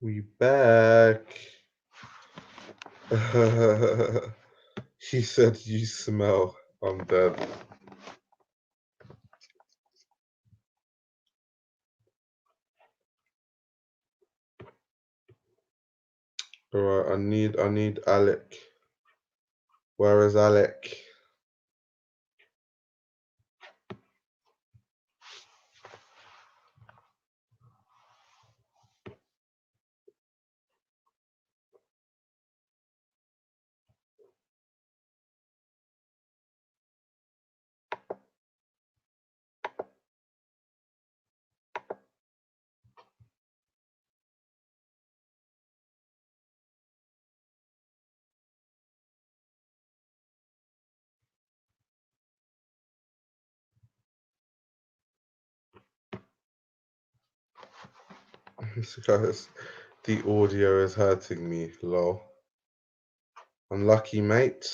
We back. He said you smell. I'm dead. Alright, I need Alek. Where is Alek? Guys, the audio is hurting me, lol. Unlucky, mate.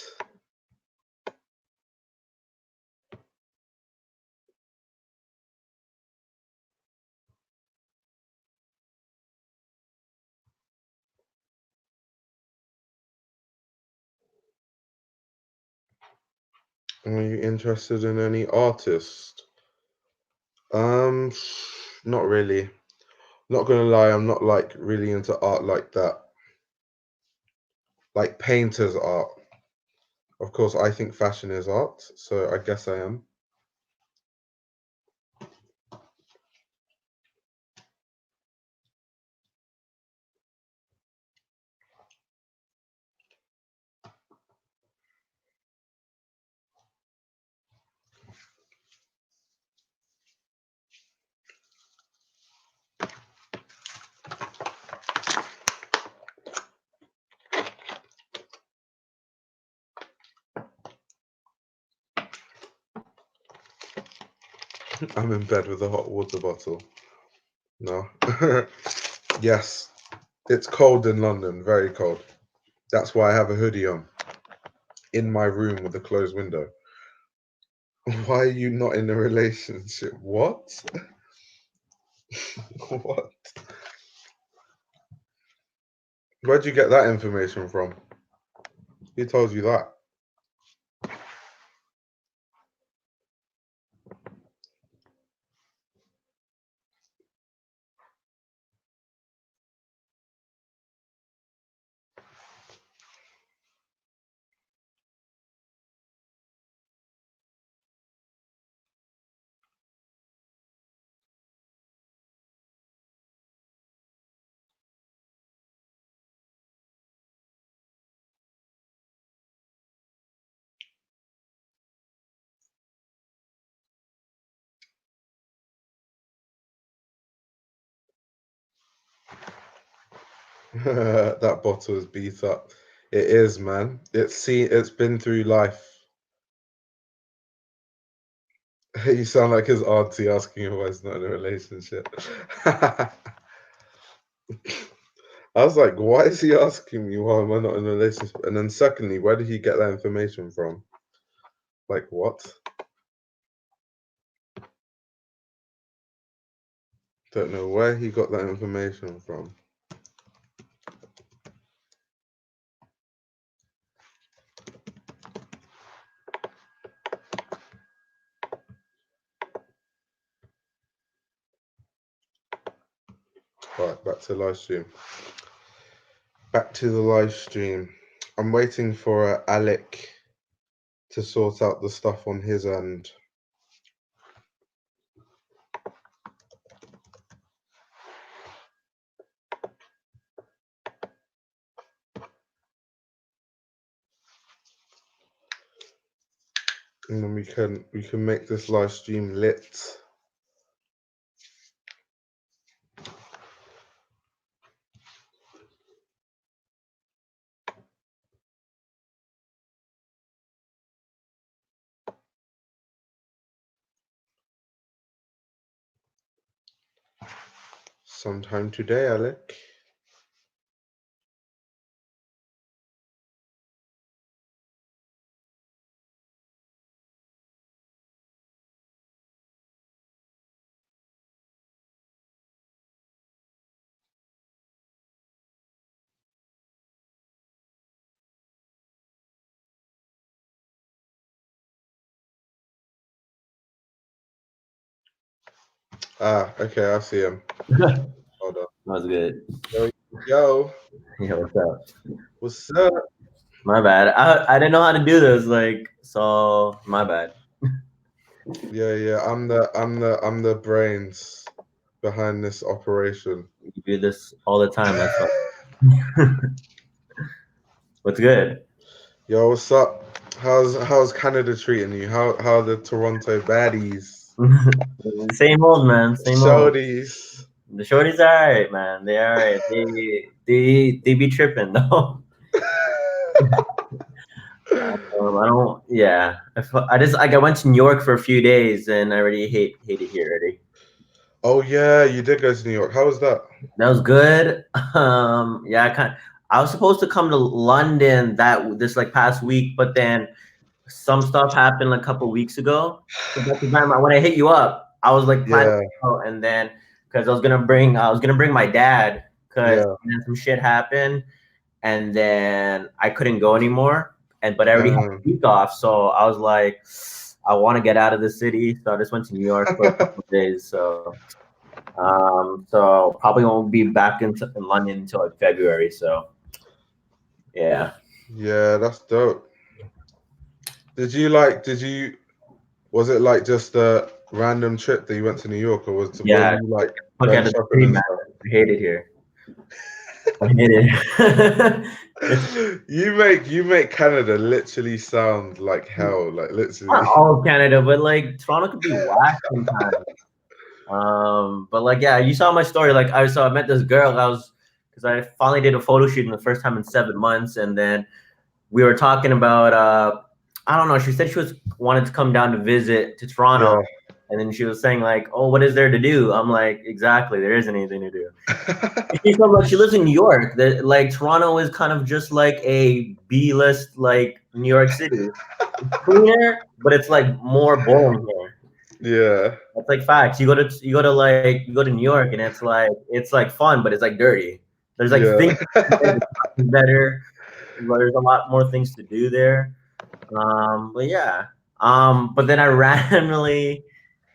Are you interested in any artist? Not really. Not gonna lie, I'm not like really into art like that. Like painters art. Of course, I think fashion is art, so I guess I am. I'm in bed with a hot water bottle. No. Yes, it's cold in London, very cold. That's why I have a hoodie on in my room with a closed window. Why are you not in a relationship? What? What? Where'd you get that information from? Who told you that? That bottle is beat up. It is, man. It's been through life. You sound like his auntie asking him why he's not in a relationship. I was like, why is he asking me why am I not in a relationship? And then secondly, where did he get that information from? Like what? Don't know where he got that information from. Right, back to live stream. Back to the live stream. I'm waiting for Alek to sort out the stuff on his end. And then we can make this live stream lit. Sometime today, Alek. Okay, I see him. That Hold on. was good. Yo, yo, Yeah, what's up? what's up? My bad. I didn't know how to do this. Like, so my bad. Yeah. I'm the brains behind this operation. You do this all the time. That's all. What's good? Yo, what's up? How's Canada treating you? How are the Toronto baddies? Same old, man. Same old. Shorties. The shorties are alright, man. They alright. They be tripping though. I don't. Yeah. I just like I went to New York for a few days and I already hate it here already. Oh yeah, you did go to New York. How was that? That was good. Yeah, I was supposed to come to London this like past week, but then some stuff happened like a couple weeks ago. So that's the time when I hit you up, I was like planning Yeah, to go, and then because I was gonna bring my dad because yeah. some shit happened, and then I couldn't go anymore. But I already had a week off, so I was like, I want to get out of the city, so I just went to New York for a couple of days. So probably won't be back in London until like February. So yeah. Yeah, that's dope. Was it like just a random trip that you went to New York, or were Yeah, you like look going at the shopping city, and man. stuff? I hate it here. I hate it. It's You make Canada literally sound like hell, like not literally. all of Canada, but like Toronto could be whack sometimes. But like yeah, you saw my story. Like I met this girl. Because I finally did a photo shoot in the first time in 7 months, and then we were talking about I don't know. She said she wanted to come down to visit to Toronto, Yeah. and then she was saying like, "Oh, what is there to do?" I'm like, "Exactly, there isn't anything to do." She's from like she lives in New York. That like Toronto is kind of just like a B list like New York City. It's cleaner, but it's like more boring here. Yeah. That's like facts. You go to New York and it's like fun, but it's like dirty. There's like Yeah. things better. There's a lot more things to do there. But yeah. But then I randomly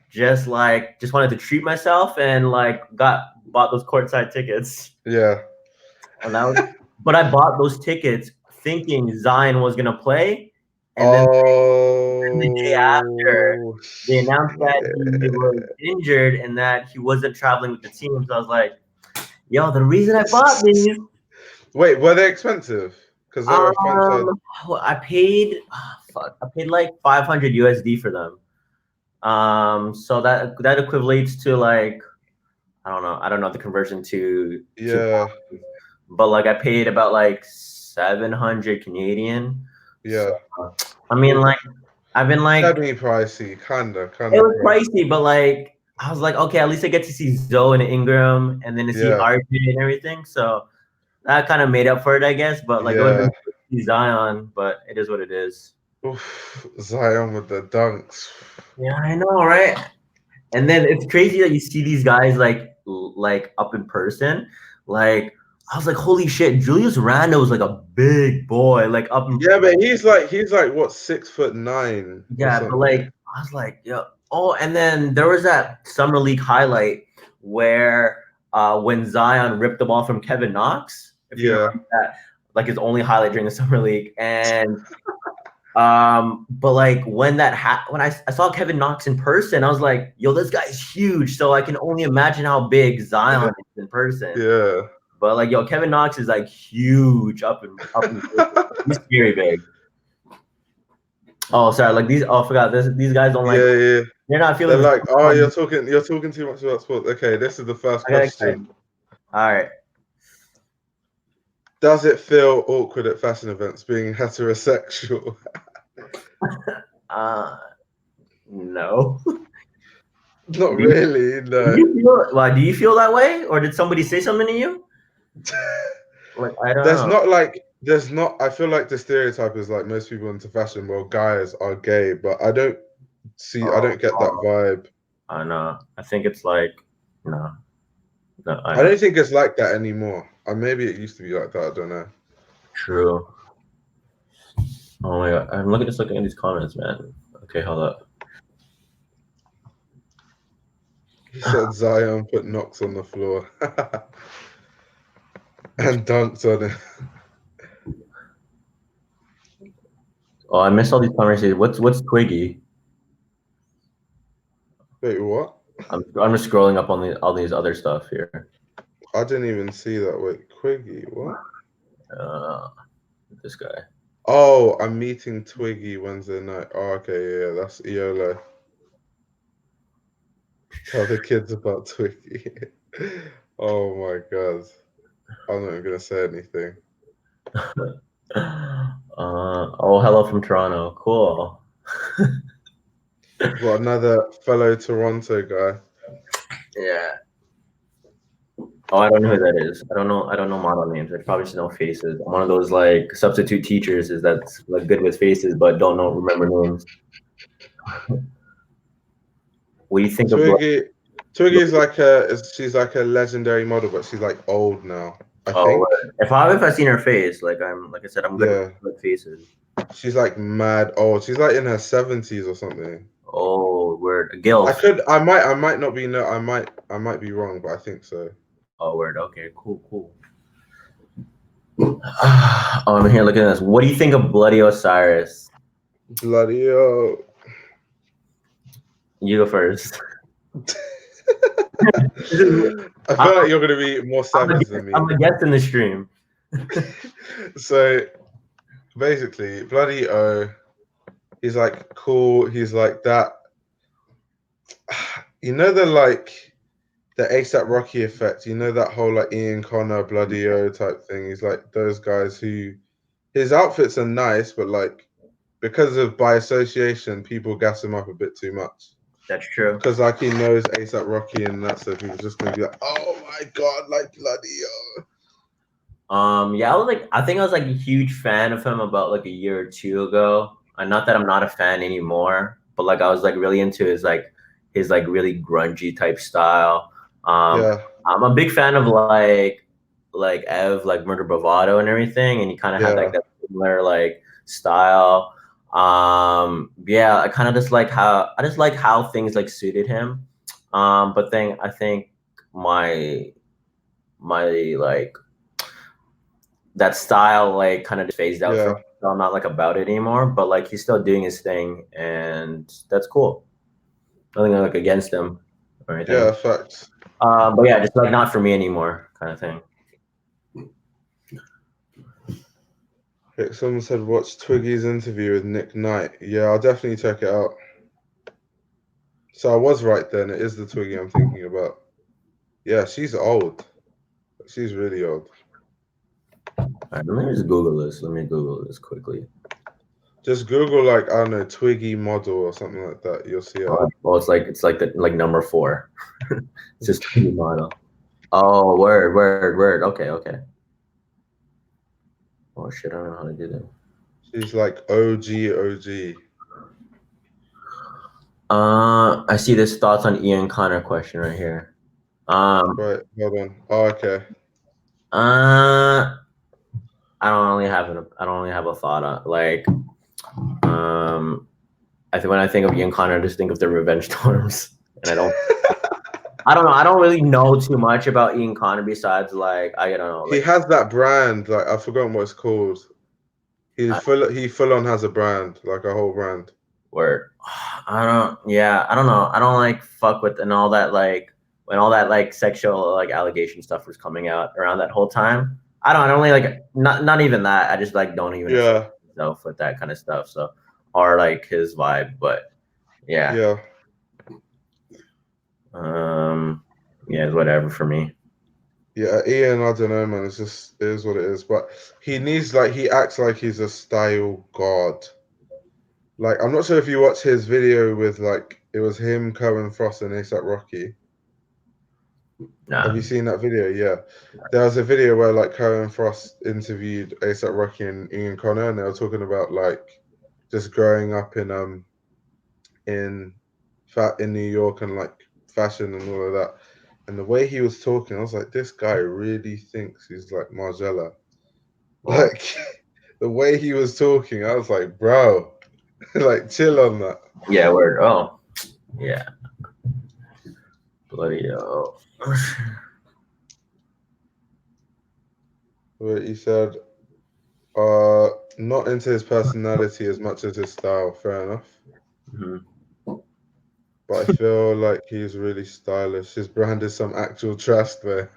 just wanted to treat myself and like bought those courtside tickets. Yeah. And that was, but I bought those tickets thinking Zion was gonna play, and then the day after Oh they announced that he was shit. injured and that he wasn't traveling with the team. So I was like, "Yo, the reason I bought these, Wait, were they expensive? Because they're a front side. um, I paid, I paid like 500 USD for them. So that equates to like I don't know the conversion to Yeah. but like I paid about like 700 Canadian. So Yeah. I mean, like I've been like Semi pricey, it kinda was pricey. pricey, but like I was like, okay, at least I get to see Zoe and Ingram, and then to see Yeah. RJ and everything. So that kind of made up for it, I guess. But like it would have Yeah. been cool to see Zion, but it is what it is. Oof. Zion with the dunks. Yeah, I know, right? And then it's crazy that you see these guys like up in person. Like I was like, holy shit, Julius Randle was like a big boy, like up in Yeah, but he's like what, 6'9" or yeah, but something. like I was like, yeah. Oh, and then there was that summer league highlight where when Zion ripped the ball from Kevin Knox, if you Yeah. remember that, like his only highlight during the summer league. And but like when when I saw Kevin Knox in person, I was like, yo, this guy's huge. So I can only imagine how big Zion is in person. Yeah. But like, yo, Kevin Knox is like huge up in person. He's scary big. Oh, sorry. Like these. Oh, I forgot. These guys don't like. Yeah. They're not They're feeling the like, same oh, one. you're talking too much about sports. Okay, this is the first I got excited. question. All right. Does it feel awkward at fashion events being heterosexual? Uh, no. Not really, Do no. you feel? Why do you feel that way, or did somebody say something to you? Like I don't There's know. not like there's not I feel like the stereotype is like most people into fashion, well, guys are gay, but I Oh, don't get that vibe. I know. I think it's like no, no. I I know. don't think it's like that anymore. Maybe it used to be like that, I don't know. True. Oh my god, I'm looking at these comments, man. Okay, hold up. He said Zion put knocks on the floor and dunked on it. Oh, I missed all these conversations. What's Twiggy? Wait, what? I'm just scrolling up on all these other stuff here. I didn't even see that. Wait, Quiggy, what? This guy. Oh, I'm meeting Twiggy Wednesday night. Oh, okay, yeah, that's Eolo. Tell the kids about Twiggy. Oh my god. I'm not even gonna say anything. Oh, hello from Toronto. Cool. Got another fellow Toronto guy. Yeah. Oh, I don't know who that is. I don't know model names. I probably just know faces. I'm one of those like substitute teachers is that's like good with faces but don't know remember names. What do you think of Twiggy's she's like a legendary model, but she's like old now, I oh think. if I seen her face, like I said, I'm good Yeah. with faces. She's like mad old. She's like in her 70s or something. Oh, word. Gilf. I might not be no I might be wrong, but I think so. Oh, word. Okay, cool. Oh, I'm here looking at this. What do you think of Bloody Osiris? Bloody hell. You go first. I feel like you're gonna be more savage than me. I'm a guest in the stream. So basically, Bloody O, he's like cool, he's like that. You know the ASAP Rocky effect, you know that whole like Ian Connor, Bloody O type thing. He's like those guys who his outfits are nice, but like because of by association, people gas him up a bit too much. That's true. Because like he knows ASAP Rocky and that, so people just gonna be like, oh my god, like Bloody O. Yeah, I think I was like a huge fan of him about like a year or two ago. Not that I'm not a fan anymore, but like I was like really into his really grungy type style. Yeah. I'm a big fan of like Ev, like Murder Bravado and everything, and he kind of had like Yeah. that similar like style. Yeah, I just like how things like suited him. But then I think my like that style like kind of just phased out from Yeah. me. So I'm not like about it anymore, but like he's still doing his thing and that's cool. Nothing like against him or anything. Yeah, facts. But yeah, just like not for me anymore kind of thing. Okay, someone said watch Twiggy's interview with Nick Knight. Yeah, I'll definitely check it out. So I was right then, it is the Twiggy I'm thinking about. Yeah, she's old. She's really old. All right, let me just Google this. Let me Google this quickly. Just Google like I don't know, Twiggy model or something like that. You'll see it. Well, it's like the like number 4. It's just Twiggy model. Oh, word. Okay. Oh shit, I don't know how to do that. She's like OG. I see this thoughts on Ian Connor question right here. Right, hold on. Oh, okay. I don't really have a thought on like I think when I think of Ian Connor, I just think of the revenge storms. And I don't know. I don't really know too much about Ian Connor besides like I don't know. Like, He has that brand, like I've forgotten what it's called. He full on has a brand, like a whole brand. word. I don't know. I don't like fuck with and all that like when all that like sexual like allegation stuff was coming out around that whole time. I don't really like not even that. I just like don't even Yeah. myself with that kind of stuff. So or like his vibe, but yeah. Yeah. Yeah, whatever for me. Yeah, Ian, I don't know, man. It is what it is. But he needs he acts like he's a style god. Like I'm not sure if you watch his video with like it was him, Cohen Frost, and ASAP Rocky. Nah. Have you seen that video? Yeah. There was a video where like Cohen Frost interviewed ASAP Rocky and Ian Connor, and they were talking about like just growing up in New York and like fashion and all of that. And the way he was talking, I was like, this guy really thinks he's like Margella. Like the way he was talking, I was like, bro, like chill on that. Yeah, word. Oh, yeah. Bloody hell. Wait, you said, not into his personality as much as his style. Fair enough. Mhm. But I feel like he's really stylish. His brand is some actual trash, though.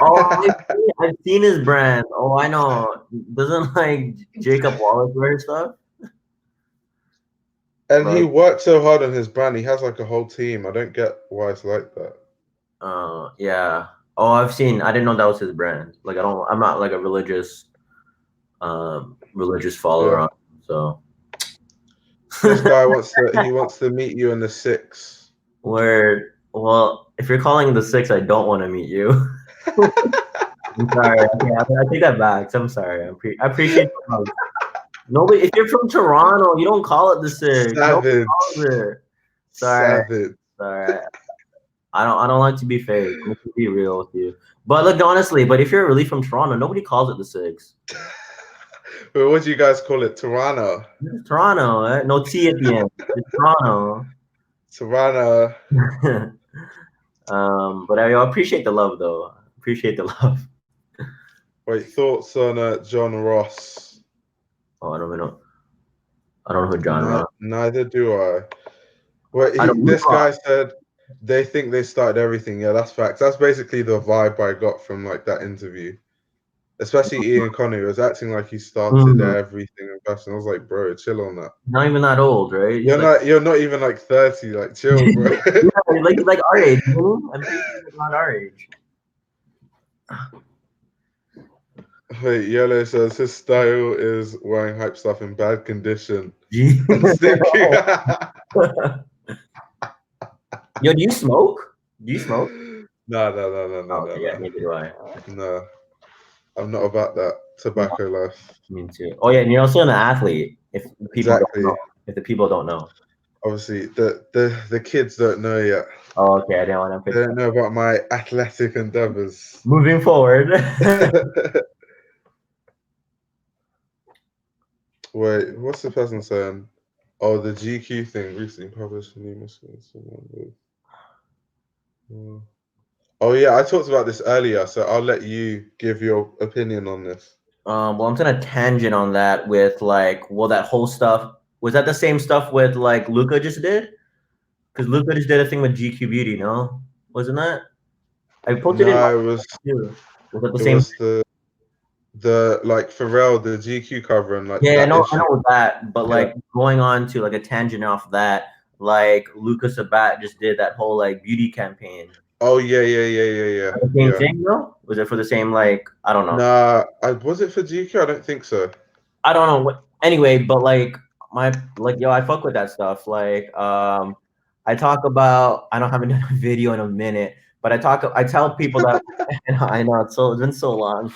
Oh, I've seen his brand. Oh, I know. Doesn't like Jacob Wallace wear stuff? And he Like, worked so hard on his brand. He has like a whole team. I don't get why it's like that. yeah. Oh, I've seen. I didn't know that was his brand. Like, I don't. I'm not like a religious follower Yeah. on. So This guy wants to meet you in the 6. where? Well, if you're calling the 6, I don't want to meet you. I'm sorry. Okay, I take that back. I'm sorry. I appreciate the love. Nobody. If you're from Toronto, you don't call it the 6. Nobody Savage. calls it. Sorry. Savage. Sorry. I don't like to be fake. I'm gonna be real with you. But look, honestly, but if you're really from Toronto, nobody calls it the 6. But what do you guys call it? Toronto. It's Toronto, eh? No T at the end. It's Toronto. Toronto. But I appreciate the love, though. Appreciate the love. Wait, thoughts on John Ross? Oh, I don't know. I don't know who John Ross. Neither do I. Wait, I don't. this guy said they think they started everything. Yeah, that's facts. That's basically the vibe I got from like that interview. Especially Ian Connery was acting like he started everything in fashion. I was like, bro, chill on that. Not even that old, right? He's You're not even like 30. Like, chill, bro. yeah, like our age. You know? I'm pretty sure he's not our age. Wait, Yellow says his style is wearing hype stuff in bad condition. Gee. And stinking. Yo, do you smoke? Do you smoke? No. Oh, okay, yeah, neither do I. No, I'm not about that tobacco life. Me too. Oh yeah, and you're also an athlete. If the people Exactly. don't know. If the people don't know. Obviously, the kids don't know yet. Oh, okay. I didn't want to. They don't know about my athletic endeavors. Moving forward. Wait, what's the person saying? Oh, the GQ thing recently published a new Muslim. Oh yeah, I talked about this earlier, so I'll let you give your opinion on this. Well, I'm gonna tangent on that with like, well, that whole stuff was that the same stuff with like Luca just did? Because Luca just did a thing with GQ Beauty, no? Wasn't that? I posted it. No, it was Was that the it same? was the like Pharrell, the GQ cover and like Yeah, that I issue. know that, but Yeah. like going on to like a tangent off that, like Lucas Sabat just did that whole like beauty campaign. Oh yeah. The same thing though? Was it for the same like I don't know. Nah, was it for GQ? I don't think so. I don't know what anyway, but like yo, I fuck with that stuff. Like I talk about I don't have a video in a minute, but I tell people that I know it's been so long.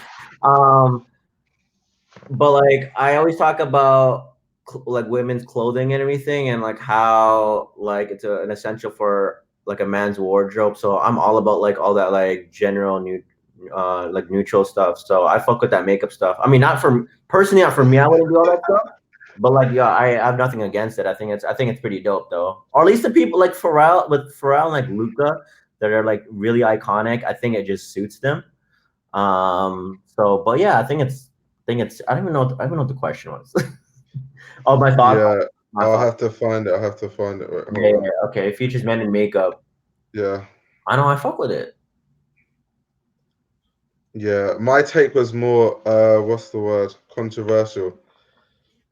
But like I always talk about like women's clothing and everything and like how like it's an essential for like a man's wardrobe. So I'm all about like all that like general new like neutral stuff. So I fuck with that makeup stuff. I mean not for personally not for me, I wouldn't do all that stuff. But like yeah, I have nothing against it. I think it's pretty dope though. Or at least the people like Pharrell and like Luca that are like really iconic. I think it just suits them. So but yeah, I don't even know what the question was. Oh, my thoughts. Yeah, I'll have to find it. Wait, hold on. Yeah, okay. It features men in makeup. Yeah. I know I fuck with it. Yeah, my take was more what's the word? Controversial.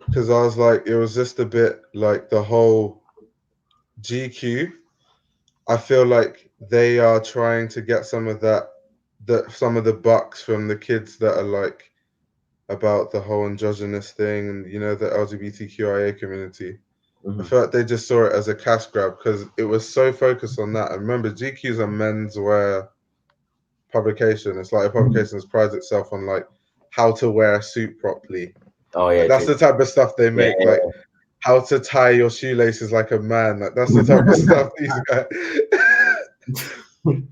Because I was like, it was just a bit like the whole GQ. I feel like they are trying to get some of some of the bucks from the kids that are like about the whole androgynous thing and the LGBTQIA community. I felt like they just saw it as a cash grab because it was so focused on that. And remember, GQ is a menswear publication. It's like a publication that prides itself on like how to wear a suit properly. Oh yeah, Like, that's the type of stuff they make. Yeah. Like how to tie your shoelaces like a man. Like that's the type of stuff these guys.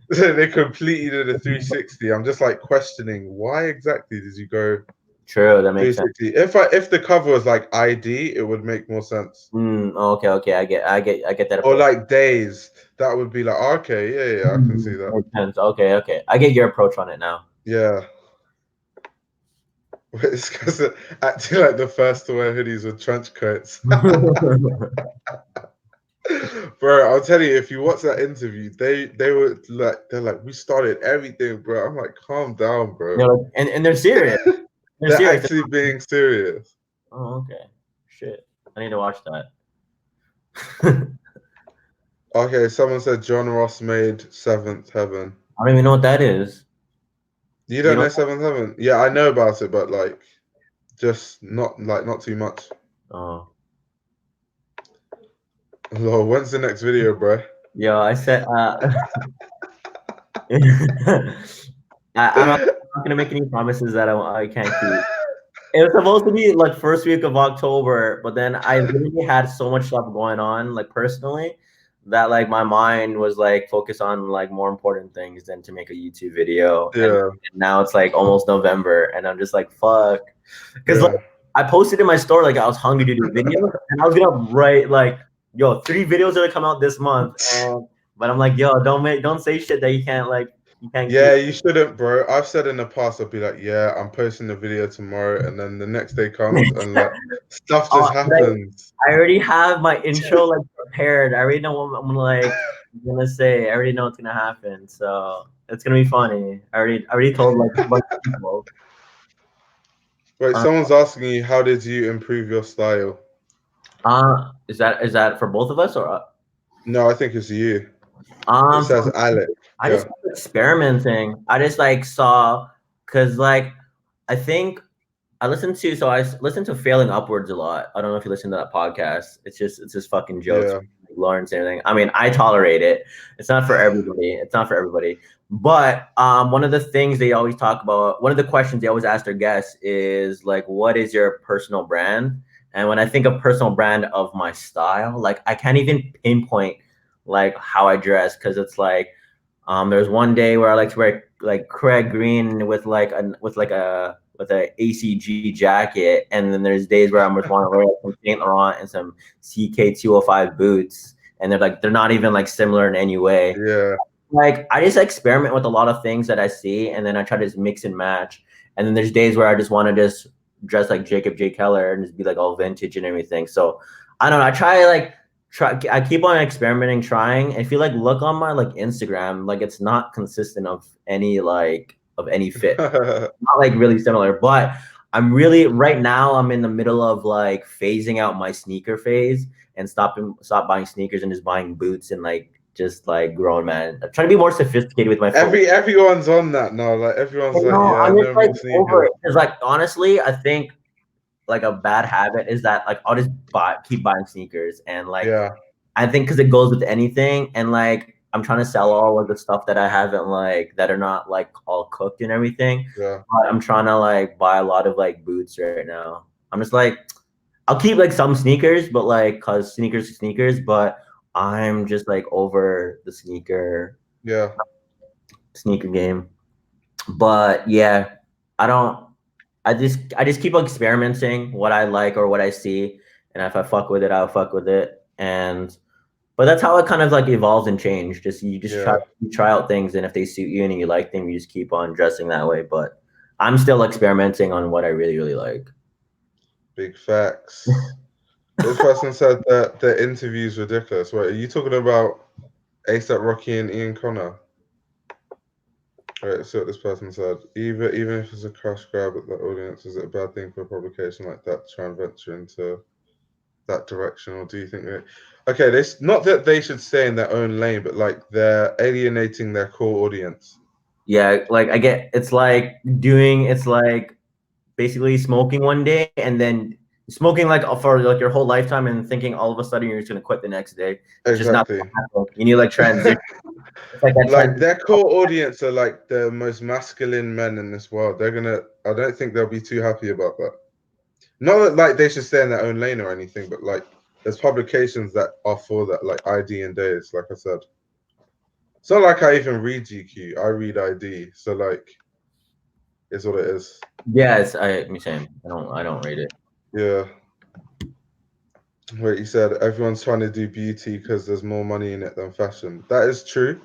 They completely did a 360. I'm just like questioning why exactly did you go True, that makes sense. 360. If the cover was like ID, it would make more sense. Okay, I get that Or approach. like Days, that would be like okay, yeah, I can see that. Makes sense. Okay, I get your approach on it now. Yeah. It's because acting like the first to wear hoodies with trench coats. Bro, I'll tell you, if you watch that interview, they were like, they're like, we started everything, bro. I'm like, calm down, bro. And they're serious. They're They're serious. actually being serious. Oh, okay. Shit. I need to watch that. Okay, someone said John Ross made Seventh Heaven. I don't even know what that is. You Do you don't know? know Seventh Heaven? Yeah, I know about it, but like, just not too much. Oh, Lord, when's the next video, bro? yo, I said, I'm not gonna make any promises that I can't keep. It was supposed to be like first week of October, but then I literally had so much stuff going on, like personally, that like my mind was like focused on like more important things than to make a YouTube video. And Yeah, now it's like almost November, and I'm just like, fuck. Because like yeah. I posted in my story like I was hungry to do videos, and I was gonna write like, yo, 3 videos are gonna come out this month, and but I'm like, yo, don't say shit that you can't Yeah, keep. you shouldn't, bro. I've said in the past, I'll be like, yeah, I'm posting the video tomorrow, and then the next day comes, and like stuff just Like, happens. I already have my intro like prepared. I already know what I'm gonna say. I already know what's gonna happen, so it's gonna be funny. I already told like a bunch of people. Wait, Uh, someone's asking you, how did you improve your style? is that for both of us or? No, I think it's you. It says For me, Alec. I Yeah, just kept experimenting. I just like saw because like I think I listened to Failing Upwards a lot. I don't know if you listen to that podcast. It's just fucking jokes, yeah, like Lawrence and everything. I mean, I tolerate it. It's not for everybody. It's not for everybody. But one of the things they always talk about, one of the questions they always ask their guests is like, what is your personal brand? And when I think of personal brand of my style, like I can't even pinpoint like how I dress because it's like there's one day where I like to wear like Craig green with like a ACG jacket, and then there's days where I'm just want to wear like, some Saint Laurent and some CK 205 boots, and they're not even like similar in any way. yeah, Like I just experiment with a lot of things that I see, and then I try to just mix and match. And then there's days where I just want to just dress like Jacob J. Keller and just be like all vintage and everything. So I don't know. I keep on experimenting, trying. If you like look on my like Instagram, like it's not consistent of any fit. Not like really similar, but I'm really right now I'm in the middle of like phasing out my sneaker phase and stop buying sneakers and just buying boots and like just like grown man. I'm trying to be more sophisticated with my footwear. Everyone's on that now. Like everyone's like, No, yeah, I'm just no like more over sneakers. it. Cause like honestly, I think like a bad habit is that like I'll just keep buying sneakers and like Yeah, I think because it goes with anything, and like I'm trying to sell all of the stuff that I haven't like that are not like all cooked and everything. yeah, But I'm trying to like buy a lot of like boots right now. I'm just like I'll keep like some sneakers, but like cause sneakers are sneakers, but I'm just like over the yeah, sneaker game. But yeah, I don't. I just keep experimenting what I like or what I see, and if I fuck with it, I'll fuck with it. And but that's how it kind of like evolves and change. Just yeah. you try out things, and if they suit you and you like them, you just keep on dressing that way. But I'm still experimenting on what I really like. Big facts. This person said that the interview's ridiculous. Wait, are you talking about ASAP Rocky and Ian Connor? Right, so what this person said. Even if it's a crash grab at the audience, is it a bad thing for a publication like that to try and venture into that direction, or do you think that? Okay, this not that they should stay in their own lane, but like they're alienating their core audience. Yeah, like it's like basically smoking one day and then smoking like for like your whole lifetime and thinking all of a sudden you're just gonna quit the next day. It's just not Exactly. gonna happen. You need like transition. It's like that Like transition. their core audience are like the most masculine men in this world. They're gonna. I don't think they'll be too happy about that. Not that like they should stay in their own lane or anything, but like there's publications that are for that, like ID and Days. Like I said, it's not like I even read GQ. I read ID. So like, is what it is. Yes, me same. I don't rate it. Yeah. Wait, you said everyone's trying to do beauty because there's more money in it than fashion. That is true.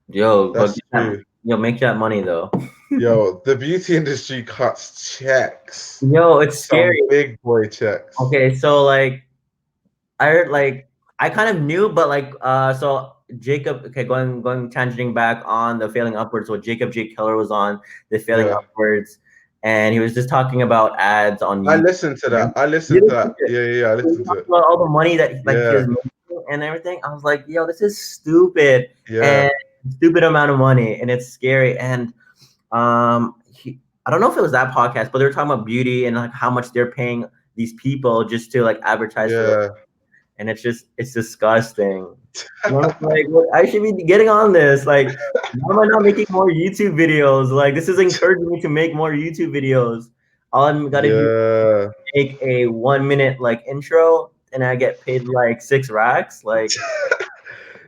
Yo, but That's true. make that money though. Yo, the beauty industry cuts checks. Yo, it's Some scary. big boy checks. Okay, so like I heard like I kind of knew, but like so Jacob, okay, going tangenting back on the Failing Upwards, what Jacob J. Keller was on the Failing Yeah. Upwards, and he was just talking about ads on I YouTube. listened to that. I You listened to listened that. to it? Yeah, I He was listened to talking it. about all the money that like he Yeah. was making and everything. I was like, yo, this is stupid Yeah. and stupid amount of money, and it's scary. And I don't know if it was that podcast, but they were talking about beauty and like how much they're paying these people just to like advertise for them. Yeah. And it's disgusting. And I'm like, well, I should be getting on this. Like, why am I not making more YouTube videos? Like, this is encouraging me to make more YouTube videos. All I'm gotta do Yeah. is make a 1 minute like intro, and I get paid like 6 racks. Like,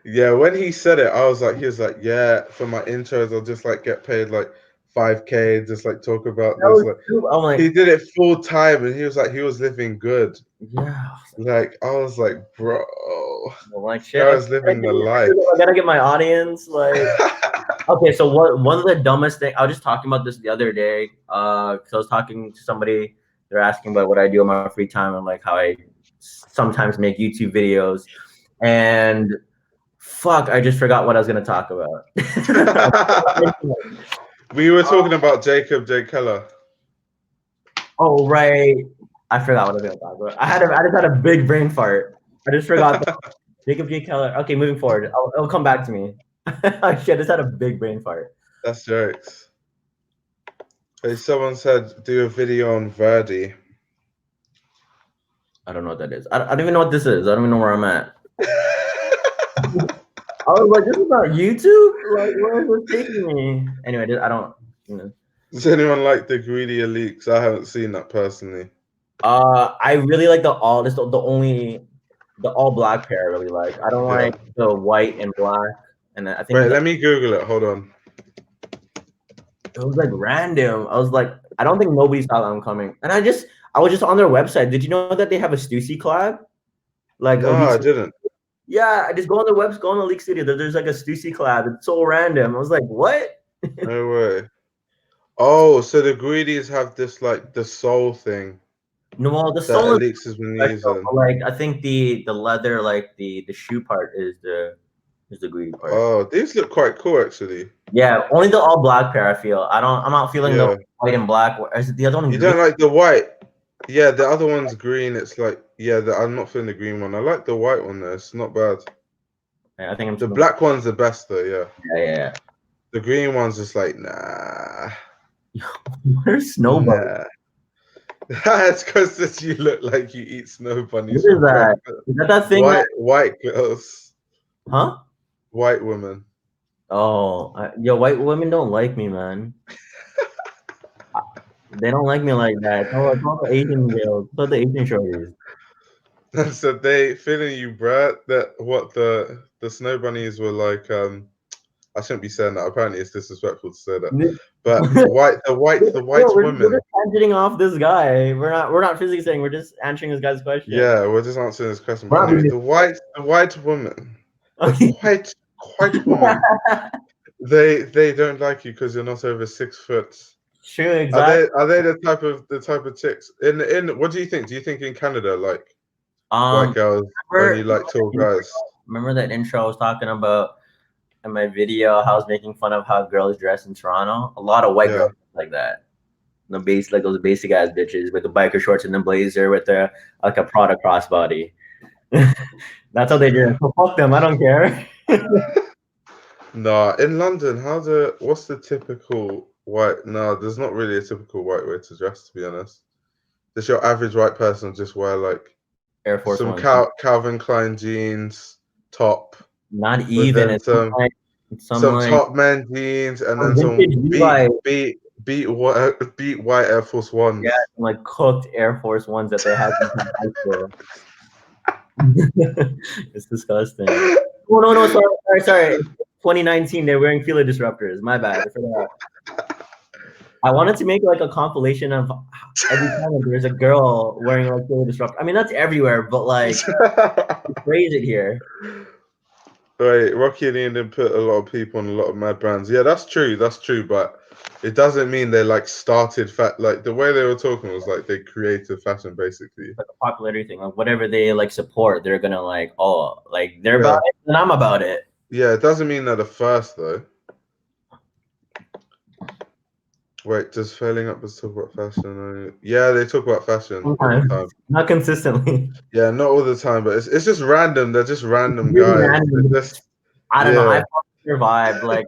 Yeah, when he said it, I was like, he was like, yeah, for my intros, I'll just like get paid like 5K, just like talk about that this. was Like stupid. I'm like, he did it full time and he was like, he was living good. yeah. Like I was like, bro, I'm like, shit. guy's living the life. I gotta get my audience. Like, okay, so one of the dumbest thing I was just talking about this the other day. Because I was talking to somebody. They're asking about what I do in my free time and like how I sometimes make YouTube videos. And fuck, I just forgot what I was gonna talk about. We were talking about Jacob J. Keller. Oh right, I forgot what I was gonna talk about. I just had a big brain fart. I just forgot that. Jacob J. Keller. Okay, moving forward, it'll come back to me. Shit, I just had a big brain fart. That's jokes. Hey, someone said do a video on Verdi. I don't know what that is. I don't even know what this is. I don't even know where I'm at. I was like, this is not YouTube? Like, where is this taking me? Anyway, I don't, you know. Does anyone like the Greedier leaks? I haven't seen that personally. I really like the all black pair I really like. I don't like the white and black. And I think Wait, let me Google it. Hold on. it was like random. I was like, I don't think nobody saw that one coming. And I was just on their website. Did you know that they have a Stussy collab? Like, No, I didn't. Yeah, I just go on the website, go on the Leak Studio. There's like a Stussy collab. It's so random. I was like, what? No way. Oh, so the Greedies have this like the soul thing. No, well, the that sole Alex has been using. like I think the leather, like the shoe part is the greedy part. Oh, these look quite cool actually. Yeah, only the all black pair. I feel I'm not feeling the white and black. Is it the other one? You don't like the white? Yeah, the other one's green. It's like I'm not feeling the green one. I like the white one though. It's not bad. Yeah, I think I'm the black one's the best though. Yeah. The green one's just like nah. Where's Snow Bunny? Nah. It's because you look like you eat snow bunnies. What is that? Is that thing? White girls. Huh? White women. Oh, white women don't like me, man. They don't like me like that. It's all the Asian girls. It's all the Asian shorties. So they feeling you, Brad. That what the snow bunnies were like. I shouldn't be saying that. Apparently, it's disrespectful to say that. But the white women. We're just answering off this guy. We're not physically saying. We're just answering this guy's question. Yeah, we're just answering this question. But anyway, the white woman, the white woman. They don't like you because you're not over 6 foot. True, exactly. Are they the type of chicks in what do you think? Do you think in Canada like white girls only like tall guys? Remember that intro I was talking about in my video? How I was making fun of how girls dress in Toronto. A lot of white girls like that. Like those basic ass bitches with the biker shorts and the blazer with the like a Prada crossbody. That's how they do. So fuck them. I don't care. Nah, in London, what's the typical white? No, there's not really a typical white way to dress, to be honest. Does your average white person just wear like Air Force some One, Calvin Klein jeans, top? Not even. It's some like, top man jeans, and then some beat white Air Force Ones. Yeah, like cooked Air Force Ones that they had in high school. It's disgusting. Oh no, sorry. 2019, they're wearing Fila disruptors. My bad. I forgot. I wanted to make like a compilation of every time there's a girl wearing like Daily Disrupt. I mean, that's everywhere, but like phrase it here. Right, Rocky and Ian did put a lot of people on a lot of mad brands. Yeah, that's true. That's true, but it doesn't mean they like started like the way they were talking was like they created fashion basically. Like a popularity thing, like whatever they like support, they're gonna like, oh, like they're Yeah. about it, and I'm about it. Yeah, it doesn't mean they're the first though. Wait, does failing up talk about fashion? Yeah, they talk about fashion all the time. Not consistently. Yeah, not all the time, but it's just random. They're just random Really guys. random. Just, I don't know. I yeah, fucking survived. Like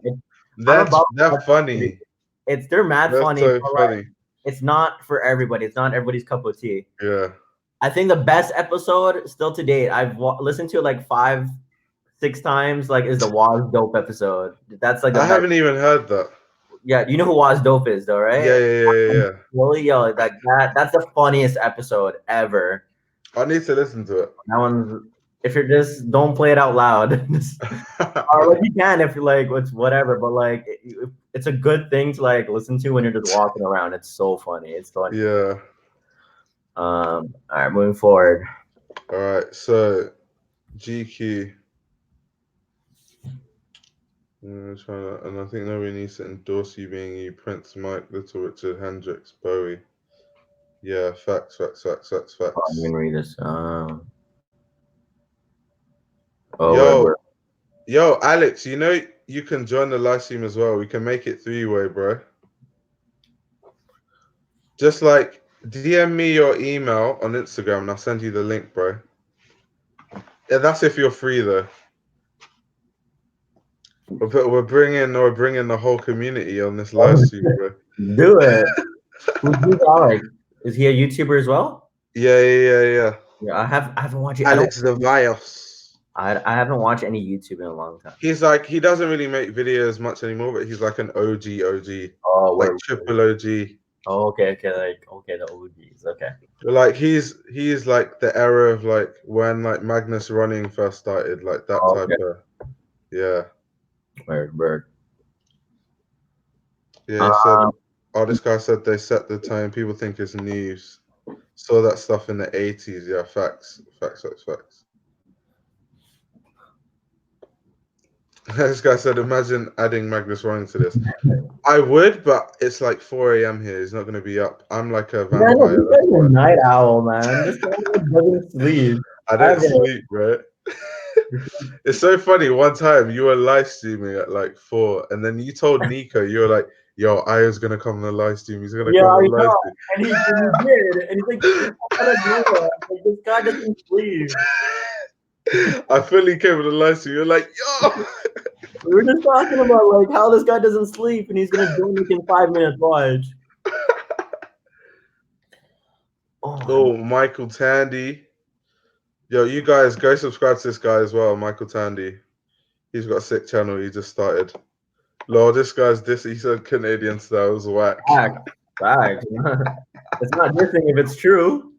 I'm about they're funny. they're mad They're funny. so But funny. like, it's not for everybody. It's not everybody's cup of tea. Yeah. I think the best episode still to date, I've listened to it like 5, 6 times. Like, is the Waz Dope episode. That's like the I best. haven't even heard that. Yeah, you know who Waz Dope is, though, right? Yeah. Really, yo, like that's the funniest episode ever. I need to listen to it. That one's. If you're just don't play it out loud, or like you can if you like it's whatever. But like it's a good thing to like listen to when you're just walking around. It's so funny. It's funny. Yeah. All right, moving forward. All right. So GQ. And I think nobody needs to endorse you being you, Prince, Mike, Little Richard, Hendrix, Bowie. Yeah, facts. Oh, I'm gonna read this. Yo, Alex, you know you can join the live stream as well. We can make it 3-way, bro. Just like DM me your email on Instagram and I'll send you the link, bro. Yeah, that's if you're free though. We're bringing the whole community on this live stream, bro. Do it. Who's Alek? Is he a YouTuber as well? Yeah. Yeah, I haven't watched it. Alex the Vios. I haven't watched any YouTube in a long time. He's like he doesn't really make videos much anymore, but he's like an OG. Oh, like triple OG. Oh, okay, the OGs, okay. Like he's like the era of like when like Magnus Running first started, like that type of yeah. Word. Yeah, so this guy said they set the tone. People think it's news. Saw that stuff in the 80s. Yeah, facts. This guy said, imagine adding Magnus Running to this. I would, but it's like 4 a.m. here. He's not going to be up. I'm like a vampire. This guy's a night owl, man. This guy doesn't sleep. I don't sleep, bro. It's so funny. One time you were live streaming at like 4, and then you told Nico, you were like, yo, Aya's going to come on the live stream. He's going to come on the live stream. And he did. And he's like, I don't know. Like, this guy doesn't sleep. I fully came on the live stream. You're like, yo. We were just talking about like how this guy doesn't sleep and he's gonna join us in 5 minutes. Watch. Oh, Michael Tandy. Yo, you guys go subscribe to this guy as well, Michael Tandy. He's got a sick channel. He just started. Lord, this guy's he said Canadian style was whack. Fact. It's not dissing if it's true.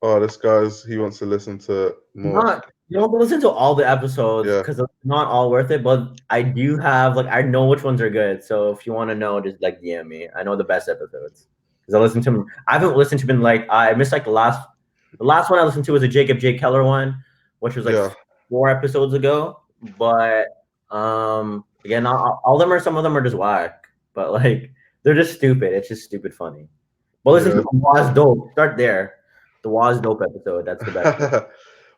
Oh, this guy's he wants to listen to more. You don't listen to all the episodes because it's not all worth it. But I do have like I know which ones are good. So if you want to know, just like DM me. I know the best episodes because I listen to them. I haven't listened to them like I missed like the last one I listened to was a Jacob J. Keller one, which was like 4 episodes ago. But again, all of them some of them are just whack. But like they're just stupid. It's just stupid funny. But listen to Waz Dope. Start there. The Waz Dope episode. That's the best.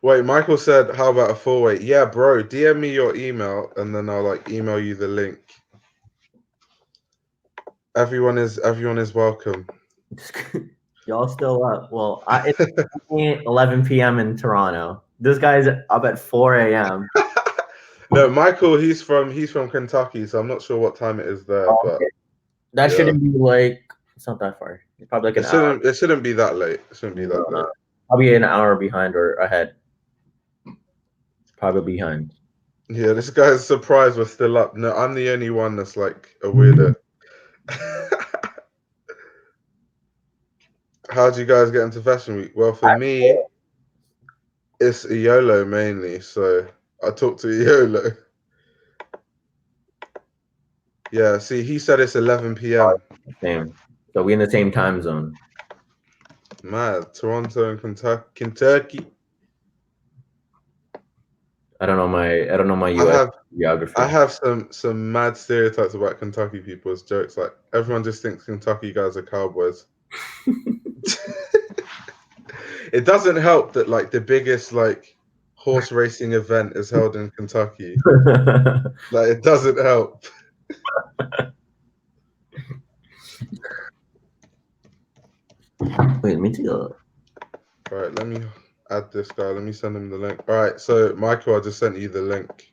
Wait, Michael said, how about a 4-way? Yeah, bro, DM me your email and then I'll like email you the link. Everyone is welcome. Y'all still up? Well, it's 11 p.m. in Toronto. This guy's up at 4 a.m. No, Michael, he's from Kentucky, so I'm not sure what time it is there. But that shouldn't be like it's not that far. It's probably like an hour. It shouldn't be that late. It shouldn't be that late. Probably an hour behind or ahead. Probably behind. Yeah, this guy's surprised we're still up. No, I'm the only one that's like a weirdo. How'd you guys get into Fashion Week? Well, for me, it's a YOLO mainly. So I talk to YOLO. Yeah, see, he said it's 11 p.m. Same. So we in the same time zone. Mad. Toronto and Kentucky. I don't know my US geography. I have some mad stereotypes about Kentucky people as jokes. Like everyone just thinks Kentucky guys are cowboys. It doesn't help that like the biggest like horse racing event is held in Kentucky. Like it doesn't help. Wait, let me take a look. All right, let me add this guy. Let me send him the link. All right, so Michael, I just sent you the link.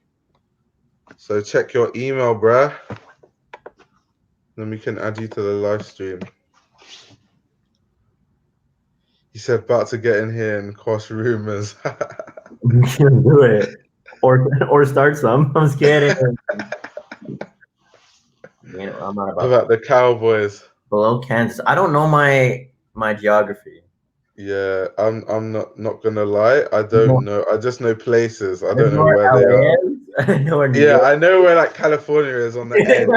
So check your email, bruh. Then we can add you to the live stream. He said, about to get in here and cause rumors. Do it. Or start some. I'm scared. You know, I'm not About the Cowboys. below Kansas. I don't know my geography. Yeah, I'm not gonna lie. I don't know. I just know places. I don't know where where they LA are. is. I know where New Yeah, York I know where like California is on the edge,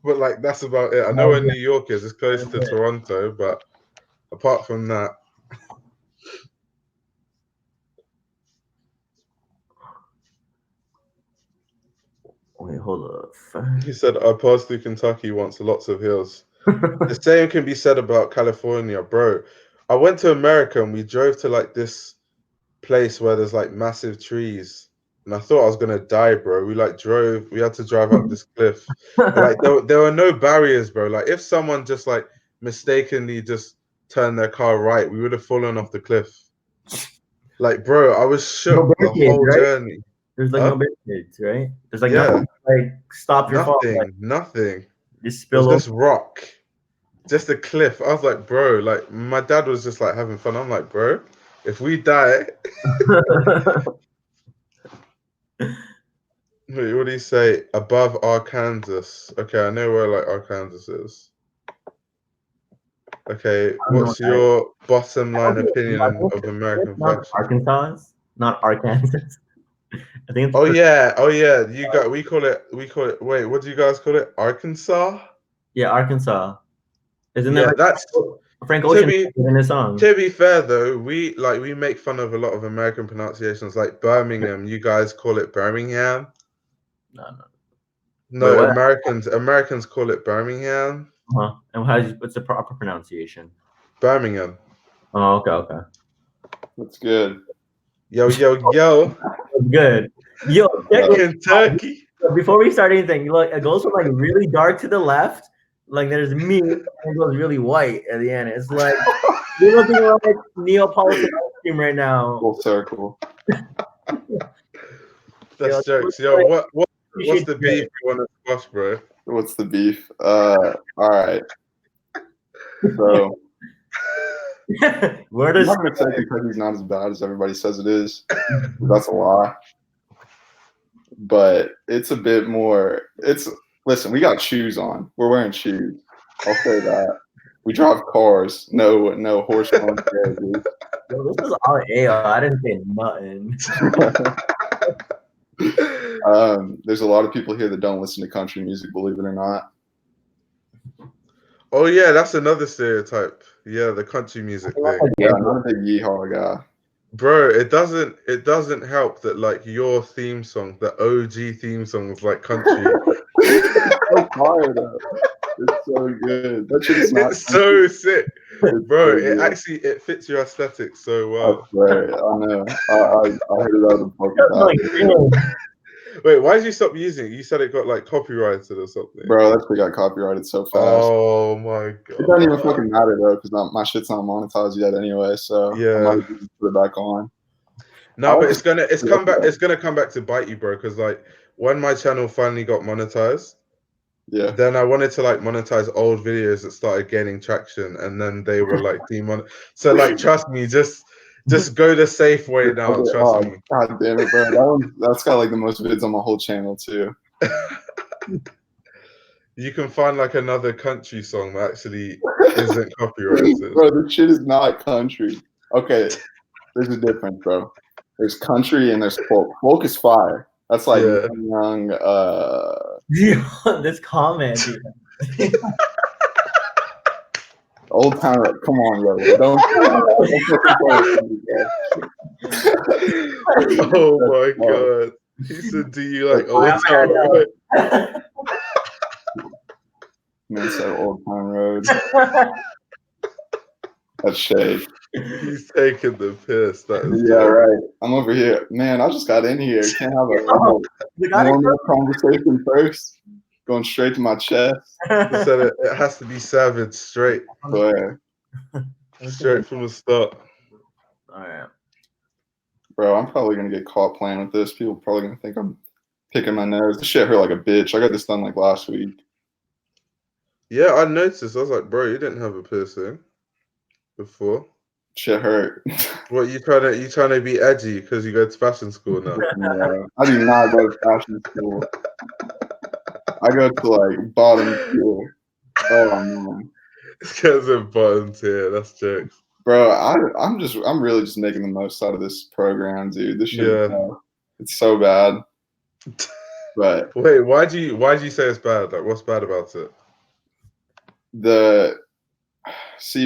but like that's about it. I know where New York is. It's close to Toronto, but apart from that, Wait, hold up. he said I passed through Kentucky once. Lots of hills. The same can be said about California, bro. I went to America and we drove to like this place where there's like massive trees, and I thought I was gonna die, bro. We like drove. We had to drive up this cliff, and like there were no barriers, bro. Like if someone just like mistakenly just turned their car right, we would have fallen off the cliff. Like, bro, I was shook the whole journey. There's like no barricades, right? There's like Yeah, nothing like stop your fall. Like, nothing. just It was spill over. just rock, just a cliff. I was like, bro, like my dad was just like having fun. I'm like, bro, if we die. Wait, what do you say? Above Arkansas. Okay, I know where like Arkansas is. Okay, what's your bottom line opinion of American fashion? Arkansas, not Arkansas. I think it's Oh yeah. We call it. Wait, what do you guys call it? Arkansas. Yeah, Arkansas. Isn't Yeah, there that's Frank Ocean in his song? To be fair though, we make fun of a lot of American pronunciations, like Birmingham. You guys call it Birmingham. No, Wait, Americans call it Birmingham. And what's the proper pronunciation? Birmingham. Oh, okay. That's good. Yo. That's good. Yo, Kentucky. Before we start anything, look, it goes from like really dark to the left, like there's me, and it goes really white at the end. It's like you're looking like Neapolitan ice cream right now. Full circle. That's jokes. Yo, what's the beef you want to squash, bro? What's the beef? All right. So where does I'm not gonna say Kentucky's not as bad as everybody says it is. That's a lie. But it's a bit more. Listen, we got shoes on. We're wearing shoes. I'll say that. We drive cars. No horse drawn carriages. Yo, this is all AR. I didn't say nothing. There's a lot of people here that don't listen to country music, believe it or not. Oh yeah, that's another stereotype. Yeah, the country music thing. Yeah, I'm not a big yeehaw guy. Bro, it doesn't help that like your theme song, the OG theme song is like country. It's so fire though. It's so good. That shit is not It's so sick. Bro, so it fits your aesthetic so well. I swear, I know. I heard it out of the fucking Wait, why did you stop using it? You said it got like copyrighted or something. Bro, that shit got copyrighted so fast. Oh my god. It doesn't even fucking matter though, because my shit's not monetized yet anyway. So yeah, I might just put it back on. No, but it's gonna come back to bite you, bro. Because like when my channel finally got monetized, yeah, then I wanted to like monetize old videos that started gaining traction, and then they were like demonetized. So like, trust me, just go the safe way now. Trust me. God damn it, bro. That's got like the most vids on my whole channel too. You can find like another country song that actually isn't copyrighted. Bro, this shit is not country. Okay, there's a difference, bro. There's country and there's folk. Folk is fire. That's like young. This comment, dude. Old Town Road. Come on, yo. Don't Oh my god. He said, do you like Old Town Road? Man said Old Town Road. That's shade. He's taking the piss. That is Yeah, terrible. right. I'm over here. Man, I just got in here. Can't have a normal conversation first. Going straight to my chest. He said it has to be savage, straight But, from the start. All right. bro, I'm probably going to get caught playing with this. People are probably going to think I'm picking my nose. This shit hurt like a bitch. I got this done like last week. Yeah, I noticed. I was like, bro, you didn't have a piercing before. Shit hurt. What, you trying to be edgy because you go to fashion school now? No, I do not go to fashion school. I go to like bottom school. Oh man, This guy's in bottom tier. That's jokes. bro, I'm really just making the most out of this program, dude. This shit, it's so bad. But wait, why'd you say it's bad? Like, what's bad about it?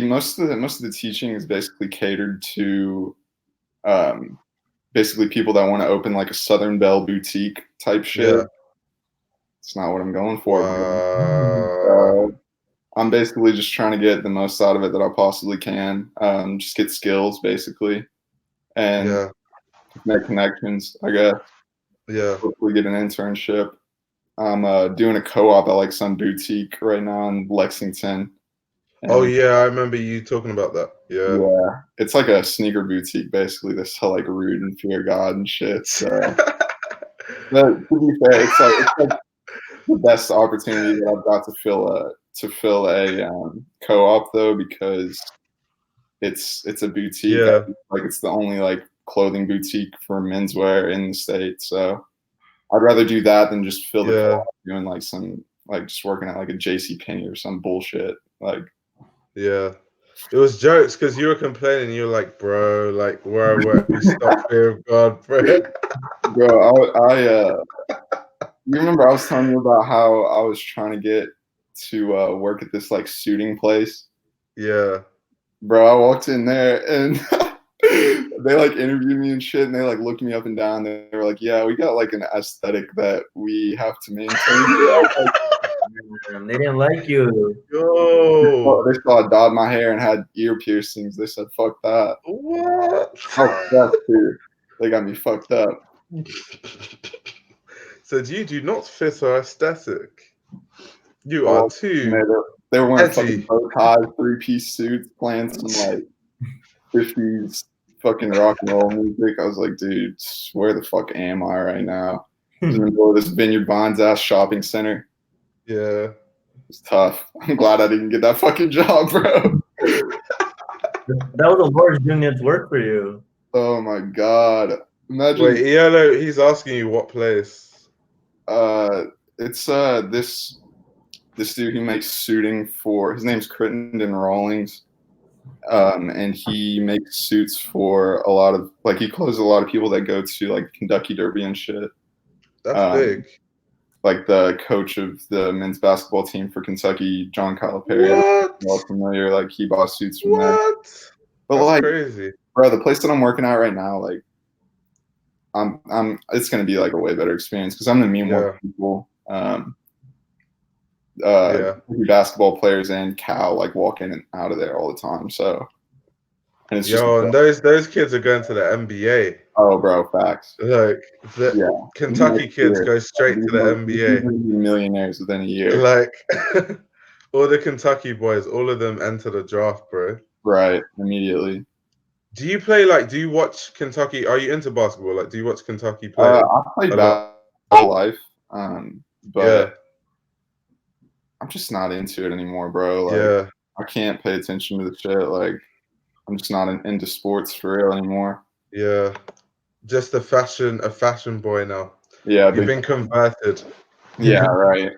Most of the teaching is basically catered to basically people that want to open like a Southern Belle boutique type shit. Yeah. It's not what I'm going for. Wow. I'm basically just trying to get the most out of it that I possibly can. Just get skills basically and make connections, I guess. Yeah. Hopefully get an internship. I'm doing a co-op at like some boutique right now in Lexington. Oh yeah, I remember you talking about that. Yeah, it's like a sneaker boutique basically. They sell like Rude and Fear God and shit. So, but to be fair, it's like the best opportunity that I've got to fill a co-op though, because it's a boutique. Yeah. Like it's the only like clothing boutique for menswear in the state. So I'd rather do that than just fill the co-op doing like some like just working at like a JCPenney or some bullshit. Like. Yeah, it was jokes because you were complaining. You were like, "Bro, like, where we stop fear of God, bro." Bro, you remember I was telling you about how I was trying to get to work at this like suiting place? Yeah, bro. I walked in there and they like interviewed me and shit, and they like looked me up and down. They were like, "Yeah, we got like an aesthetic that we have to maintain." They didn't like you. Yo, they saw I dyed my hair and had ear piercings. They said, "Fuck that." What? Oh, that's too. They got me fucked up. Said you do not fit our aesthetic. You are too. They were wearing edgy. fucking bow ties, 3-piece suits, playing some like 50s fucking rock and roll music. I was like, dude, where the fuck am I right now? I was in the middle of this Vineyard Vines ass shopping center. Yeah. It's tough. I'm glad I didn't get that fucking job, bro. That was the Lord doing its work for you. Oh my god. Imagine. Wait, ELO, he's asking you what place. It's this dude who makes suiting for, his name's Crittenden Rawlings. And he makes suits for a lot of, like, he clothes a lot of people that go to like Kentucky Derby and shit. That's big. Like the coach of the men's basketball team for Kentucky, John Calipari. What? I'm all familiar. Like he bought suits from there. What? But That's like, crazy. bro, the place that I'm working at right now, like, it's gonna be like a way better experience because I'm gonna meet more people. Basketball players and Cal like walk in and out of there all the time. So, and it's and those kids are going to the NBA. Oh, bro, facts. Like Kentucky kids go straight to the NBA. Millionaires within a year. Like all the Kentucky boys, all of them enter the draft, bro. Right, immediately. Do you play do you watch Kentucky? Are you into basketball? Like, do you watch Kentucky play? I played basketball life, but I'm just not into it anymore, bro. Like, I can't pay attention to the shit. Like, I'm just not into sports for real anymore. Yeah, just a fashion boy now. Yeah, you've been converted. Yeah, right.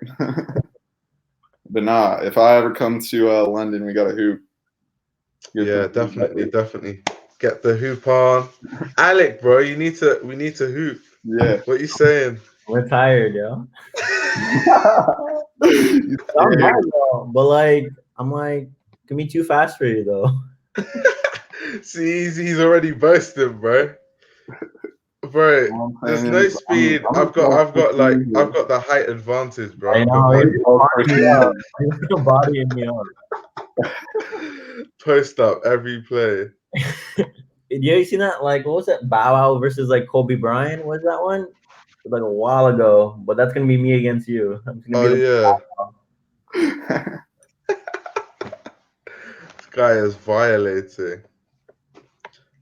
But nah, if I ever come to London, we got to hoop. Yeah, definitely. Get the hoop on. Alek, bro, we need to hoop. Yeah. What you saying? We're tired, yo. You I'm scared. not, though, but like, I'm like, can be too fast for you though. See, he's already boasting, bro. Bro, All I'm there's saying no is, speed. I'm I've got the height advantage, bro. I I've know. got You're bodying me up. post up every play. You seen that? Like, what was that? Bow Wow versus like Kobe Bryant. Was that one? Like a while ago. But that's gonna be me against you. I'm just gonna Oh be like, yeah, yeah. this guy is violating.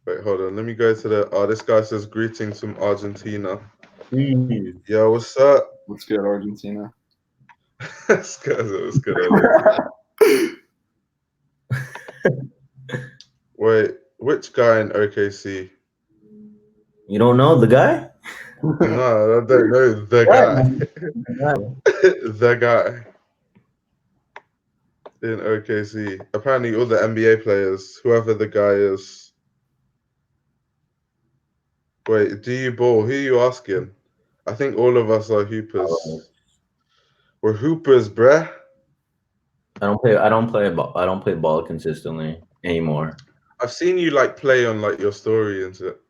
Wait, hold on. Let me go to the. Oh, this guy says greetings from Argentina. "Jeez." Yo, what's up? Let's get Argentina. This guy's what's good, Alex? Wait, which guy in OKC? You don't know the guy? No, I don't know the guy. The guy in OKC. Apparently, all the NBA players, whoever the guy is. Wait, do you ball? Who are you asking? I think all of us are hoopers. We're hoopers, bruh. I don't play ball consistently anymore. I've seen you like play on like your story and shit.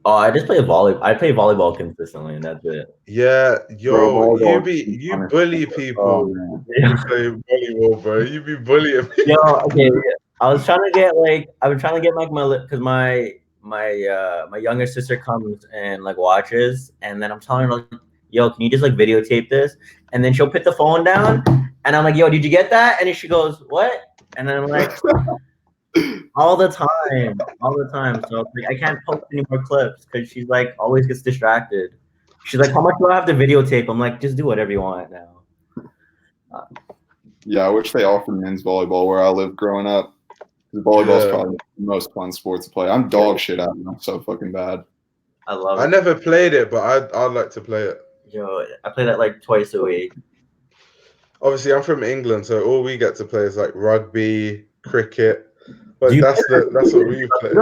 Oh, I just play volleyball. I play volleyball consistently, and that's it. Yeah, Bro, yo, volleyball you is bully Oh, people. man. You play volleyball, bro. You be bullying me. Yo, okay. I was trying to get like I've been trying to get like because my younger sister comes and like watches, and then I'm telling her like, yo, can you just like videotape this? And then she'll put the phone down, and I'm like, yo, did you get that? And then she goes, what? And then I'm like, all the time. So like, I can't post any more clips because she's like always gets distracted. She's like, how much do I have to videotape? I'm like, just do whatever you want now. Yeah, I wish they offered men's volleyball where I lived growing up. Volleyball's Yeah. probably the most fun sport to play. I'm dog shit at it. I'm so fucking bad. I love I it. never played it, but I'd like to play it. Yo, I play that like twice a week. Obviously, I'm from England, so all we get to play is like rugby, cricket. Do But you that's what we play.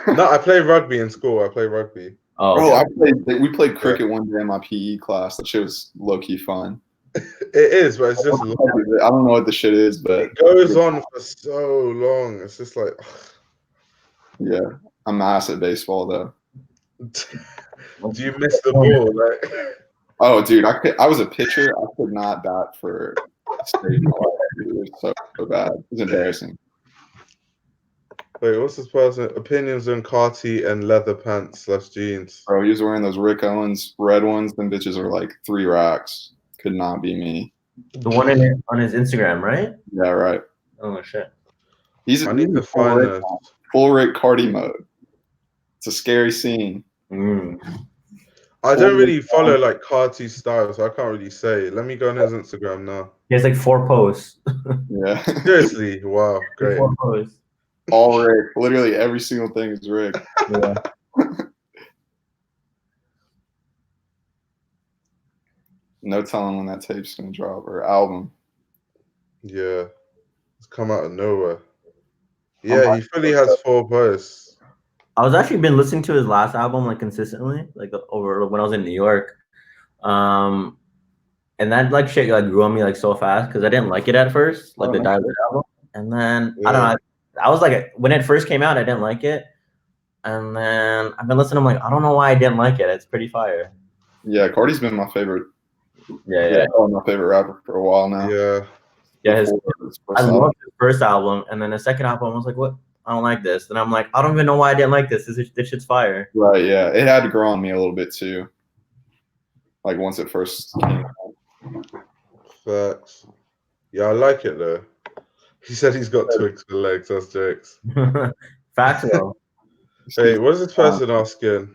No, I play rugby in school. I play rugby. Oh, Bro, okay. we played cricket one day in my PE class. That shit was low key fun. It is, but it's just I don't know what the shit is, but it goes on for so long. It's just like yeah, I'm ass at baseball though. do you miss the ball? Like Oh, dude, I was a pitcher. I could not bat for a stage. It was so bad. It was embarrassing. wait, what's this person? Opinions on Carti and leather pants / jeans. Bro, he was wearing those Rick Owens red ones. Them bitches are like 3 racks. Could not be me. The one on his Instagram, right? Yeah, right. Oh shit. I need to find those. Full Rick Cardi mode. It's a scary scene. I don't really follow like Carti's style, so I can't really say. Let me go on his Instagram now. He has like 4 posts. Yeah. Seriously, wow, great. 4 posts. All Rick. Literally every single thing is Rick. Yeah. No telling when that tape's gonna drop or album. Yeah, it's come out of nowhere. Yeah, he fully has 4 posts. I was actually been listening to his last album like consistently, like over when I was in New York. And that like shit like grew on me like so fast because I didn't like it at first, like the Diamond album. And then I don't know, I was like when it first came out, I didn't like it. And then I've been listening, I'm like, I don't know why I didn't like it. It's pretty fire. Yeah, Cardi's been my favorite. Yeah. My favorite rapper for a while now. Yeah. Yeah, I loved his first album, and then the second album I was like, what? I don't like this. And I'm like, I don't even know why I didn't like this. This shit's fire. Right, yeah. It had to grow on me a little bit too. Like once it first came out. Facts. Yeah, I like it though. He said he's got twigs for legs. That's jokes. Facts though. Hey, what is this person asking?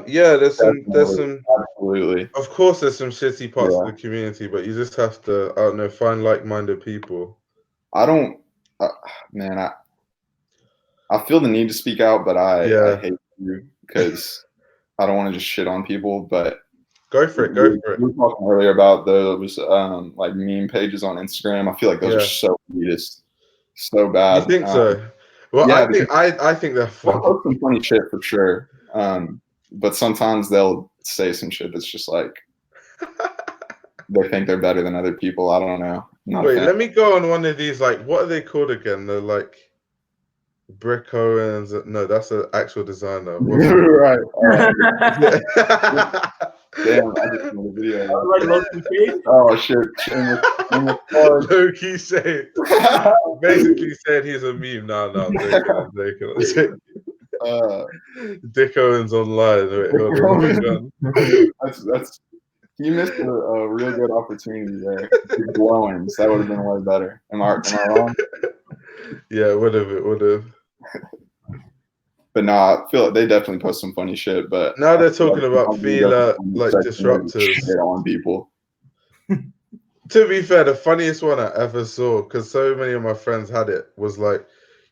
Yeah, there's some absolutely. Of course there's some shitty parts of the community, but you just have to, I don't know, find like-minded people. I don't man, I feel the need to speak out, but I hate you because I don't want to just shit on people, but go for it. We were talking earlier about those like meme pages on Instagram. I feel like those are so elitist, so bad. You think so? Well, Yeah, I think they're they'll funny. post some funny shit for sure. But sometimes they'll say some shit that's just like they think they're better than other people. I don't know. I'm not a Wait, fan. let me go on one of these. Like, what are they called again? They're like Brick Owens. No, that's an actual designer. What's it Right. called? Damn, I just made a video. Like low-key shade? Oh shit! Shameless plug. Low-key shade. Basically said he's a meme. No, I'm joking. Dick Owens online. Wait, hold on. That's you missed a real good opportunity there. Glowings, that would have been way better. Am I wrong? Yeah, it would have. But nah, I feel like they definitely post some funny shit. But Now they're talking about I'll Fila like section where they disruptors. shit on people. To be fair, the funniest one I ever saw, because so many of my friends had it, was like,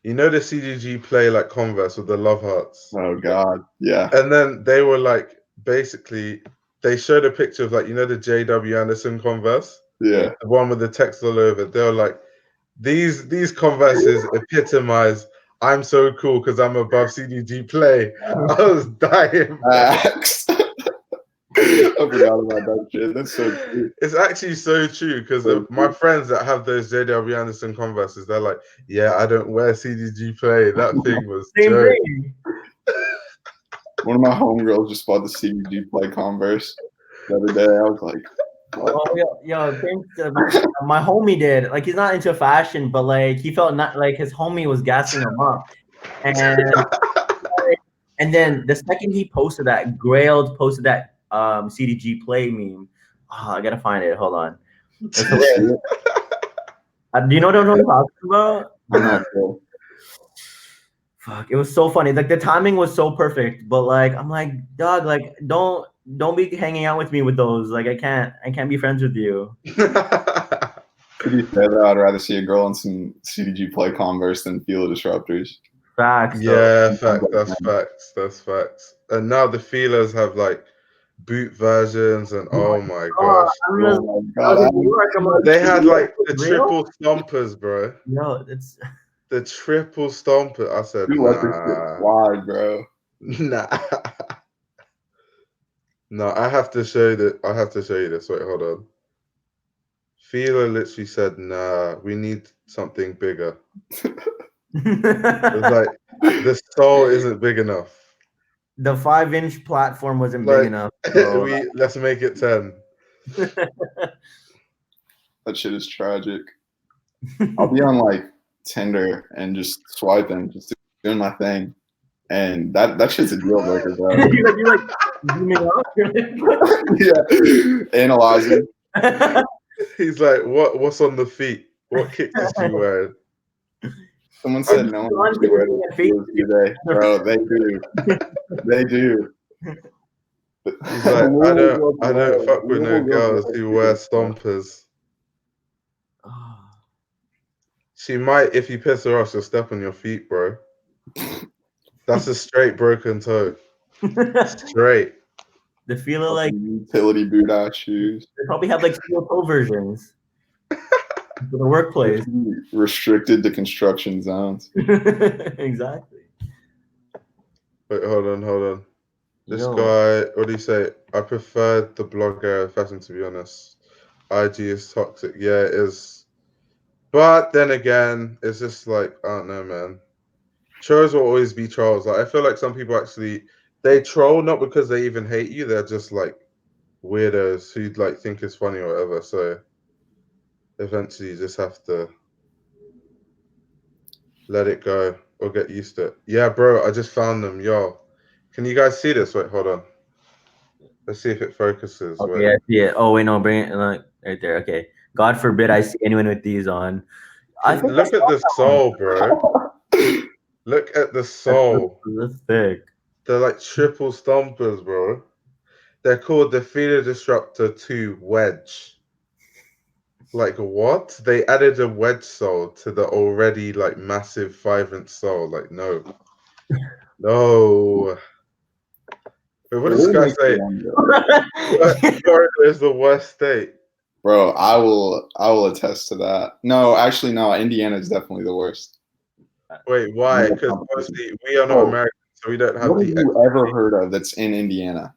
you know, the CDG play like Converse with the love hearts. Oh god, yeah. And then they were like, basically, they showed a picture of like, you know, the JW Anderson Converse, Yeah. the one with the text all over. They were like, these Converses epitomize. I'm so cool because I'm above CDG play. I was dying. Facts. I forgot about that shit. That's so true. It's actually so true because my friends that have those JW Anderson Converses, they're like, yeah, I don't wear CDG play. That thing was Same joke. thing. One of my homegirls just bought the CDG play Converse the other day. I was like, what? Oh, yo, my homie did. Like, he's not into fashion, but like he felt not like his homie was gassing him up, and then the second he posted that, Grailed posted that CDG play meme. Oh, I gotta find it. Hold on. It's hilarious. Do you know what I'm talking about? I'm not sure. Fuck, it was so funny. Like the timing was so perfect, but like I'm like, dog, like don't be hanging out with me with those. Like I can't be friends with you. To be fair, though, I'd rather see a girl in some CDG play Converse than Fila Disruptors. Facts. Yeah, that's facts. And now the feelers have like boot versions, and oh my gosh, Oh my god. they had like the triple stompers, bro. No, it's The triple stomper. I said, You let this shit nah, fly, bro. nah. No, I have to show that. I have to show you this. Wait, hold on. Fila literally said, nah, we need something bigger. It's like the soul isn't big enough. the 5-inch platform wasn't Like, big enough. So. let's make it 10. That shit is tragic. I'll be on like Tinder and just swiping, just doing my thing. And that shit's a deal breaker, bro. you're like zooming out. Yeah. Analyzing. He's like, what's on the feet? What kicks is she wearing? Someone said no one actually wears heels today. Bro, they do. They do. He's like, I don't fuck with no girls who wear stompers. She might, if you piss her off, she'll step on your feet, bro. That's a straight broken toe. Straight. The feeling like utility boot ass shoes. they probably have like steel toe versions for the workplace. Restricted to construction zones. Exactly. Wait, hold on. This guy, what do you say? I prefer the blog era fashion, to be honest. IG is toxic. Yeah, it is. But then again, it's just like, I don't know, man. Trolls will always be trolls. Like, I feel like some people actually, they troll not because they even hate you. They're just like weirdos who like think it's funny or whatever. So eventually you just have to let it go or get used to it. Yeah, bro, I just found them. Yo, can you guys see this? Wait, hold on. Let's see if it focuses. Okay, Wait. I see it. Oh wait, no, bring it like right there. Okay. God forbid I see anyone with these on. Look at the sole, bro. Look at the sole. That's thick. They're like triple stompers, bro. They're called the Feeder Disruptor 2 Wedge. Like what? They added a wedge sole to the already like massive 5-inch sole. Like no. No. Wait, what does this guy say? Florida is the worst state. Bro, I will attest to that. No, actually, no. Indiana is definitely the worst. Wait, why? More Because competition. obviously we are not Oh, American, so we don't have what have the you ever heard of that's in Indiana?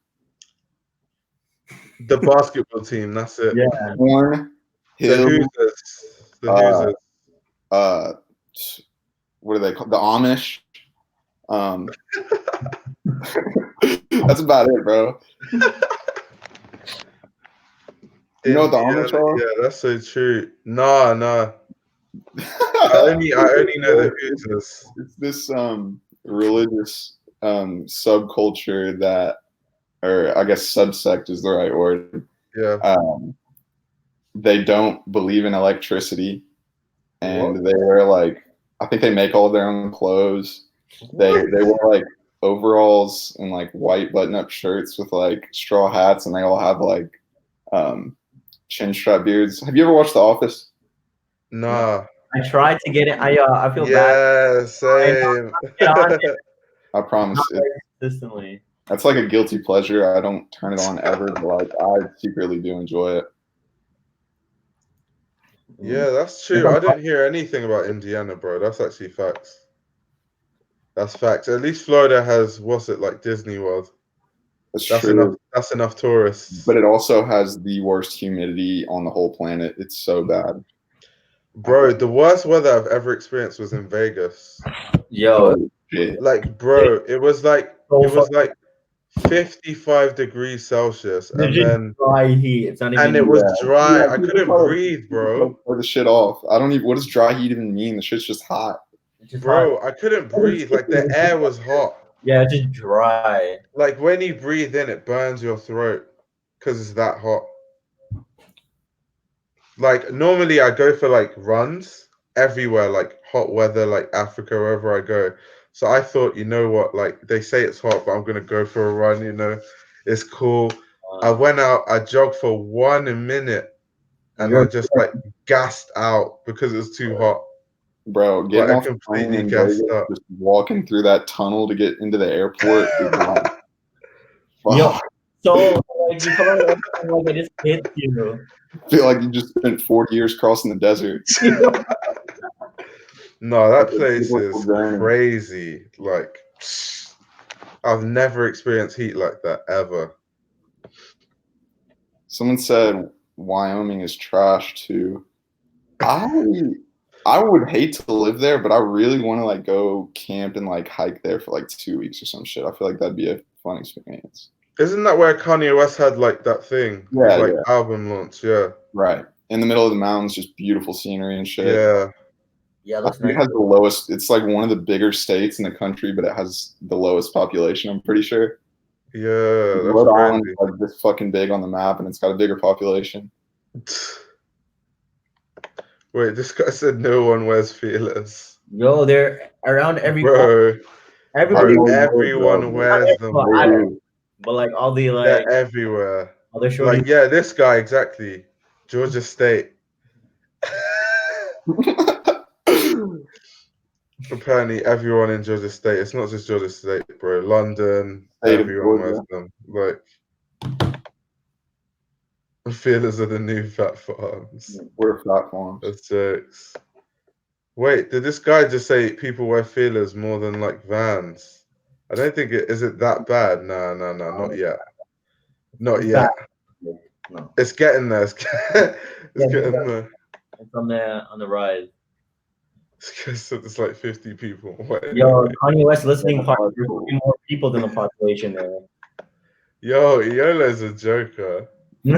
the basketball team. That's it. Yeah. Corn The Hill. Hoosiers. The Uh, Hoosiers. uh, what are they called? The Amish. That's about it, bro. You know what the Amish are? Yeah, that's so true. Nah. I only know the Hoosiers. It's this religious subculture that, or I guess subsect is the right word. Yeah. They don't believe in electricity, and What? they wear like, I think they make all of their own clothes. They wear like overalls and like white button-up shirts with like straw hats, and they all have like chin strap beards. Have you ever watched The Office? Nah. I tried to get it. I feel bad. Yeah, same. Get on it. I promise. Not very consistently. That's like a guilty pleasure. I don't turn it on ever, but like I secretly do enjoy it. Yeah, that's true. I didn't hear anything about Indiana, bro. That's actually facts. That's facts. At least Florida has what's it like Disney World. That's That's true. enough. That's enough tourists. But it also has the worst humidity on the whole planet. It's so bad. Bro, the worst weather I've ever experienced was in Vegas. Yo, Oh, shit. Like, bro, it was like so it was like 55 degrees Celsius, and just then dry heat. It's not even. it was Yeah. dry. Yeah, I people couldn't try to- breathe, people bro. try to throw the shit off. I don't even. What does dry heat even mean? The shit's just hot. It's just Bro, hot. I couldn't breathe. Like the air was hot. Yeah, it's just dry. Like when you breathe in, it burns your throat because it's that hot. Like normally I go for like runs everywhere, like hot weather, like Africa, wherever I go. So I thought, you know what, like they say it's hot, but I'm gonna go for a run, it's cool. I went out, I jogged for 1 minute and I just like gassed out because it was too hot. Bro, getting Like I off the plane completely in gassed Vegas, up. just walking through that tunnel to get into the airport is like, Yo, fuck. so like you come out and like it just hits you. I feel like you just spent 40 years crossing the desert. No, that It's a place biblical is journey. crazy. Like I've never experienced heat like that ever. Someone said Wyoming is trash too. I would hate to live there, but I really want to like go camp and like hike there for like 2 weeks or some shit. I feel like that'd be a fun experience. Isn't that where Kanye West had like that thing? Yeah, His, like yeah. album launch, yeah. Right. In the middle of the mountains, just beautiful scenery and shit. Yeah. Yeah, I looks think nice. it has the lowest, it's like one of the bigger states in the country, but it has the lowest population, I'm pretty sure. Yeah, that's Rhode Island crazy. is like this fucking big on the map and it's got a bigger population. Wait, this guy said no one wears feelers. Yo, they're around every Bro, everybody. bro, Bro, everyone wears them, But bro. like all the like They're everywhere. other shorties. Like, yeah, this guy, exactly. Georgia State. Apparently, everyone in Georgia State. It's not just Georgia State, bro. London, State of everyone wears Georgia. them. Like, feelers are the new fat farms. We're platforms. That's jokes. Wait, did this guy just say people wear feelers more than like Vans? I don't think it is it that bad. No, not yet. Not It's yet. No. It's getting there. It's getting there. It's on the rise. It's like 50 people. Wait, Yo, Kanye West listening Yeah, part. that's There's cool. more people than the population there. Yo, Iola's a joker. You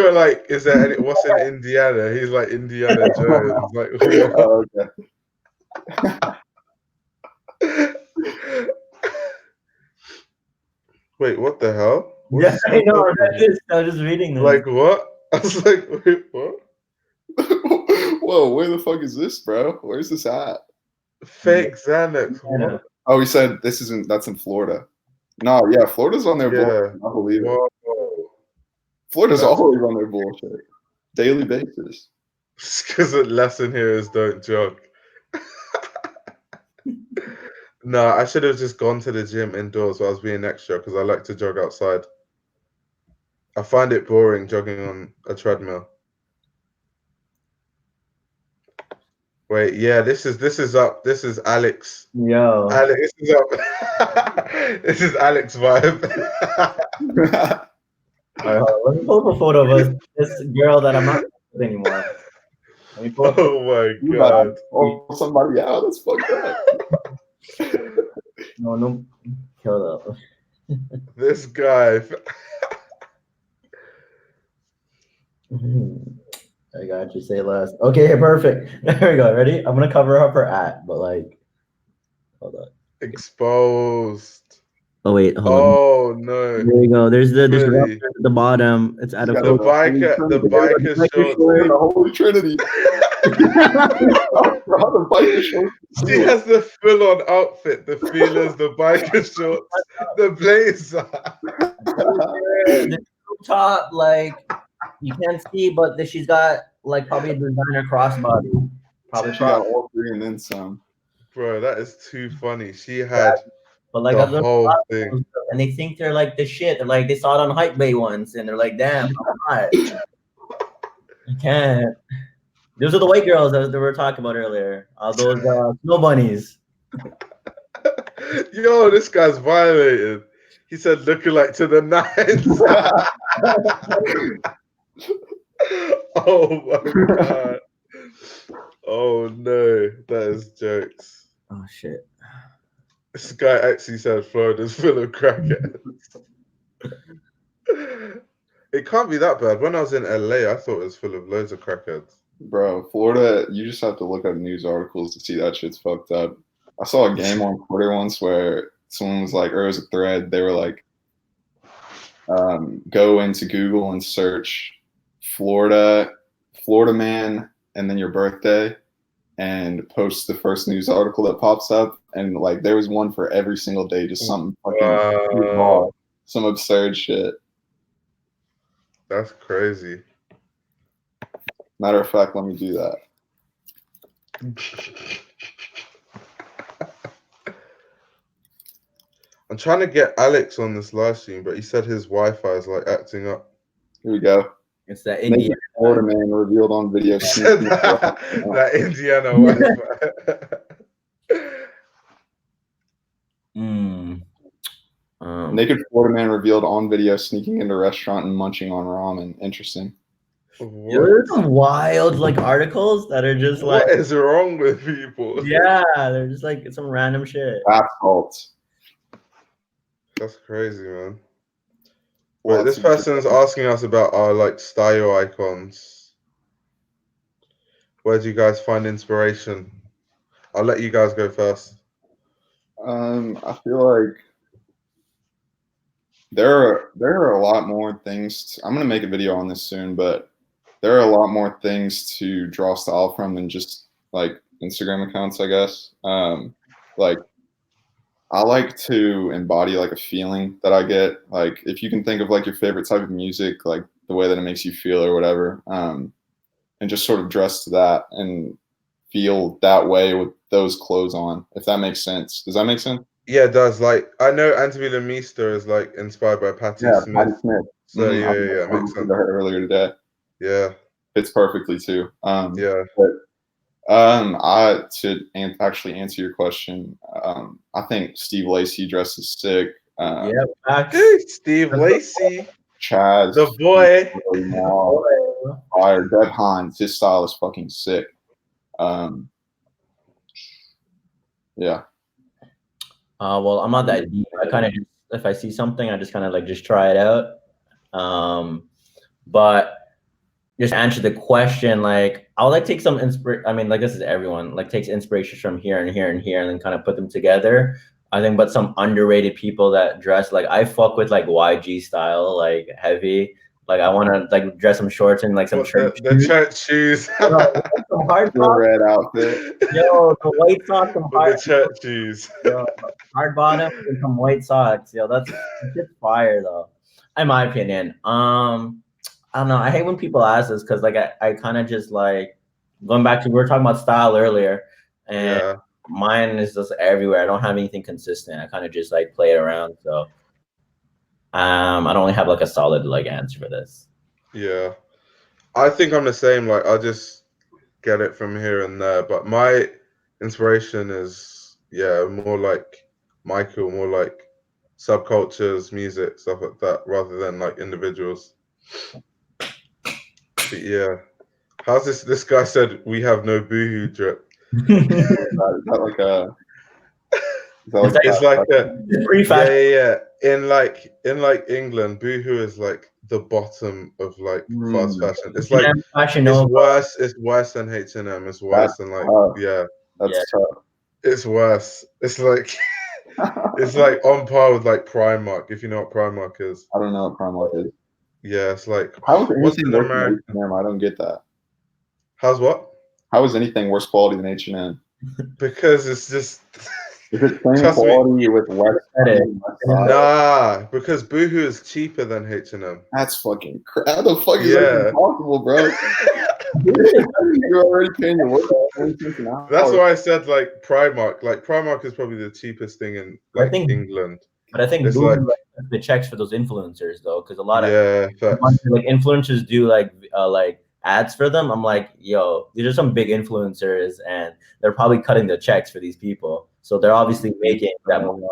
were like, is there any what's in Indiana? He's like Indiana Jones. Like what? Oh, okay. Wait, what the hell? What Yeah, is I know. going on? I was just reading this. Like what? I was like, wait, what? Whoa, where the fuck is this, bro? Where's this at? Fake Xanax. Yeah. What? Oh, he said that's in Florida. No, yeah, Florida's on their bullshit. Yeah. I believe it. Whoa. Florida's That's- always on their bullshit. Daily basis. Because the lesson here is don't jog. No, I should have just gone to the gym indoors while I was being extra because I like to jog outside. I find it boring jogging on a treadmill. Wait, yeah, this is up. This is Alex. Yo. Alex, this is up. This is Alex vibe. All right, hold on. Let me pull up a photo of us. This girl that I'm not with anymore. Let me pull up. Oh my You god. oh, somebody out. That's fucked up. No, kill up. This guy. I got you. Say less. Okay, perfect. There we go. Ready? I'm gonna cover up her but like, hold on. Exposed. Oh wait, hold on. Oh no. There you go. There's the Really? at the bottom. It's at a got The photo. biker shorts. The Holy Trinity. The biker shorts. She has the full-on outfit, the feelers, the biker shorts, the blazer. The top, like you can't see, but she's got like probably a designer crossbody. Probably She got all three and then some. Bro, that is too funny. She had but like the whole thing. and they think they're like the shit. They're like they saw it on Hype Bay once, and they're like, "Damn, I'm not. I can't." Those are the white girls that we were talking about earlier. All those snow bunnies. Yo, this guy's violated. He said looking like to the nines. Oh my god. Oh no, that is jokes. Oh shit. This guy actually said Florida's full of crackheads. It can't be that bad. When I was in LA, I thought it was full of loads of crackheads. Bro, Florida, you just have to look up news articles to see that shit's fucked up. I saw a game on Twitter once where someone was like, or it was a thread, they were like, go into Google and search Florida man, and then your birthday, and post the first news article that pops up. And like, there was one for every single day, just something fucking some absurd shit. That's crazy. Matter of fact, let me do that. I'm trying to get Alex on this live stream, but he said his Wi-Fi is like acting up. Here we go. It's that Indian Florida man revealed on video. That Indiana Wi-Fi. Naked Florida man revealed on video sneaking into restaurant and munching on ramen. Interesting. There's some wild like articles that are just like, what is wrong with people? Yeah, they're just like some random shit. Asphalt. That's crazy, man. Wait, this person's asking us about our like style icons. Where do you guys find inspiration? I'll let you guys go first. I feel like there are a lot more things. I'm gonna make a video on this soon, but there are a lot more things to draw style from than just like Instagram accounts, I guess. Like I like to embody like a feeling that I get. Like if you can think of like your favorite type of music, like the way that it makes you feel or whatever, and just sort of dress to that and feel that way with those clothes on, if that makes sense. Does that make sense? Yeah, it does. Like I know Antivilla Mista is like inspired by Patti Smith. Patty Smith. So yeah, I makes sense. her earlier today. Yeah. Fits perfectly too. Yeah. But I should actually answer your question. I think Steve Lacy dresses sick. Hey, Steve Lacy. Chaz. The boy. Fire. Deb Hines. His style is fucking sick. Yeah. Well, I'm not that deep. I kind of just, if I see something, I just kind of like just try it out. But just to answer the question, like I'll like take some inspiration. I mean, like this is everyone like takes inspiration from here and here and here, and then kind of put them together. I think, but some underrated people that dress like I fuck with like YG style, like heavy. Like I want to like dress some shorts and like some church the church shoes. Some hard the red outfit. Yo, the white socks, some hard the church shoes. Yo, hard bottom and some white socks. Yo, that's fire though, in my opinion. I don't know. I hate when people ask this because like I kind of just like going back to we were talking about style earlier, and mine is just everywhere. I don't have anything consistent. I kind of just like play it around. So I don't really have like a solid like answer for this. Yeah, I think I'm the same. Like I just get it from here and there. But my inspiration is more like Michael, more like subcultures, music, stuff like that, rather than like individuals. But yeah, how's this? This guy said we have no boohoo drip. Is that like a? Is that like It's like a Pretty fast. yeah. In like England, boohoo is like the bottom of like fast fashion. It's like Fashion it's Nova. worse. It's worse than H&M. It's worse than like That's tough. It's worse. It's like it's like on par with like Primark. If you know what Primark is. I don't know what Primark is. Yeah, it's like How is what's anything an worse than American? H&M? I don't get that. How's what? How is anything worse quality than H&M? Because it's just Is it same Trust me. quality with West? nah. Because Boohoo is cheaper than H&M. That's fucking crap. How the fuck is Yeah. that even possible, bro? You're already paying your work. That's why I said like Primark. Like Primark is probably the cheapest thing in like England. But I think It's Boohoo like the checks for those influencers though, because a lot of facts. like influencers do like ads for them. I'm like, yo, these are some big influencers, and they're probably cutting the checks for these people, so they're obviously making that money.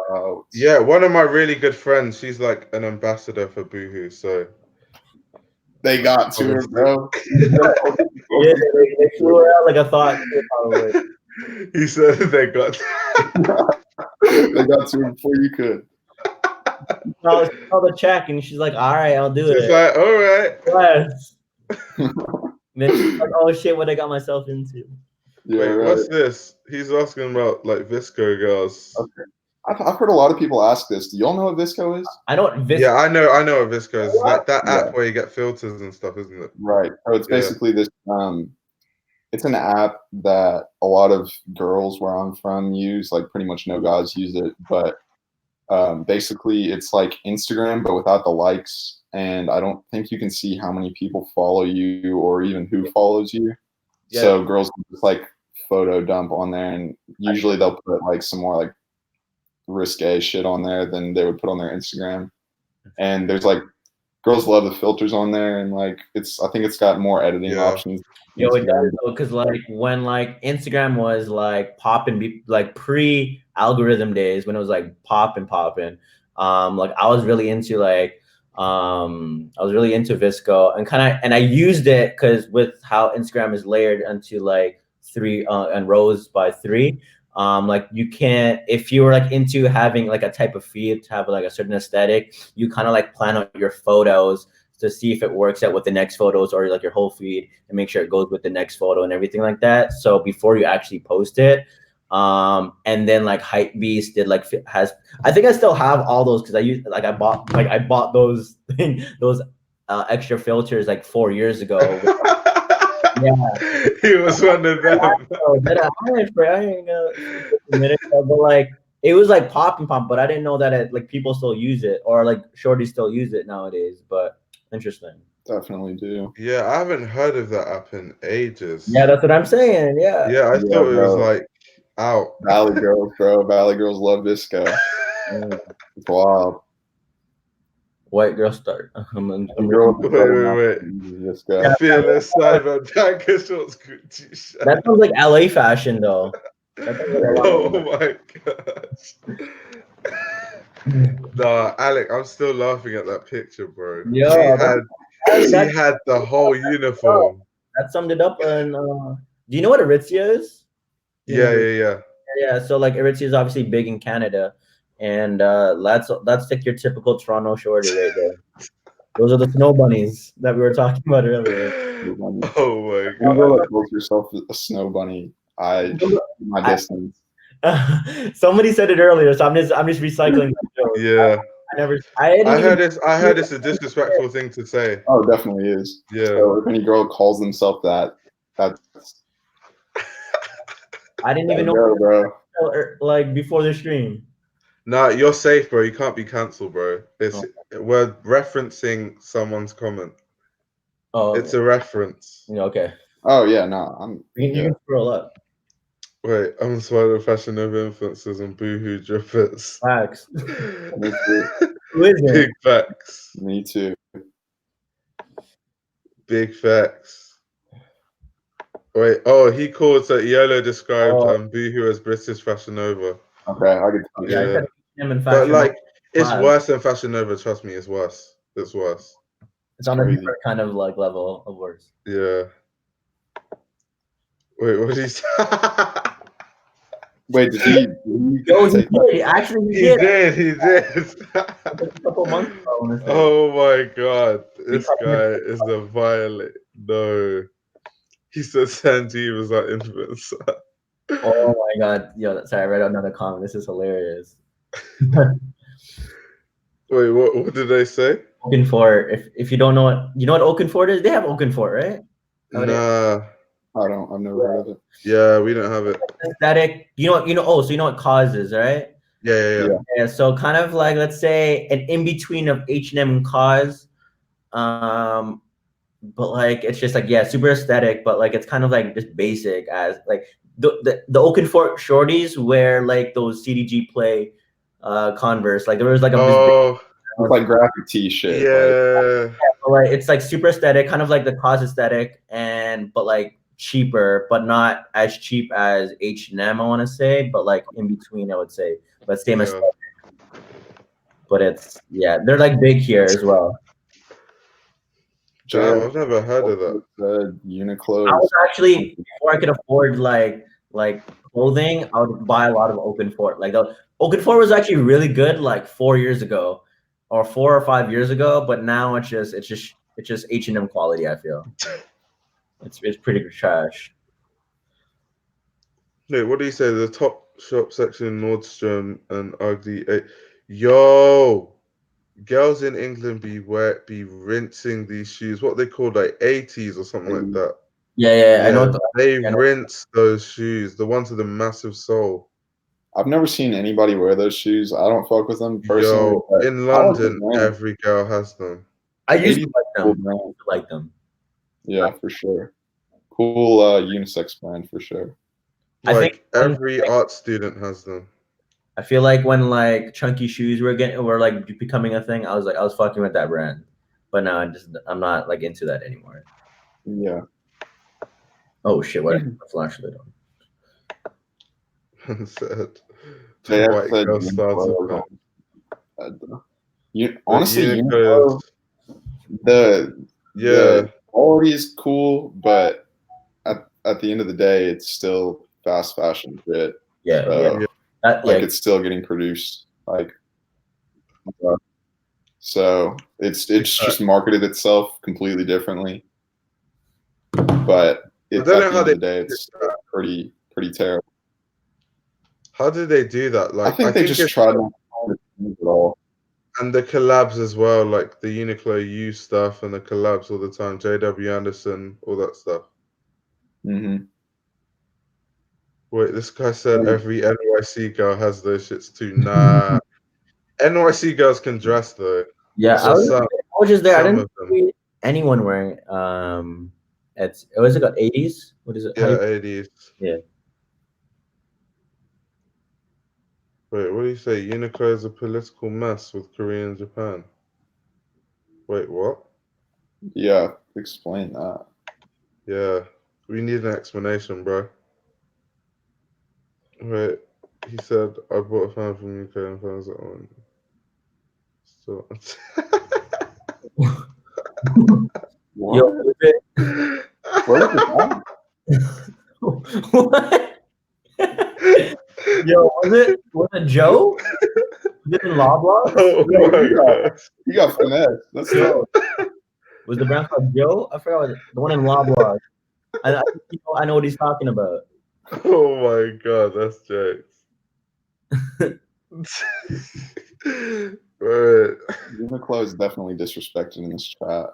Yeah, one of my really good friends, she's like an ambassador for Boohoo, so they got to her, bro. Yeah, they flew her out like a thought. Probably. He said they got they got to her before you could. Saw the check, and she's like, all right, I'll do it. She's like, all right. Yes. Then she's like, oh shit, what I got myself into. Yeah, wait, right. what's this? He's asking about like Visco girls. Okay. I've heard a lot of people ask this. Do y'all know what Visco is? I know what Visco. Yeah, I know what Visco is. It's like that app where you get filters and stuff, isn't it? Right. So it's basically this. It's an app that a lot of girls where I'm from use. Like pretty much no guys use it, but basically it's like Instagram but without the likes. And I don't think you can see how many people follow you or even who follows you. Yeah. So girls can just like photo dump on there, and usually they'll put like some more like risque shit on there than they would put on their Instagram. And there's like girls love the filters on there, and like I think it's got more editing options. Yo, it does though, because like when like Instagram was like popping, like pre-algorithm days when it was like popping, like I was really into like Visco and I used it because with how Instagram is layered into like 3 and rows by 3. Like you can't, if you were like into having like a type of feed to have like a certain aesthetic, you kind of like plan out your photos to see if it works out with the next photos or like your whole feed and make sure it goes with the next photo and everything like that. So before you actually post it, and then like Hypebeast did like I think I still have all those because I bought those extra filters like 4 years ago. Yeah, he was one of them. I ain't gonna admit it, but like it was like pop, but I didn't know that like people still use it or like shorties still use it nowadays. But interesting. Definitely do. Yeah, I haven't heard of that app in ages. Yeah, that's what I'm saying. Yeah. Yeah, I thought it was like out. Valley girls, bro. Valley girls love Visco. It's wild. White girl start. Wait. Visco. Fearless Cyber Tanker Shorts Gucci shirt. That sounds like LA fashion though. Oh my gosh. Nah, Alek, I'm still laughing at that picture, bro. Yeah, she had the whole uniform. That summed it up. And do you know what Aritzia is? Yeah. So like Aritzia is obviously big in Canada, and that's like your typical Toronto shorty right there. Those are the snow bunnies that we were talking about earlier. Oh my god! You go like yourself a snow bunny. My distance. Somebody said it earlier, so I'm just recycling. Yeah. I heard it's a disrespectful thing to say. Oh, it definitely is. Yeah. So if any girl calls themselves that's I didn't even know, bro. Like before the stream. Nah, you're safe, bro. You can't be cancelled, bro. We're referencing someone's comment. Oh, it's a reference. Okay. Oh yeah, no, you can scroll up. Wait, I'm swallowing fashion of influencers and boohoo drippers. Facts. Big facts. Me too. Big facts. Wait, oh, he called that Yolo described Oh, Boohoo as British Fashion Nova. Okay, I could see yeah, I it. Yeah, said H&M in but fashion. like it's Wow. worse than Fashion Nova. Trust me, it's worse. It's worse. It's on a Crazy. different kind of like level of worse. Yeah. Wait, what did he say? Wait, did he Yo, he take that? did. Actually, he He did. did. He did. A couple months ago, I want to say. Oh my god, this Because- guy is a violent. No, he said Tandy was that influencer. Oh my god. Yo, sorry, I read another comment. This is hilarious. Wait, what did they say? Oakenfort. If you don't know what Oakenfort is, they have Oakenfort, right? Oh, they- Nah. I've never heard of it. Yeah, we don't have it. Aesthetic. Oh, so you know what cause is, right? Yeah. Yeah, so kind of like, let's say, an in-between of H&M and cause. But like it's just like, yeah, super aesthetic, but like it's kind of like just basic as like the Oakenfort shorties wear like those CDG play Converse. Like there was like a Oh, It's like graphic tee shit. Like, yeah. but, like it's like super aesthetic, kind of like the cause aesthetic, and but like cheaper, but not as cheap as H&M, I want to say, but like in between, I would say, but same Yeah. aesthetic. But it's, yeah, they're like big here as well. Damn, I've never heard of that. Uniqlo. I was actually, before I could afford like clothing, I would buy a lot of Oakenfort. Like the Oakenfort was actually really good like 4 years ago, or 4 or 5 years ago. But now it's just H&M quality. I feel it's pretty trash. Wait, what do you say? The top shop section in Nordstrom and Ugly. Yo, girls in England be rinsing these shoes. What they call like 80s or something like that. Yeah, I know. They rinse those shoes. The ones with the massive sole. I've never seen anybody wear those shoes. I don't fuck with them personally. Yo, but in I like the London, brand. every girl has them. I used to 80s like cool them. brand. I used to like them. Yeah, for sure. Cool unisex brand for sure. I Like think every art student has them. I feel like when like chunky shoes were like becoming a thing, I was fucking with that brand. But now I'm not like into that anymore. Yeah. Oh shit! What flashlight on? Said They the have white said girl Uniqlo starts with You honestly, Uniqlo the yeah. quality is cool, but at the end of the day, it's still fast fashion shit. Yeah, So, yeah. like it's still getting produced. Like, so it's just marketed itself completely differently. But it's don't at know the how end they of the day, it's pretty terrible. How did they do that? Like I think they just tried not to use it all. and the collabs as well, like the Uniqlo U stuff and the collabs all the time. JW Anderson, all that stuff. Mm-hmm. Wait, this guy said every NYC girl has those shits too. Nah, NYC girls can dress though. Yeah, I was just there. I didn't see anyone wearing it was like 80s. What is it? Yeah, 80s. Yeah. Wait, what do you say? Uniqlo is a political mess with Korea and Japan. Wait, what? Yeah, explain that. Yeah, we need an explanation, bro. Wait, he said I bought a fan from UK and fans that one. So. What? Yo, Where was what? Yo, was it Joe? Was it in Loblaws? Oh my god! You got finesse. That's Joe. Was the brand called Joe? I forgot the one in Loblaws. I know what he's talking about. Oh my god, that's jokes. Right. Uniqlo is definitely disrespected in this chat.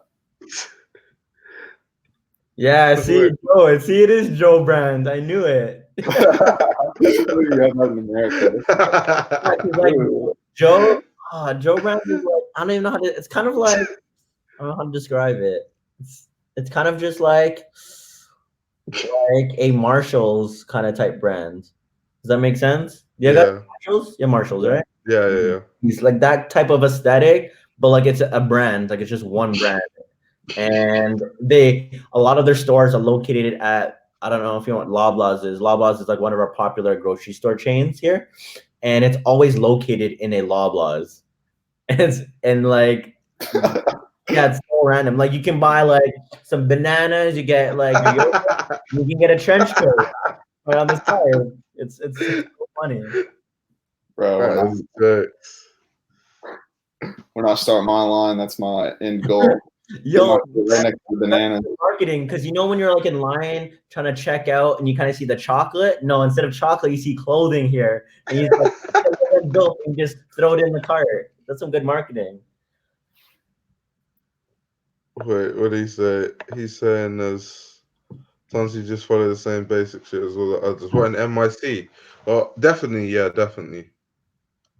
Yeah, see, it is Joe brand. I knew it. You have that in America. Like, Joe brand is like, I don't even know how to. It's kind of like, I don't know how to describe it. It's kind of just like a Marshalls kind of type brand. Does that make sense? Yeah. Marshalls? Yeah, Marshalls, right? Yeah. He's like that type of aesthetic, but like it's a brand, like it's just one brand. And a lot of their stores are located at I don't know if you know what Loblaws is. Loblaws is like one of our popular grocery store chains here, and it's always located in a Loblaws. And like, yeah, it's so random. Like you can buy like some bananas, you get like your yogurt, you can get a trench coat right on the side. It's so funny. Bro, That is jokes. when I start my line, that's my end goal. Get my Yo, foot right next to the banana. marketing, because you know when you're like in line trying to check out and you kind of see the chocolate. No, instead of chocolate, you see clothing here, and you like go and just throw it in the cart. That's some good marketing. Wait, what did he say? He's saying there's Tandy just follow the same basic shit as all the others. What in NYC? Well, definitely, yeah, definitely.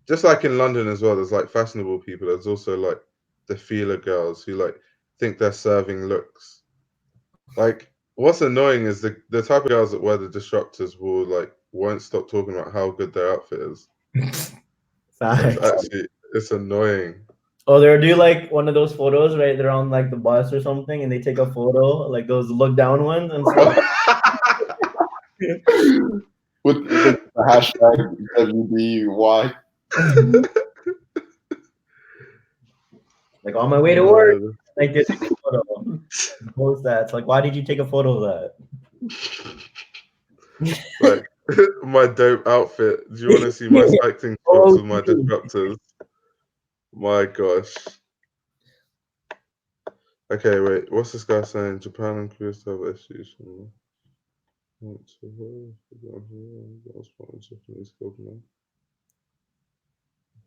Just like in London as well, there's like fashionable people. There's also like the feeler girls who like think they're serving looks. Like, what's annoying is the type of girls that wear the disruptors will like won't stop talking about how good their outfit is. It's Facts. actually it's annoying. Oh, they'll do like one of those photos, right? They're on like the bus or something, and they take a photo, like those look down ones, and stuff. With the hashtag WDY. Like on my way to work, like this photo. Post that. It's like, why did you take a photo of that? Like my dope outfit. Do you want to see my cycling shorts with my disruptors? My gosh. Okay, wait. What's this guy saying? Japan and Korea still have issues.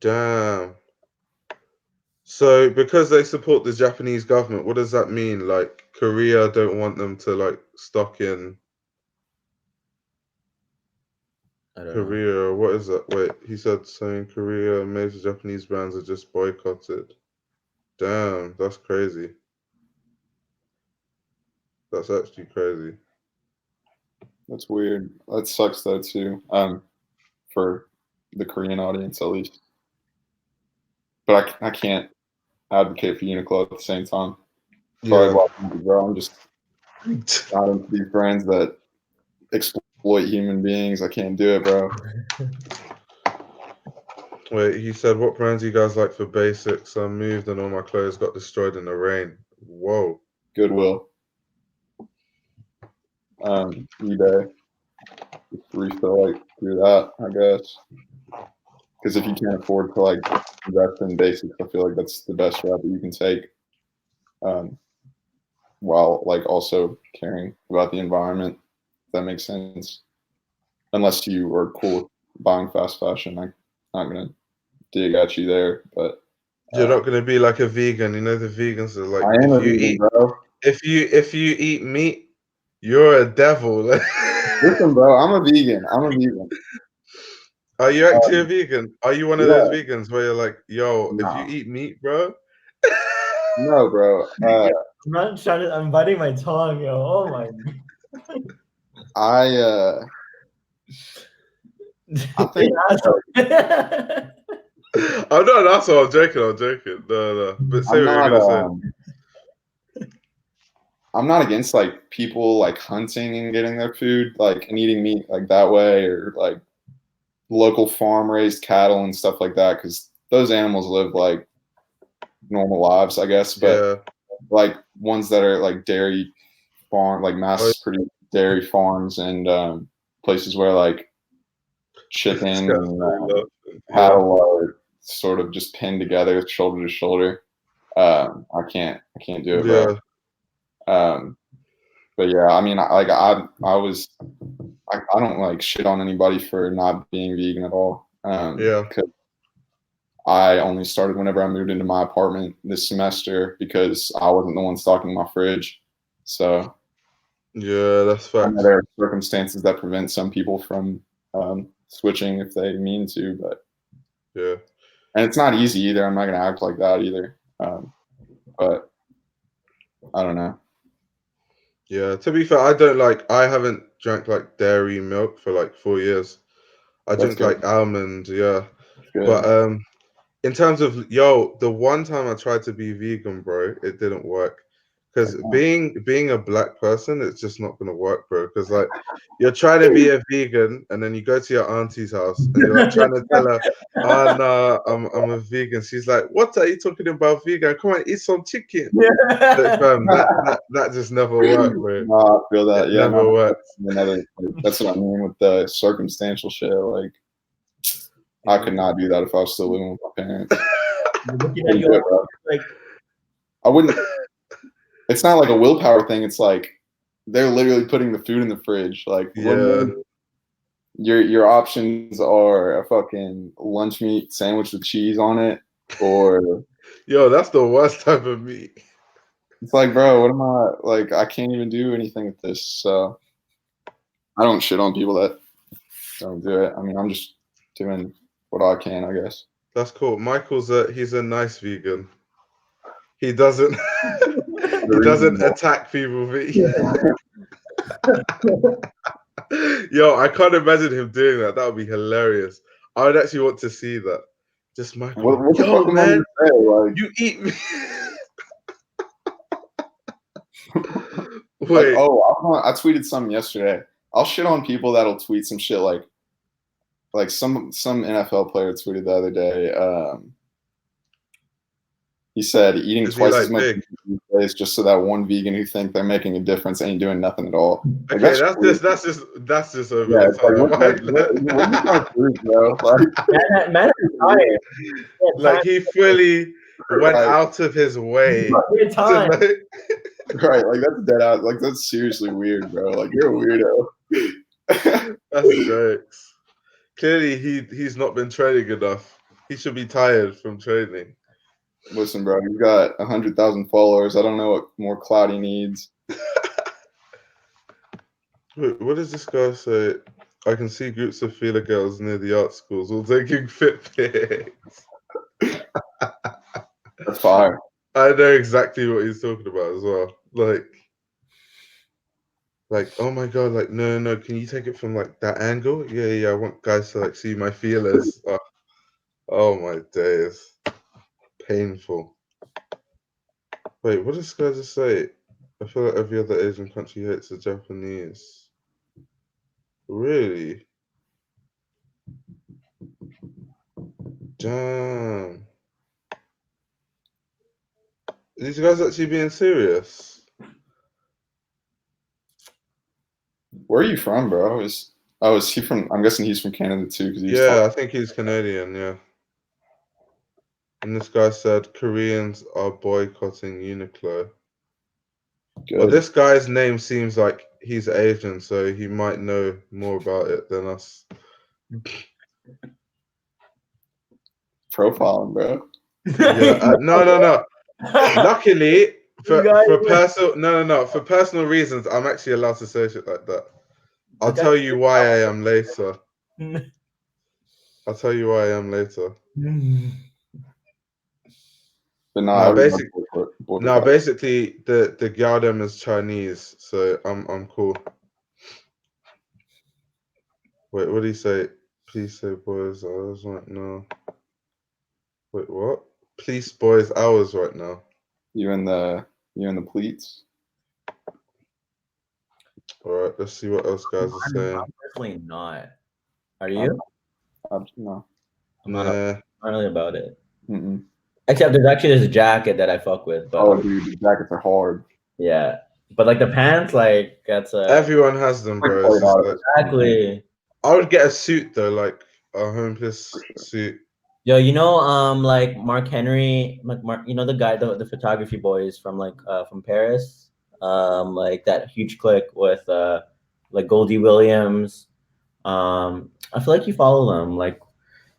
Damn. So because they support the Japanese government, what does that mean? Like Korea don't want them to like stock in I don't know. Korea. What is that? Wait, he said saying Korea major Japanese brands are just boycotted. Damn, that's crazy. That's actually crazy. That's weird. That sucks though too. For the Korean audience at least. But I can't advocate for Uniqlo at the same time. Sorry, bro. I'm just not into these brands that exploit human beings. I can't do it, bro. Wait, he said, what brands do you guys like for basics? I moved and all my clothes got destroyed in the rain. Whoa. Goodwill. eBay. Just refill like through that, I guess. Because if you can't afford to like invest in basics, I feel like that's the best route that you can take. While like also caring about the environment, if that makes sense. Unless you are cool with buying fast fashion, I'm not gonna dig at you there. But you're not gonna be like a vegan. You know the vegans are like, I am a vegan, bro. If you eat meat, you're a devil. Listen, bro, I'm a vegan. Are you actually a vegan? Are you one of those Yeah. vegans where you're like, yo, No. if you eat meat, bro? No, bro. I'm not trying to. I'm biting my tongue, yo. Oh my. I think I'm not an asshole. I'm joking. No. But say what you're gonna say. I'm not against like people like hunting and getting their food like and eating meat like that way, or like local farm raised cattle and stuff like that, because those animals live like normal lives, I guess. But like ones that are like dairy farm, like mass produced dairy farms and places where like chicken and cattle are sort of just pinned together shoulder to shoulder. I can't do it, bro. But yeah, I mean, I don't like shit on anybody for not being vegan at all. Because I only started whenever I moved into my apartment this semester because I wasn't the one stocking my fridge. So yeah, that's fact. There are circumstances that prevent some people from switching if they mean to, but yeah, and it's not easy either. I'm not gonna act like that either. But I don't know. Yeah, to be fair, I haven't drank like dairy milk for like 4 years. I drink like almond, yeah. But in terms of the one time I tried to be vegan, bro, it didn't work Because being a black person, it's just not gonna work, bro. Because like you're trying to be a vegan, and then you go to your auntie's house, and you're like trying to tell her, "Oh no, I'm a vegan." She's like, "What are you talking about, vegan? Come on, eat some chicken." But, fam, that just never worked, bro. No, I feel that. It Yeah, never worked. that's what I mean with the circumstantial shit. Like, I could not do that if I was still living with my parents. Looking at you like, I wouldn't. It's not like a willpower thing. It's like they're literally putting the food in the fridge. Like, Yeah. Your options are a fucking lunch meat sandwich with cheese on it, or Yo, that's the worst type of meat. it's like, bro, what am I like? I can't even do anything with this. So I don't shit on people that don't do it. I mean, I'm just doing what I can, I guess. That's cool. Michael's he's a nice vegan. He doesn't he doesn't attack people. Yo, I can't imagine him doing that. That would be hilarious. I would actually want to see that. Just Michael. What the Yo, fuck am I man, gonna say? Like, you eat me. like, Wait. oh, I tweeted something yesterday. I'll shit on people that'll tweet some shit like some NFL player tweeted the other day. He said eating Is he, twice like, as much big? is just so that one vegan who think they're making a difference ain't doing nothing at all. Like, Okay, that's just over yeah, the it's like, top. what are you trying to prove, bro? Like, man is tired. Like he fully went Right. out of his way Weird to time. like, right, like that's dead out. Like that's seriously weird, bro. Like you're a weirdo. that's jokes. Clearly, he's not been training enough. He should be tired from training. Listen, bro, you got 100,000 followers. I don't know what more clout he needs. Wait, what does this guy say? I can see groups of feeler girls near the art schools all taking fit pics. That's fire. I know exactly what he's talking about as well. Like, oh my god, like no, can you take it from like that angle? Yeah, I want guys to like see my feelers. Oh my days. Painful. Wait, what does this guy just say? I feel like every other Asian country hates the Japanese. Really? Damn. These guys actually being serious? Where are you from, bro? Is he from? I'm guessing he's from Canada too, because he's Yeah, I think he's Canadian, yeah. And this guy said Koreans are boycotting Uniqlo. good. Well, this guy's name seems like he's Asian, so he might know more about it than us. Profiling, bro. Yeah, no. Luckily, for personal reasons, I'm actually allowed to say shit like that. I'll tell you why I am later. I'll tell you why I am later. But no, basically, the Gyaldem is Chinese, so I'm cool. Wait, what do you say? Please say boys hours right now. Wait, what? Please boys hours right now. You in the pleats? All right, let's see what else guys are saying. I'm definitely not. Are you? No. I'm not really about it. Mm-mm. Except there's actually this jacket that I fuck with. But Oh, dude, the jackets are hard. yeah, but like the pants, like that's everyone has them, bro. It's just like, exactly. I would get a suit though, like a homeless suit. Yo, like Mark Henry, Mark, the guy, the photography boys from from Paris, like that huge clique with like Goldie Williams. I feel like you follow them, like,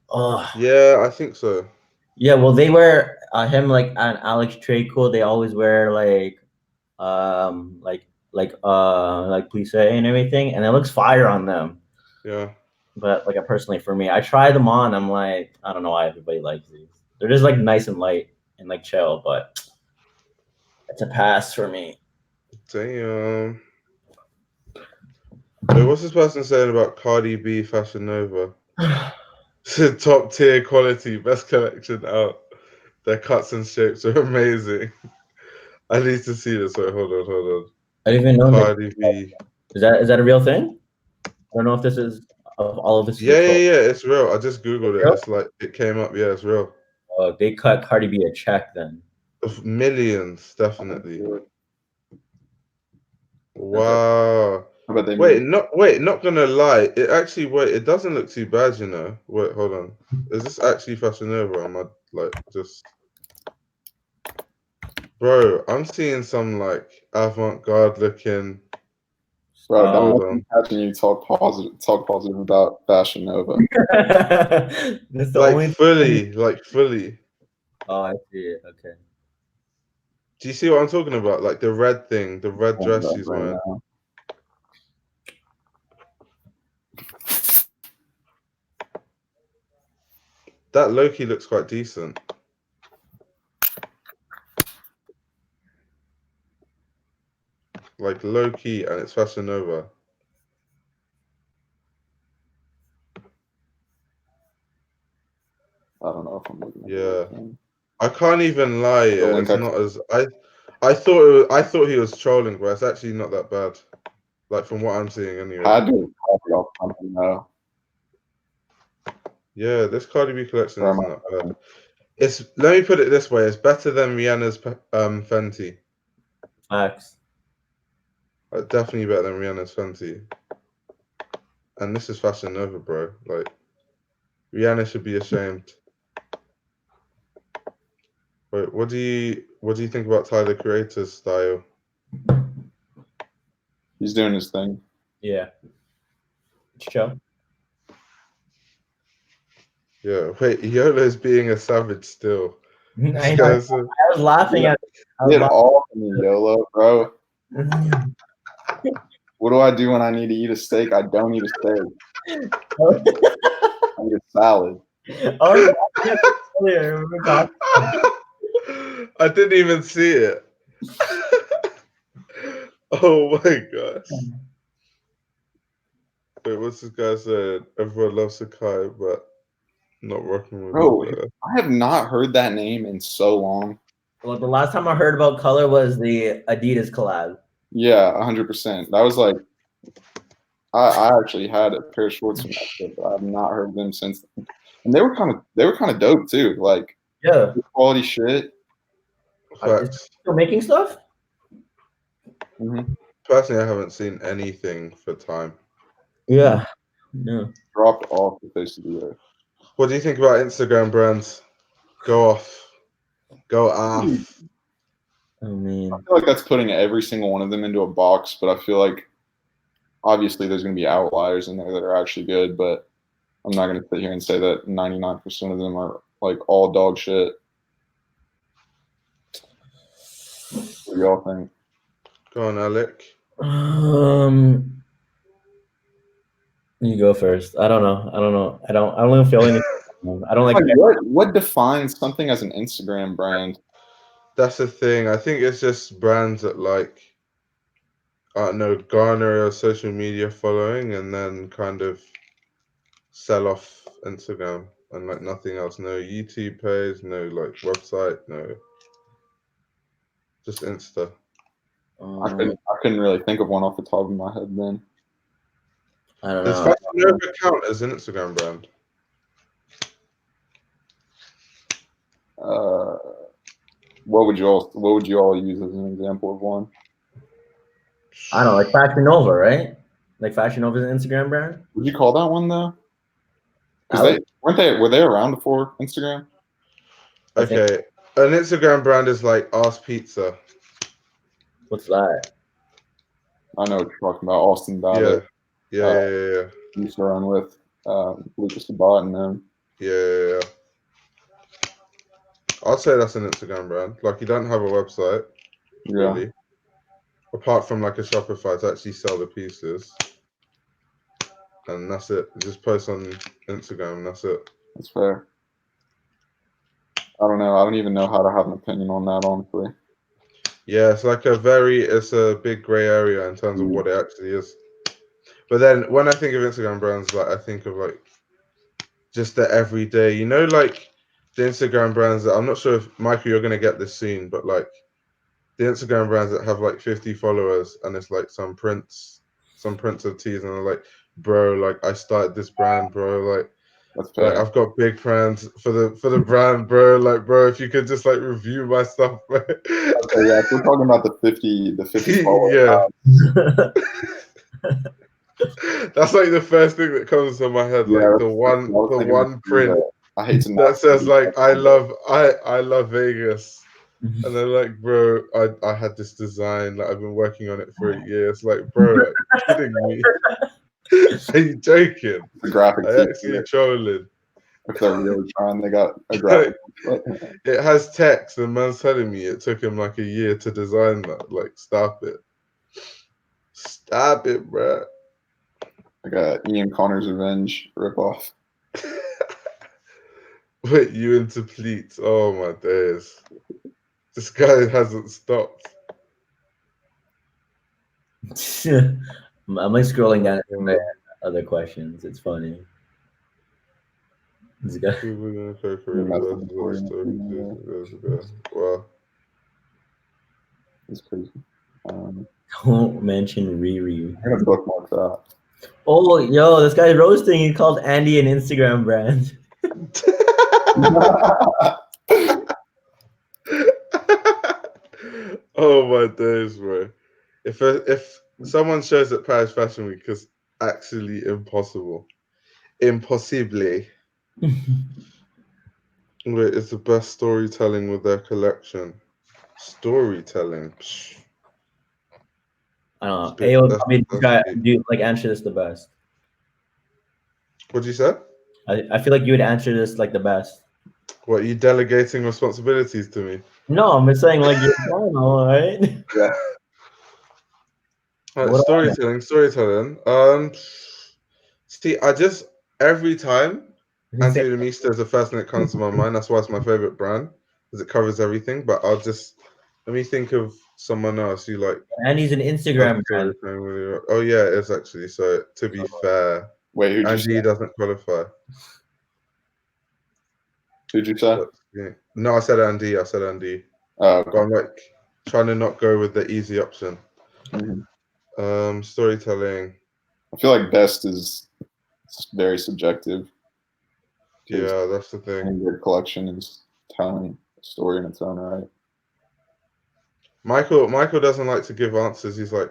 oh yeah, I think so. Yeah, well, they wear him like and Alex Trey-Cool. They always wear like plisse and everything, and it looks fire on them. Yeah. But like personally, for me, I try them on. I'm like, I don't know why everybody likes these. They're just like nice and light and like chill, but it's a pass for me. Damn. Wait, what's this person saying about Cardi B Fashion Nova? Top tier quality, best collection out. Their cuts and shapes are amazing. I need to see this. Wait, hold on. I didn't even know that. Cardi B. Is that a real thing? I don't know if this is all of this is a Yeah, troll. it's real. I just googled it. Real? It's like it came up. Yeah, it's real. They cut Cardi B a check then. Of millions, definitely. That's Wow. How about they Not gonna lie. It actually it doesn't look too bad, you know. Wait, hold on. Is this actually Fashion Nova? Or am I like just bro, I'm seeing some like avant-garde looking. Bro, don't Hold let on. me catching you talk positive about Fashion Nova. That's the Like only. fully. Oh, I see it. Okay. Do you see what I'm talking about? Like the red thing, the red Pulling it dress up she's right wearing. now. That Loki looks quite decent. Like low key, and it's Fashion Nova. I don't know if I'm looking at the Yeah. right thing. I can't even lie. The Yeah, link it's I not as I thought he was trolling, but it's actually not that bad. Like from what I'm seeing, anyway. had to copy off something though. Yeah, this Cardi B collection Or is am I- not bad. Let me put it this way: it's better than Rihanna's Fenty. Facts. Definitely better than Rihanna's Fenty. And this is Fashion Nova, bro. Like Rihanna should be ashamed. Wait, what do you think about Tyler Creator's style? He's doing his thing. Yeah. Chill. Yeah, wait, YOLO's being a savage still. This I know. guy's I was laughing at. I was Get laughing. off me, YOLO, bro. What do I do when I need to eat a steak? I don't eat a steak. I eat a salad. I was laughing at this earlier. We were talking. I didn't even see it. Oh my gosh. Wait, what's this guy said? Everyone loves Sakai, but not working with Bro, him. I have not heard that name in so long. Well, the last time I heard about color was the Adidas collab. Yeah, 100%. That was like, I actually had a pair of shorts from that shit, but I've not heard them since. And they were kind of dope too. Like Yeah. good quality shit. Facts. Still making stuff? Personally, I haven't seen anything for time. Yeah. Yeah. Dropped off the face of the earth. What do you think about Instagram brands? Go off. Go off. I mean, I feel like that's putting every single one of them into a box, but I feel like obviously there's going to be outliers in there that are actually good, but I'm not going to sit here and say that 99% of them are like all dog shit. What do y'all think? Go on, Alek. you go first. I don't know. I don't even feel anything. I don't like. What defines something as an Instagram brand? That's the thing. I think it's just brands that like, I don't know, garner a social media following and then kind of sell off Instagram and like nothing else. No YouTube page, no like website, no. Just Insta. I couldn't really think of one off the top of my head then. I don't Does know. Fashion Nova count as an Instagram brand? What would you all use as an example of one? I don't know, like Fashion Nova, right? Like Fashion Nova is an Instagram brand. Would you call that one though? Because were they around before Instagram? Okay, an Instagram brand is like Ass Pizza. What's that? I know what you're talking about. Austin Babbitt. Yeah. Used to run with Lucas Sabat and them. Yeah. I'd say that's an Instagram brand. Like you don't have a website, really. Apart from like a Shopify to actually sell the pieces. And that's it. You just post on Instagram and that's it. That's fair. I don't know. I don't even know how to have an opinion on that, honestly. Yeah, it's a big gray area in terms of what it actually is. But then when I think of Instagram brands, like I think of like just the everyday, you know, like the Instagram brands that I'm not sure if Michael you're gonna get this soon, but like the Instagram brands that have like 50 followers, and it's like some prints of teas, and they're like, bro, like I started this brand, bro, like That's fair. I've got big plans for the brand, bro. Like, bro, if you could just like review my stuff, bro. Okay, yeah, if we're talking about the 50 followers. Yeah. That's like the first thing that comes to my head, Yeah, like that's- I was the thinking one print I hate to that not says like I love Vegas. And they're like, bro, I had this design, like I've been working on it for a year. It's like, bro, are you kidding me? Are you joking? the graphic I tee. actually trolling. If they're really trying, they got a graphic. It has text, and man's telling me it took him like a year to design that. Like, stop it. Stop it, bro. Like a Ian Connor's Revenge ripoff. Wait, you into pleats? Oh my days. This guy hasn't stopped. I'm like scrolling down to my other questions. It's funny. This guy. People are gonna pay for You it. messed The up best before of the you story. Wow. It's crazy. Don't mention Riri. I'm gonna bookmark that. Oh, yo, this guy's roasting. He called Andy an Instagram brand. Oh my days, bro. If someone shows at Paris Fashion Week, it's actually impossible. Impossibly. Wait, it's the best storytelling with their collection. Storytelling. Psh. I don't know. Bit- Ayo, that's- I mean, that's deep. do you like answer this the best? What'd you say? I feel like you would answer this like the best. What, are you delegating responsibilities to me? No, I'm just saying like you're fine, all right. Yeah. Right, What storytelling. See, I just every time Anthony de Mista is the first thing that comes to my mind. That's why it's my favorite brand, because it covers everything. But I'll just let me think of someone else you like. Andy's an Instagram brand. Oh yeah, it is actually. So to be fair, Wait, who'd you Andy say? doesn't qualify. Who'd you say? But, yeah. No, I said Andy. Oh, But I'm like trying to not go with the easy option. Mhm. Storytelling. I feel like best is very subjective. Yeah, that's the thing. Any good collection is telling a story in its own right. Michael doesn't like to give answers. He's like,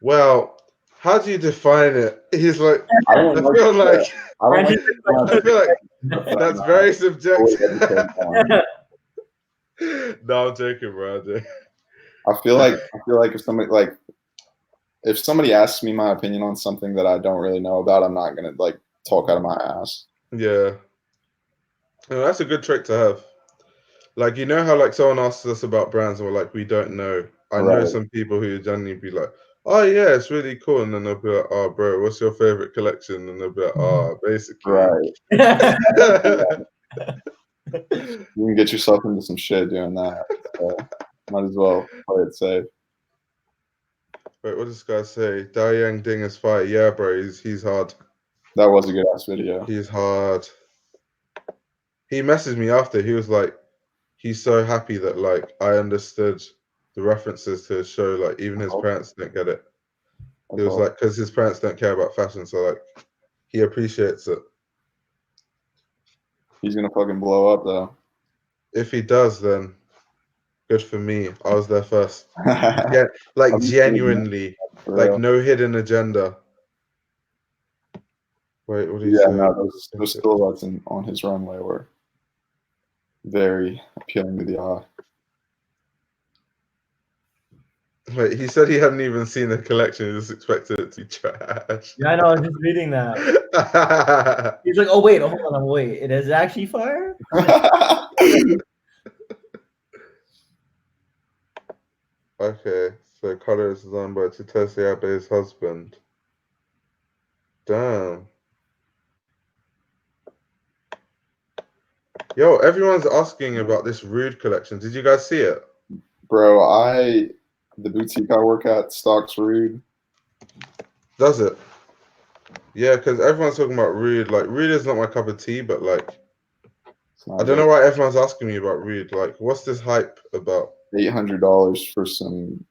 well, how do you define it? He's like, I don't I feel like I don't like I feel like that's very subjective. No, I'm joking, bro. I feel like if somebody asks me my opinion on something that I don't really know about, I'm not gonna like talk out of my ass. Yeah. No, that's a good trick to have. Like, you know how like someone asks us about brands and we're like, we don't know. I know Right. some people who genuinely be like, oh yeah, it's really cool. And then they'll be like, oh bro, what's your favorite collection? And they'll be like, oh, basically. Right. You can get yourself into some shit doing that. So might as well play it safe. Wait, what does this guy say? Dao Yang Ding is fire. Yeah, bro, he's hard. That was a good ass video. He's hard. He messaged me after. He was like, he's so happy that like I understood the references to his show. Like even his parents didn't get it. He was like, because his parents don't care about fashion, so like he appreciates it. He's gonna fucking blow up though. If he does, then good for me. I was there first. Yeah, like genuinely, like no hidden agenda. Wait, what do you say? No, those silhouettes on his runway were very appealing to the eye. Wait, he said he hadn't even seen the collection. He just expected it to be trash. Yeah, I know. I was just reading that. He's like, oh wait, hold on, wait. It is actually fire. Okay, so color is designed by Chitose Abe's husband. Damn. Yo, everyone's asking about this Rude collection. Did you guys see it? Bro, the boutique I work at stocks Rude. Does it? Yeah, because everyone's talking about Rude. Like, Rude is not my cup of tea, but like, I don't know why everyone's asking me about Rude. Like, what's this hype about? $800 for some.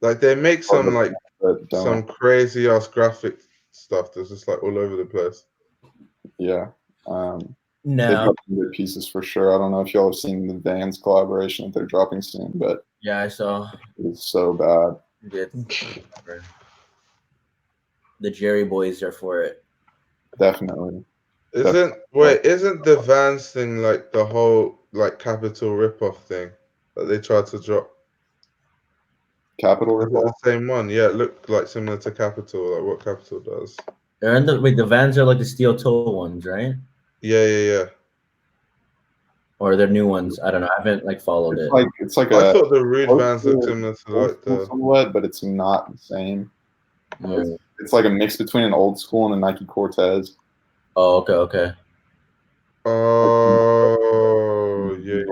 Like they make some like that some don't. crazy ass graphic stuff that's just like all over the place. Yeah. They've No. got some good pieces for sure. I don't know if y'all have seen the Vans collaboration that they're dropping soon, but Yeah, I saw. it's so bad. The Jerry boys are for it. Definitely. Isn't the Vans thing like the whole like Capital ripoff thing that they tried to drop? Capital Is it ripoff? the same one? Yeah, it looked like similar to Capital, like what Capital does. They're in the Vans are like the steel toe ones, right? Yeah. Or they're new ones. I don't know. I haven't like followed it. It's like I a thought the Rude old Vans looked school- similar to old like school the. silhouette, but it's not the same. Mm. It's like a mix between an old school and a Nike Cortez. Oh, okay. Oh yeah.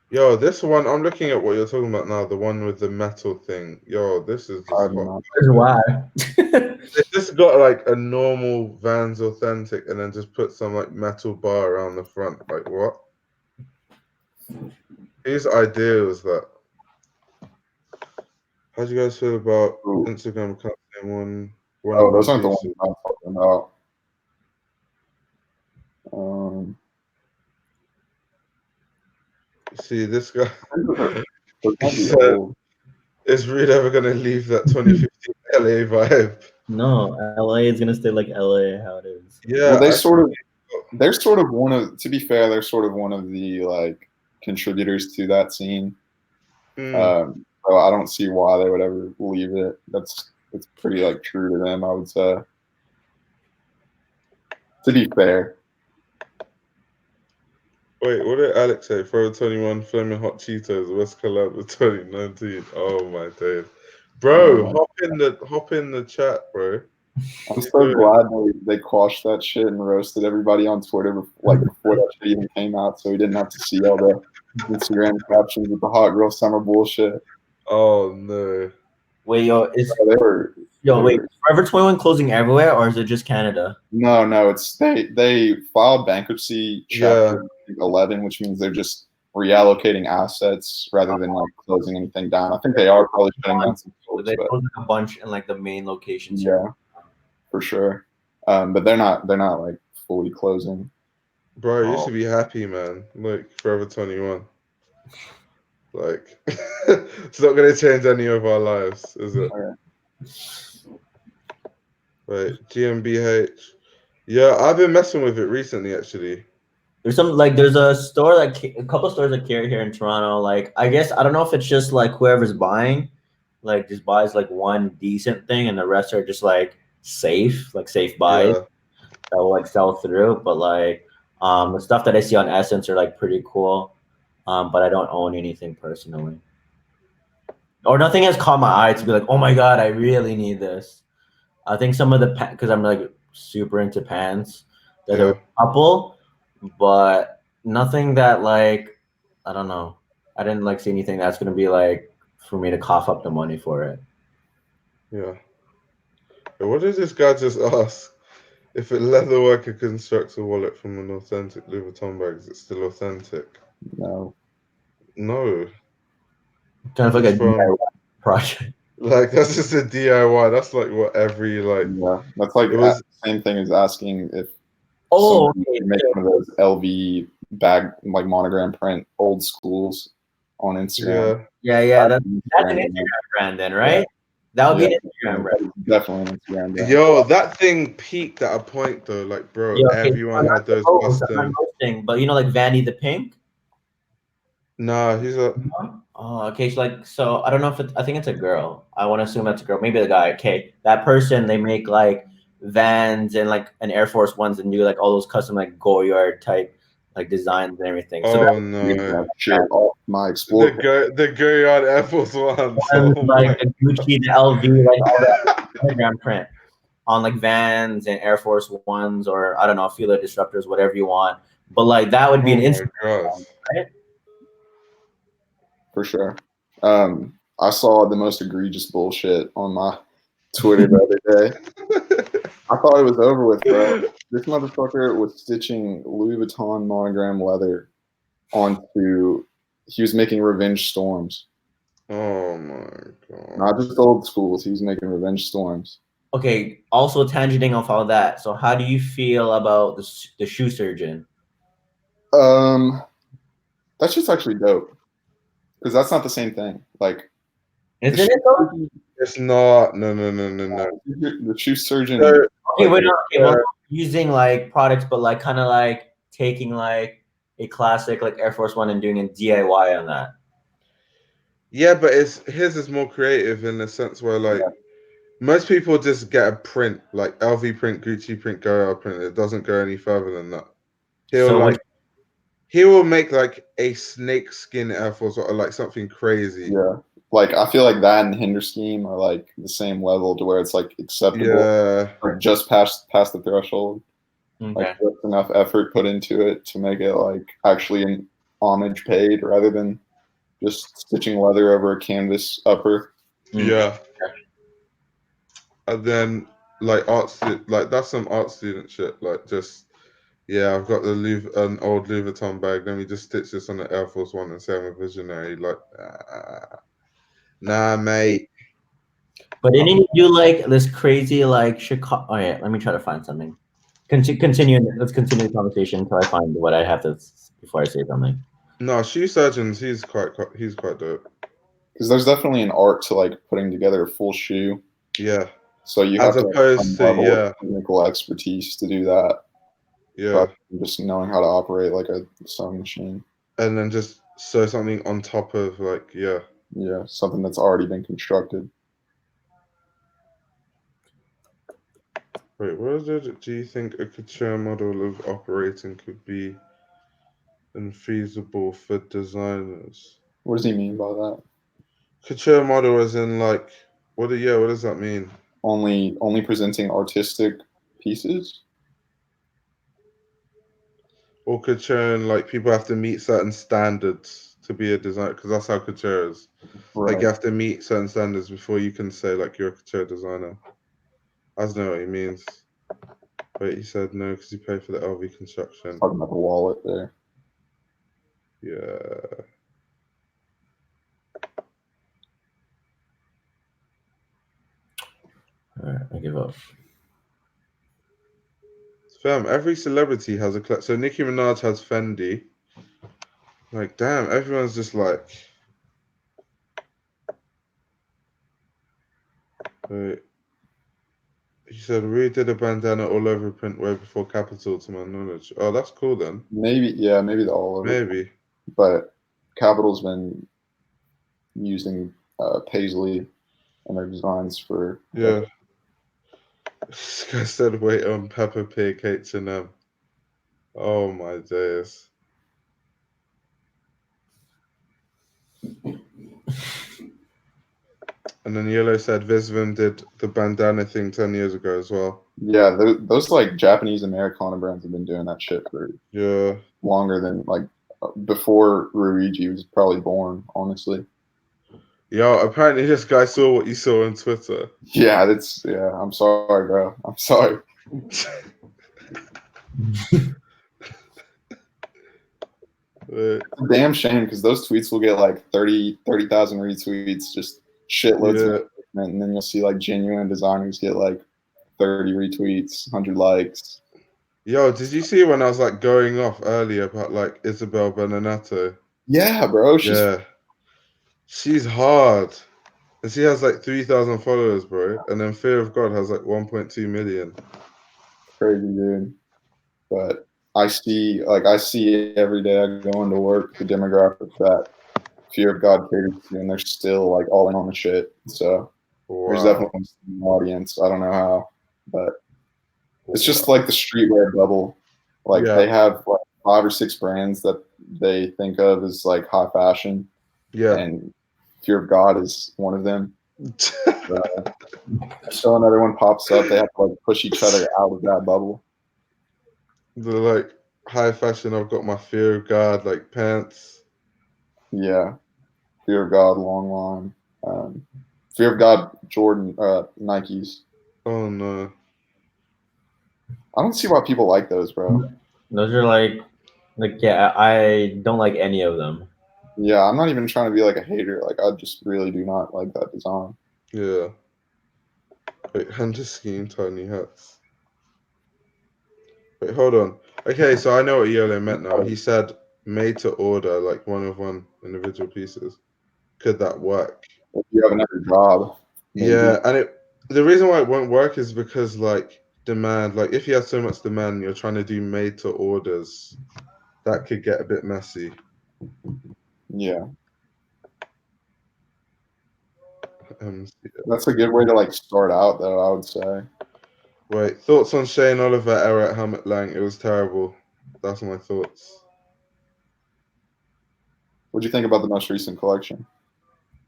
Yo, this one I'm looking at what you're talking about now. The one with the metal thing. Yo, this is just hot. Here's why. They just got like a normal Vans Authentic and then just put some like metal bar around the front. Like what? Whose idea was that? How do you guys feel about Instagram account name one Oh, those aren't the ones pieces? I'm talking about. See this guy. Those He might be said, old. "Is Reed ever gonna leave that 2015 LA vibe?" No, LA is gonna stay like LA how it is. Yeah, Well, they're sort of one of. To be fair, they're sort of one of the like contributors to that scene. So I don't see why they would ever leave it. It's pretty like true to them, I would say. To be fair. Wait, what did Alex say? Forever 21 Flaming Hot Cheetos, West collab with 2019. Oh my days. Bro, hop in the chat, bro. I'm so glad they quashed that shit and roasted everybody on Twitter before that shit even came out, so we didn't have to see all the Instagram captions with the hot girl summer bullshit. Oh no. Wait, wait, Forever 21 closing everywhere, or is it just Canada? No, it's they filed bankruptcy chapter 11, which means they're just reallocating assets rather than like closing anything down. I think they are probably shutting down some stores, They closed a bunch in like the main locations. Yeah, for sure. But they're not like fully closing. Bro, you should be happy, man. Like Forever 21. Like it's not gonna change any of our lives, is it? Right, GmbH. Yeah, I've been messing with it recently, actually. There's a store a couple stores that carry here in Toronto. Like, I guess I don't know if it's just like whoever's buying, like just buys like one decent thing, and the rest are just like safe buys that will like sell through. But like, the stuff that I see on Essence are like pretty cool. But I don't own anything personally, or nothing has caught my eye to be like, oh my god, I really need this. I think some of the because I'm like super into pants. There's a couple, but nothing that like I don't know. I didn't like see anything that's gonna be like for me to cough up the money for it. Yeah. What did this guy just ask? If a leather worker constructs a wallet from an authentic Louis Vuitton bag, is it still authentic? No. No. Kind of like a DIY project. Like that's just a DIY. That's like what every like. Yeah, that's like the same thing as asking if. Make one of those LV bag like monogram print old schools on Instagram. Yeah. That's an Instagram brand then, right? That would be an Instagram brand. Definitely an Instagram brand. Yo, that thing peaked at a point though. Like, bro, everyone had those custom. But you know, like Vandy the Pink. Nah, he's a. Oh, okay. So I don't know if I think it's a girl. I want to assume that's a girl. Maybe the guy. Okay, that person they make like Vans and like an Air Force Ones and do like all those custom like Goyard type like designs and everything. So no! Shit off my Explorer. The Goyard Air Force Ones. Like the Gucci, the LV, like all that Instagram print on like Vans and Air Force Ones, or I don't know, Fila Disruptors, whatever you want. But like that would be an Instagram, right? For sure. I saw the most egregious bullshit on my Twitter the other day. I thought it was over with, bro. This motherfucker was stitching Louis Vuitton monogram leather onto. He was making Revenge Storms, Oh my god. not just old schools. He was making Revenge Storms. Okay, also tangenting off all that. So how do you feel about the shoe surgeon? That's just actually dope because that's not the same thing. Like Isn't it though? It's not. No. the shoe surgeon. So, Okay, we're not okay, well, using like products, but like kind of like taking like a classic like Air Force One and doing a DIY on that. yeah, but his is more creative in the sense where like most people just get a print, like LV print, Gucci print, Goyard print. It doesn't go any further than that. He will make like a snake skin Air Force or like something crazy. Yeah. Like I feel like that and Hinder Scheme are like the same level to where it's like acceptable. Yeah. Or just past the threshold. Okay. Like there's enough effort put into it to make it like actually an homage paid rather than just stitching leather over a canvas upper. Yeah. And then like like that's some art student shit. Like just yeah, I've got an old Louis Vuitton bag. Let me just stitch this on the Air Force One and say I'm a visionary. Like, nah, mate. But didn't you do like this crazy like Chicago? Oh yeah, let me try to find something. Continue. Let's continue the conversation until I find what I have to before I say something. No, shoe surgeons. He's quite dope. Because there's definitely an art to like putting together a full shoe. Yeah. So you As have opposed to technical expertise to do that. Yeah. Just knowing how to operate like a sewing machine. And then just sew something on top of like Yeah, something that's already been constructed. Wait, where do you think a couture model of operating could be infeasible for designers? What does he mean by that? Couture model as in like what does that mean? Only presenting artistic pieces? Or couture and like people have to meet certain standards to be a designer because that's how couture is. Right. Like you have to meet certain standards before you can say like you're a couture designer. I don't know what he means. But he said no because you pay for the LV construction. Talking about the wallet there. Yeah. All right, I give up. Fam, every celebrity has a collection. So Nicki Minaj has Fendi. Like, damn, everyone's just like. Wait. He said, we did a bandana all over print way before Capital, to my knowledge. Oh, that's cool then. Maybe the all over. Maybe. But Capital's been using Paisley in their designs for. Yeah. This guy said, wait on Peppa Pig H&M. Oh my days. And then Yellow said Visvim did the bandana thing 10 years ago as well. Yeah, those like Japanese Americana brands have been doing that shit for longer than like before Ruiji was probably born, honestly. Yo, apparently this guy saw what you saw on Twitter. Yeah, I'm sorry, bro. I'm sorry. It's a damn shame because those tweets will get like 30,000 retweets, just shitloads of engagement, and then you'll see like genuine designers get like 30 retweets, 100 likes. Yo, did you see when I was like going off earlier about like Isabel Benedetto? Yeah, bro. She's hard. And she has like 3,000 followers, bro. And then Fear of God has like 1.2 million. Crazy, dude. But I see every day I go into work the demographic that Fear of God caters to, and they're still like all in on the shit. So there's definitely an audience. I don't know how, but it's just like the streetwear bubble. Like they have like 5 or 6 brands that they think of as like high fashion. Yeah. And Fear of God is one of them. So another one pops up, they have to like push each other out of that bubble. The like high fashion, I've got my Fear of God like pants. Yeah. Fear of God long line. Fear of God Jordan Nikes. Oh no. I don't see why people like those, bro. Those are like Like, yeah, I don't like any of them. Yeah, I'm not even trying to be like a hater. Like, I just really do not like that design. Yeah. Wait, Hunter scheme, tiny hats. Wait, hold on. Okay, so I know what Yolo meant now. He said made to order, like one individual pieces. Could that work? If you have another job, maybe. Yeah, and the reason why it won't work is because like demand, like if you have so much demand, you're trying to do made to orders, that could get a bit messy. Yeah, Yeah. that's a good way to like start out, though. I would say. Wait, thoughts on Shane Oliver era at Helmut Lang? It was terrible. That's my thoughts. What do you think about the most recent collection?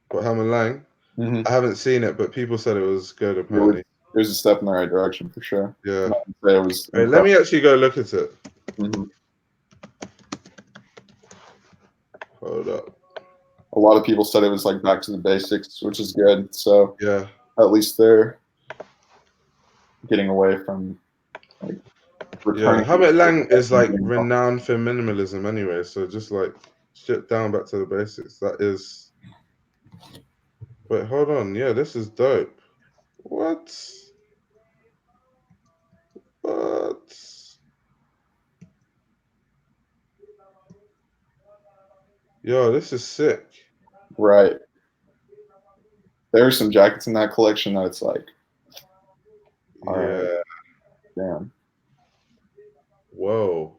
But Helmut Lang, Mm-hmm. I haven't seen it, but people said it was good apparently. It was a step in the right direction for sure. Yeah. I'm not gonna say it was. Wait, let me actually go look at it. Mm-hmm. Hold up. A lot of people said it was like back to the basics, which is good. So Yeah. at least they're getting away from like Yeah. returning. Helmut Lang is like renowned for minimalism anyway, so just like strip down back to the basics. That is. Wait, hold on. Yeah, this is dope. What? What? Yo, this is sick. Right. There are some jackets in that collection that it's like, all right, Yeah. damn. Whoa.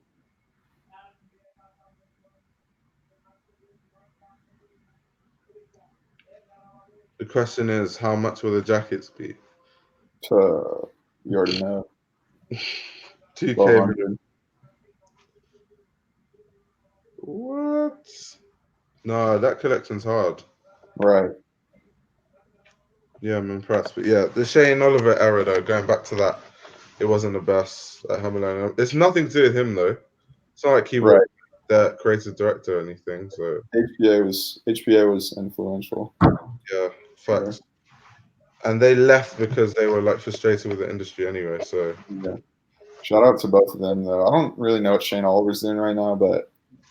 The question is, how much will the jackets be? You already know. 2K. 1200. What? No, that collection's hard. Right. Yeah, I'm impressed. But yeah, the Shane Oliver era, though, going back to that, it wasn't the best at Hammerland. It's nothing to do with him, though. It's not like he was Right. the creative director or anything. So HBA was influential. yeah, facts. And they left because they were like frustrated with the industry anyway. So Yeah. Shout out to both of them though. I don't really know what Shane Oliver's doing right now, but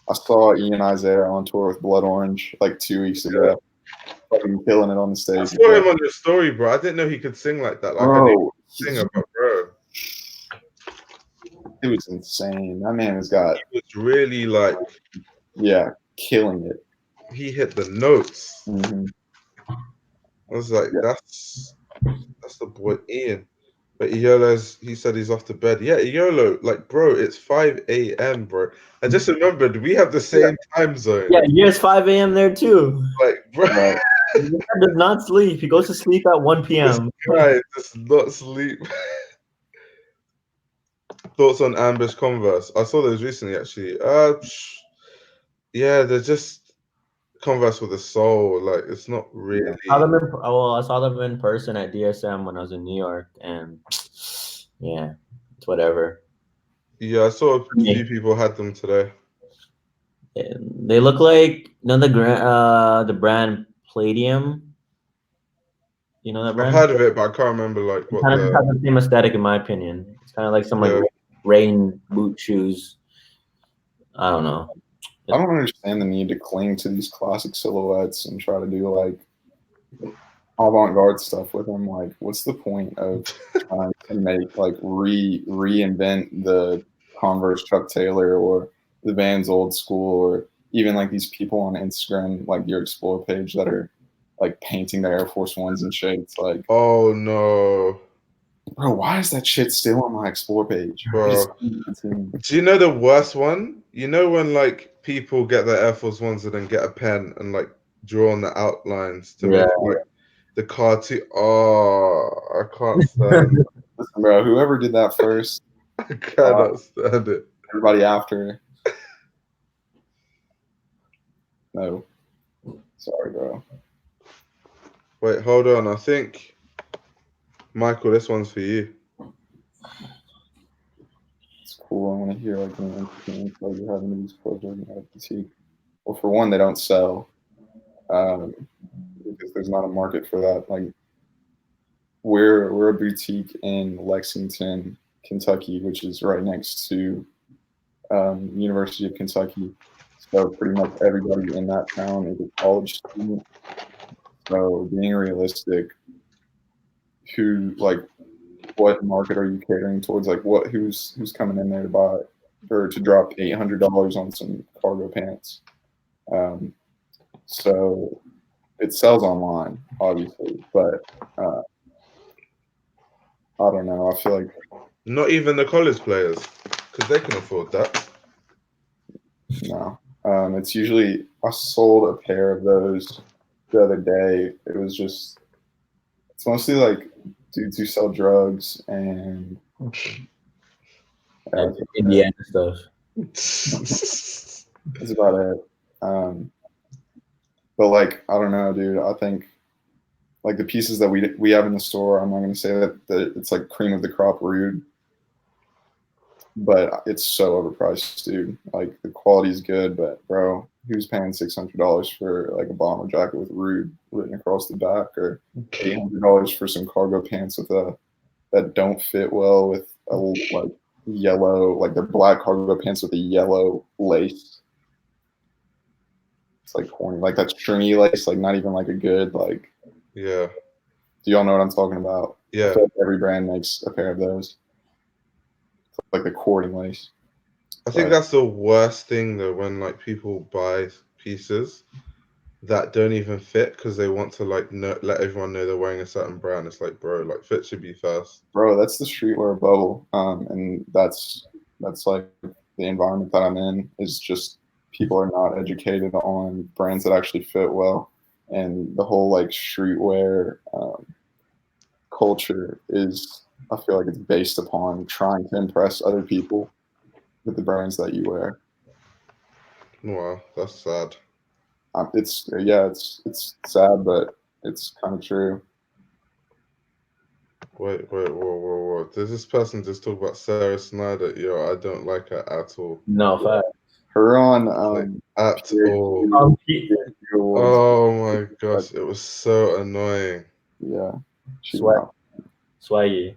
I saw Ian Isaiah on tour with Blood Orange like 2 weeks ago. Fucking killing it on the I stage. saw him on your story, bro. I didn't know he could sing like that. Like I knew Bro, he could sing, but bro, it was insane. That man has got he was really like killing it. he hit the notes. Mm-hmm. I was like, Yeah. that's the boy Ian. But he said he's off to bed. Yeah, Iolo, like, bro, it's 5 a.m., bro. I just remembered we have the same time zone. Yeah, it's 5 a.m. there too. Like, bro, Right. He does not sleep. He goes to sleep at 1 this p.m. guy does not sleep. Thoughts on Ambush Converse? I saw those recently, actually. Yeah, they're just Converse with a soul. Like, it's not really. I saw them in person at DSM when I was in New York, and yeah, it's whatever. Yeah, I saw a few people had them today. They look like the brand Palladium. You know that I've brand? heard of it, but I can't remember like what Kind of has the same aesthetic, in my opinion. It's kind of like some like rain boot shoes. I don't know. I don't understand the need to cling to these classic silhouettes and try to do like avant-garde stuff with them. Like, what's the point of trying to make like reinvent the Converse Chuck Taylor or the Vans Old School or even like these people on Instagram, like your Explore page, that are like painting their Air Force Ones and shit? It's like, Oh no, bro, why is that shit still on my Explore page? bro. Do you know the worst one? You know when like people get their Air Force Ones and then get a pen and like draw on the outlines to make like the cartoon. Oh, I can't stand it. Listen, bro, whoever did that first, I cannot stand it. everybody after. No. Sorry, bro. Wait, hold on. I think Michael, this one's for you. It's cool. I want to hear like an interesting info you have into these clothes boutique. Well, for one, they don't sell because there's not a market for that. Like we're a boutique in Lexington, Kentucky, which is right next to University of Kentucky. So pretty much everybody in that town is a college student. So being realistic, what market are you catering towards? Like who's coming in there to buy or to drop $800 on some cargo pants? So it sells online, obviously, but I don't know. I feel like Not even the college players, because they can afford that. no. It's usually I sold a pair of those the other day. It's mostly like dudes who sell drugs and Indiana stuff. that's about it. But like I don't know, dude. I think like the pieces that we have in the store. I'm not gonna say that it's like cream of the crop rude, but it's so overpriced, dude. Like the quality is good, but bro, who's paying $600 for like a bomber jacket with rude written across the back, or $800 for some cargo pants with that don't fit well with a like yellow, like they're black cargo pants with a yellow lace. It's like corny, like that stringy lace, like not even like a good like. Yeah. Do y'all know what I'm talking about? Yeah. I feel like every brand makes a pair of those, like the cording lace. I think that's the worst thing though, when like people buy pieces that don't even fit because they want to like let everyone know they're wearing a certain brand. It's like, bro, like fit should be first. Bro, that's the streetwear bubble, and that's like the environment that I'm in is just people are not educated on brands that actually fit well, and the whole like streetwear culture is. I feel like it's based upon trying to impress other people with the brands that you wear. Wow, that's sad. It's sad, but it's kind of true. Wait, whoa. Does this person just talk about Sarah Snyder? Yo, I don't like her at all. No, fact. Her on At all. Awards. Oh my gosh, it was so annoying. Yeah. Swaggy.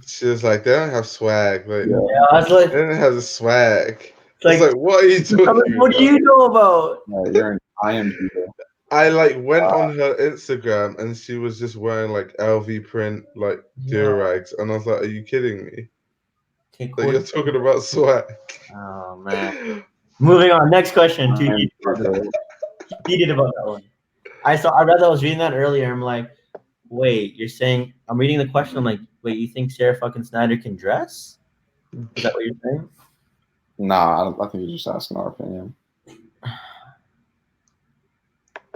She was like, they don't have swag. Like, Yeah. Yeah, I was like, they don't have the swag. It's Like, what are you talking about? what do you know about? You're an IMG. I like went on her Instagram and she was just wearing like LV print like durags, and I was like, "Are you kidding me? Okay, Like cool. you're talking about swag?" Oh man. Moving on. Next question. Too heated about that one. I read that I was reading that earlier. I'm like, wait, you're saying I'm reading the question. I'm like, wait, you think Sarah fucking Snyder can dress? Is that what you're saying? Nah, I think you're just asking our opinion.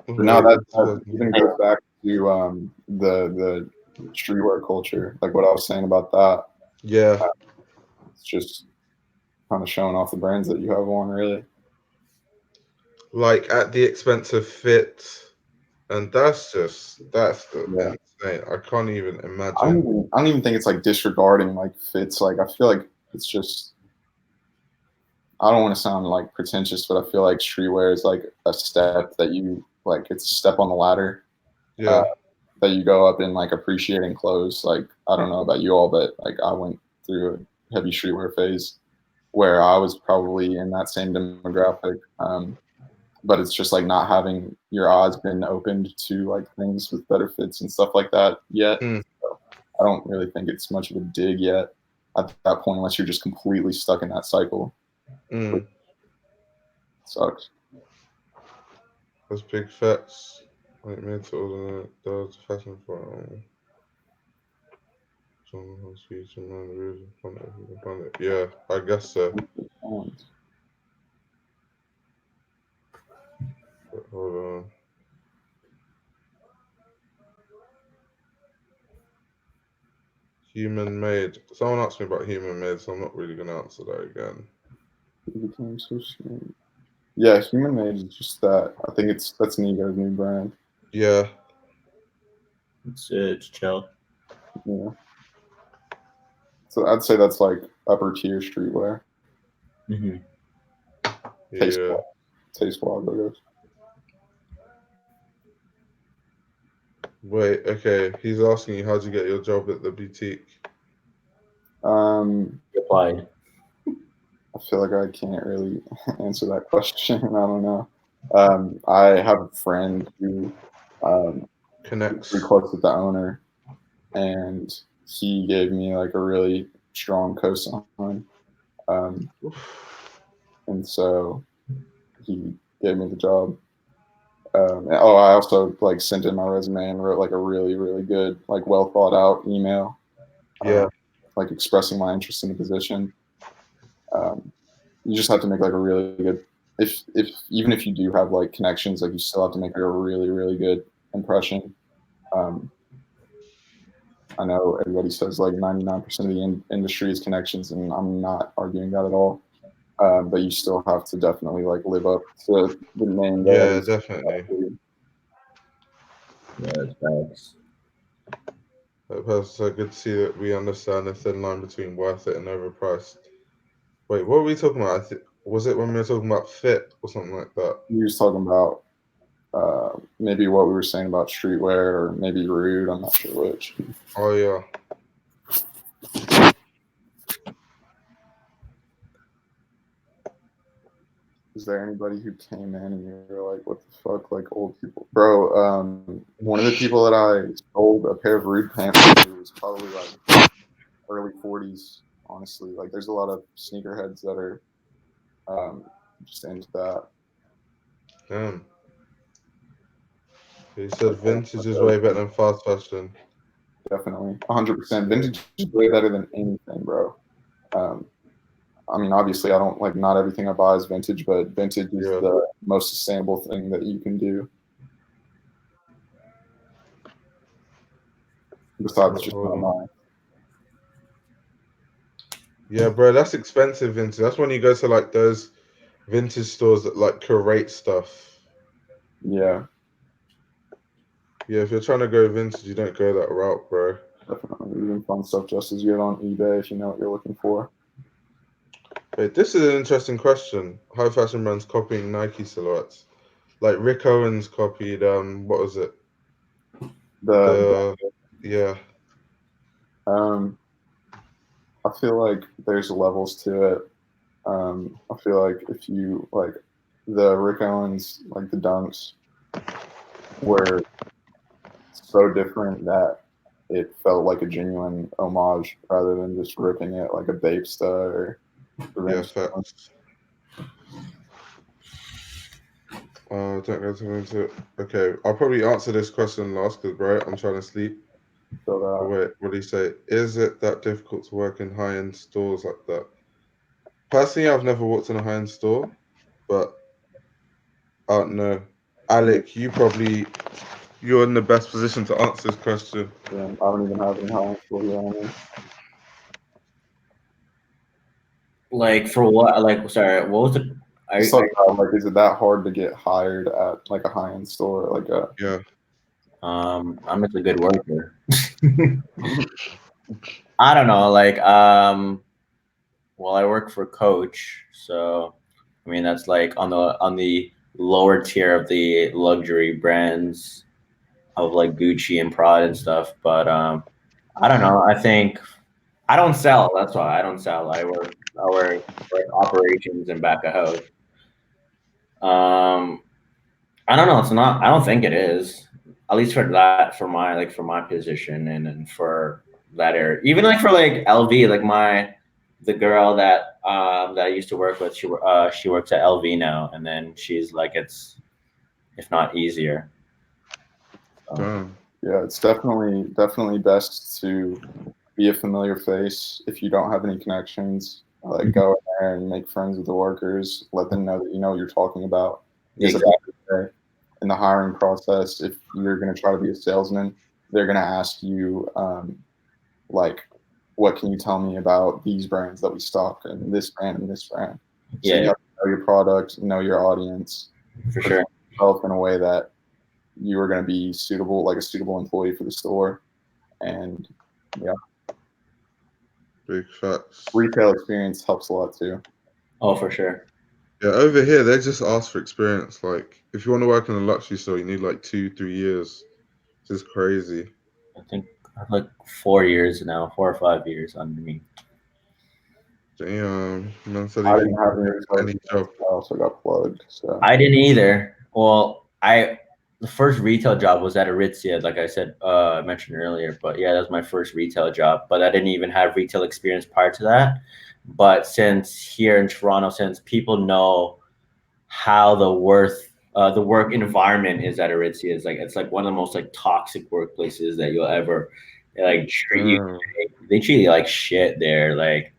No, that even goes back to the streetwear culture, like what I was saying about that. Yeah, it's just kind of showing off the brands that you have on, really. Like at the expense of fit, and that's insane. I can't even imagine. I don't even think it's like disregarding like fits. Like I feel like it's just. I don't want to sound like pretentious, but I feel like streetwear is like a step that you like. It's a step on the ladder. Yeah. That you go up in like appreciating clothes. Like I don't know about you all, but like I went through a heavy streetwear phase where I was probably in that same demographic. But it's just like not having your eyes been opened to like things with better fits and stuff like that yet. So I don't really think it's much of a dig yet at that point, unless you're just completely stuck in that cycle. It sucks. Those big fats, like mental, those fashion for. Yeah, I guess so. Hold on. Human made. Someone asked me about human made, so I'm not really going to answer that again. It became so strange. Yeah, human made is just that. I think that's Nigo's new brand. Yeah. It's chill. Yeah. So I'd say that's like upper tier streetwear. Mm-hmm. Taste wild logos. Wait, okay. He's asking you, how'd you get your job at the boutique? Applied. I feel like I can't really answer that question. I don't know. I have a friend who is Connects. pretty close with the owner, and he gave me like a really strong cosign, and so he gave me the job. I also like sent in my resume and wrote like a really, really good, like well thought out email, Yeah. like expressing my interest in the position. You just have to make like a really good. If even if you do have like connections, like you still have to make like a really, really good impression. I know everybody says like 99% of the industry is connections, and I'm not arguing that at all. But you still have to definitely like live up to the name that Yeah, is. definitely. Yeah, that's facts. So good to see that we understand the thin line between worth it and overpriced. Wait, what were we talking about? Was it when we were talking about fit or something like that? You was talking about maybe what we were saying about streetwear, or maybe rude. I'm not sure which. Oh yeah. Is there anybody who came in and you were like, what the fuck, like old people? Bro, one of the people that I sold a pair of rude pants to was probably like early 40s, honestly. Like there's a lot of sneakerheads that are just into that. Damn. He said vintage is way better than fast fashion. Definitely. 100%. Vintage is way better than anything, bro. I mean, obviously, I don't like not everything I buy is vintage, but vintage is Yeah. the most sustainable thing that you can do. Besides just not mine. Yeah, bro, that's expensive vintage. That's when you go to like those vintage stores that like curate stuff. Yeah, Yeah, if you're trying to go vintage, you don't go that route, bro. definitely. You can find stuff just as good on eBay if you know what you're looking for. Wait, this is an interesting question. High fashion brands copying Nike silhouettes. Like Rick Owens copied what was it? Yeah. I feel like there's levels to it. I feel like if you like the Rick Owens, like the dunks, were so different that it felt like a genuine homage rather than just ripping it like a Bapesta or Yeah, Revenge. facts. Don't go too into it. Okay, I'll probably answer this question last because, bro, I'm trying to sleep. So Oh, wait, what do you say? Is it that difficult to work in high-end stores like that? Personally, I've never worked in a high-end store, but I don't know. Alek, you're in the best position to answer this question. yeah, I don't even have any high school here on me. Like for what? Like sorry, what was the? Just talk about like, is it that hard to get hired at like a high-end store, like a? Yeah. I'm just a good worker. I don't know. Like well, I work for Coach, so I mean that's like on the lower tier of the luxury brands of like Gucci and Prada and stuff. But I don't know. I think I don't sell. That's why I don't sell. I work operations and back of house. I don't know. It's not. I don't think it is. At least for that, for my position and for that area. Even like for like LV, like the girl that I used to work with, she works at LV now, and then she's like it's if not easier. Damn. Yeah, it's definitely best to be a familiar face if you don't have any connections. Like go in there and make friends with the workers. Let them know that you know what you're talking about. Because in the hiring process, if you're going to try to be a salesman, they're going to ask you like, what can you tell me about these brands that we stock and this brand and this brand? So you have to know your product, know your audience, for sure. Yourself in a way that you are going to be suitable, like a suitable employee for the store. And yeah, Big facts. retail experience helps a lot too. Oh, for sure. Yeah, over here they just ask for experience. Like, if you want to work in a luxury store, you need like 2-3 years. Which is crazy. I think I have like 4 years now, 4 or 5 years under me. Damn. Man said I if didn't you have any could get any job. I also got plugged. So I didn't either. Well, the first retail job was at Aritzia, like I said, I mentioned earlier. But yeah, that was my first retail job. But I didn't even have retail experience prior to that. But since here in Toronto, since people know how the work environment is at Aritzia, is like it's like one of the most like toxic workplaces that you'll ever like treat you. Damn. They treat you like shit there. Like,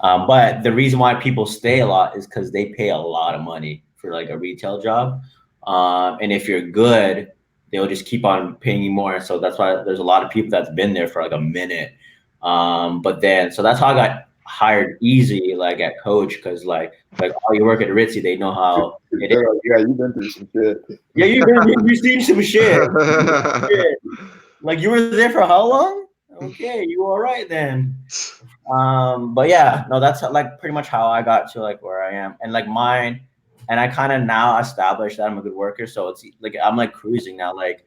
but the reason why people stay a lot is because they pay a lot of money for like a retail job. And if you're good, they'll just keep on paying you more. So that's why there's a lot of people that's been there for like a minute. But then, so that's how I got hired easy, like at Coach, because like oh, you work at Ritzy, they know how it is. they're like, yeah, you've been through some shit. Yeah, you've seen some shit. Shit. Like you were there for how long? Okay, you all right then. But yeah, no, that's like pretty much how I got to like where I am, and like mine, and I kind of now established that I'm a good worker, so it's like I'm like cruising now. Like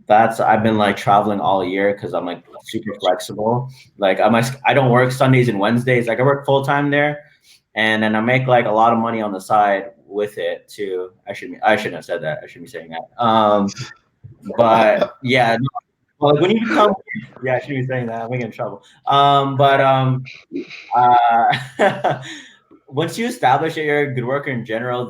that's I've been like traveling all year because I'm like super flexible. Like I don't work Sundays and Wednesdays. Like I work full time there, and then I make like a lot of money on the side with it too. I shouldn't have said that. I shouldn't be saying that. But yeah, no, well, like when you become yeah, I shouldn't be saying that. I'm gonna get in trouble. Uh, once you establish that you're a good worker in general,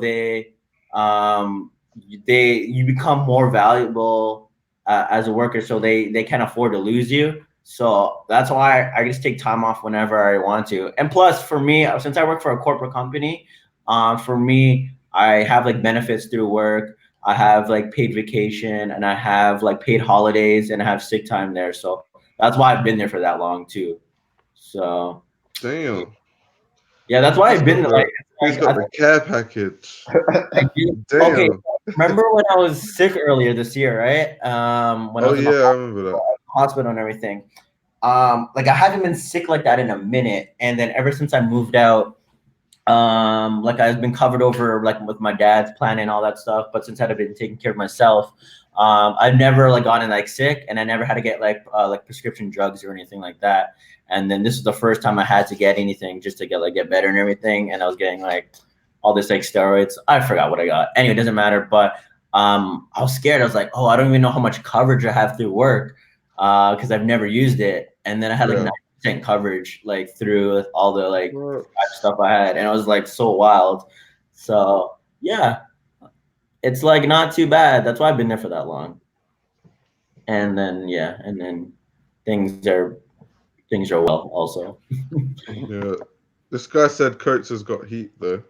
um, you become more valuable as a worker, so they can't afford to lose you. So that's why I just take time off whenever I want to. And plus, for me, since I work for a corporate company, for me, I have like benefits through work. I have like paid vacation, and I have like paid holidays, and I have sick time there. So that's why I've been there for that long too. So Damn. yeah, that's why I've been like, He's got the care package. okay. Damn. Remember when I was sick earlier this year, right? When I Oh was in yeah, the I remember that. hospital and everything. Like I haven't been sick like that in a minute, and then ever since I moved out, like I've been covered over like with my dad's plan and all that stuff. But since I've been taking care of myself, I've never like gotten like sick, and I never had to get like prescription drugs or anything like that. And then this is the first time I had to get anything just to get better and everything. And I was getting like all this like steroids. I forgot what I got. Anyway, it doesn't matter. But I was scared. I was like, oh, I don't even know how much coverage I have through work because I've never used it. And then I had like Yeah. 90% coverage like through all the like What? stuff I had, and it was like so wild. So yeah, it's like not too bad. That's why I've been there for that long. And then yeah, and then things are well also. Yeah. This guy said Coates has got heat though.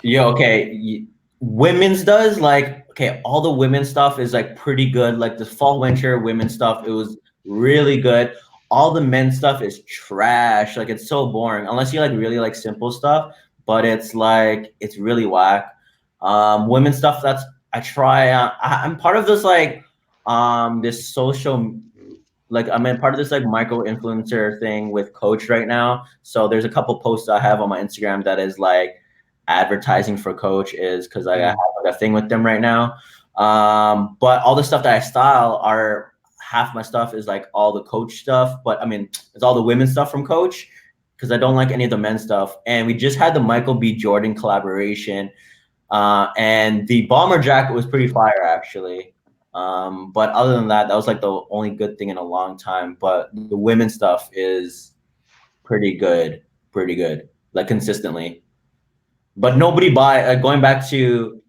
Yeah, okay. Women's does like okay, all the women's stuff is like pretty good. Like the fall winter women's stuff, it was really good. All the men's stuff is trash. Like it's so boring unless you like really like simple stuff, but it's like it's really whack. Women's stuff that's I try I'm part of this like this social like I'm in part of this like micro influencer thing with Coach right now. So there's a couple posts I have on my Instagram that is like advertising for Coach is because I have like a thing with them right now. But all the stuff that I style are half my stuff is like all the Coach stuff, but I mean it's all the women's stuff from Coach because I don't like any of the men's stuff. And we just had the Michael B. Jordan collaboration, and the bomber jacket was pretty fire actually. But other than that, that was like the only good thing in a long time. But the women's stuff is pretty good, like consistently. But nobody going back to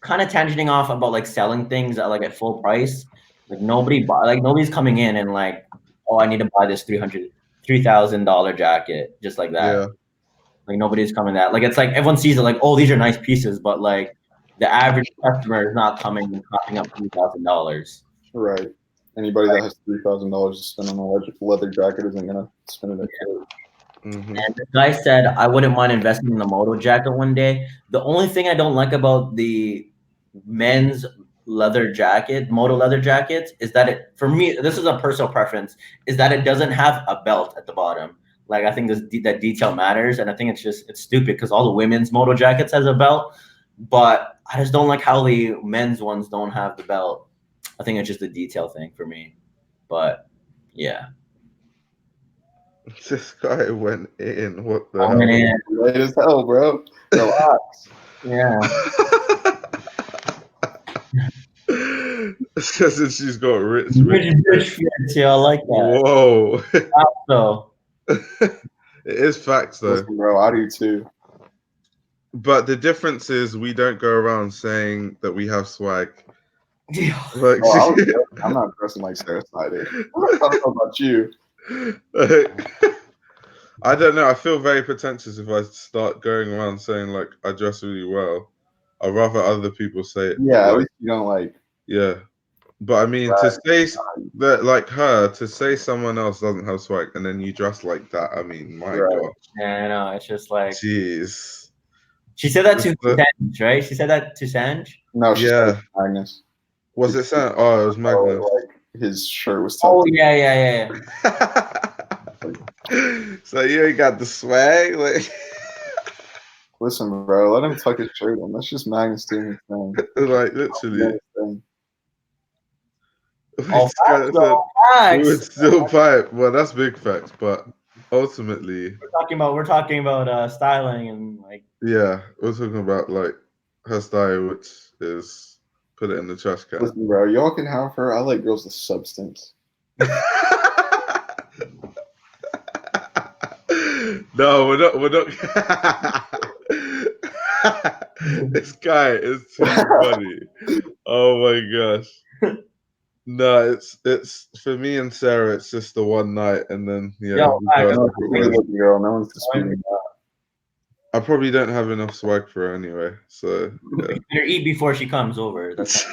kind of tangenting off about like selling things at like at full price. Like nobody's coming in and like, oh, I need to buy this $3,000 jacket just like that. Yeah. Like nobody's coming that. Like it's like everyone sees it like, oh, these are nice pieces, but like the average customer is not coming and costing up $3,000. Right. Anybody that has $3,000 to spend on a leather jacket isn't gonna spend it. Mm-hmm. And the guy said, I wouldn't mind investing in the moto jacket one day. The only thing I don't like about the men's moto leather jackets, is that it, for me, this is a personal preference, is that it doesn't have a belt at the bottom. Like, I think that detail matters. And I think it's stupid because all the women's moto jackets has a belt, but I just don't like how the men's ones don't have the belt. I think it's just a detail thing for me. But yeah. This guy went in. What the I hell? went in. Late as hell, bro. Relax. Yeah. It's because she's got rich. Rich fits, yeah, I like that. Whoa. So, It is facts though. Listen, bro, I do too. But the difference is we don't go around saying that we have swag. Like, Oh, I was joking. I'm not dressing like Sarah Snyder. I don't know about you. I don't know. I feel very pretentious if I start going around saying like I dress really well. I'd rather other people say it. Yeah, at Like, least you don't like. yeah. But I mean, to say that, like her, to say someone else doesn't have swag and then you dress like that, I mean, my Right. God. yeah, I know. It's just like Jeez. she said that to It's the- Sanj, right? She said that to Sanj. No, she Yeah. said Magnus. Was it Sam? Oh, it was Magnus. Like his shirt was tucked. Oh yeah. So you ain't got the swag? Like, Listen, bro, let him tuck his shirt in. That's just Magnus doing his thing. like literally. Oh, This guy facts, said, though, we would facts. still pipe. Well, that's big facts, but ultimately, We're talking about styling and like yeah, we're talking about like her style, which is put it in the trash can. Listen, bro, y'all can have her. I like girls with substance. No, we're not. We're not. This guy is too funny. Oh my gosh. No, it's for me and Sarah. It's just the one night, and then Yo, we I go know. separate ways. Girl, no one's disputing that. I probably don't have enough swag for her anyway, so yeah. better eat before she comes over. That's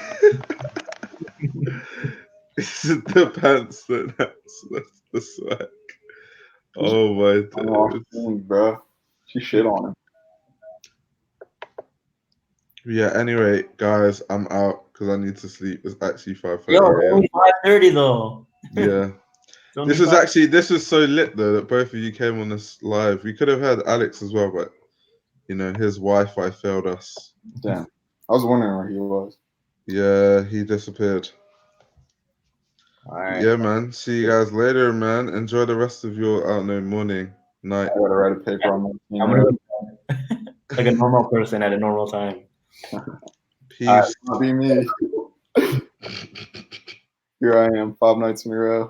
It's the pants that's the swag. Oh my days. Bro, she shit on him. Yeah. Anyway, guys, I'm out because I need to sleep. It's actually 5:30 Yo, it's a.m. only 5:30 though. Yeah. It's only This was so lit though that both of you came on this live. We could have had Alex as well, but his Wi-Fi failed us. Damn. I was wondering where he was. Yeah, he disappeared. All right. Yeah, man. See you guys later, man. Enjoy the rest of your, I don't know, morning, night. I gotta write a paper on my team. I'm gonna go like a normal person at a normal time. Peace. Not be me. Here I am, 5 nights in a row.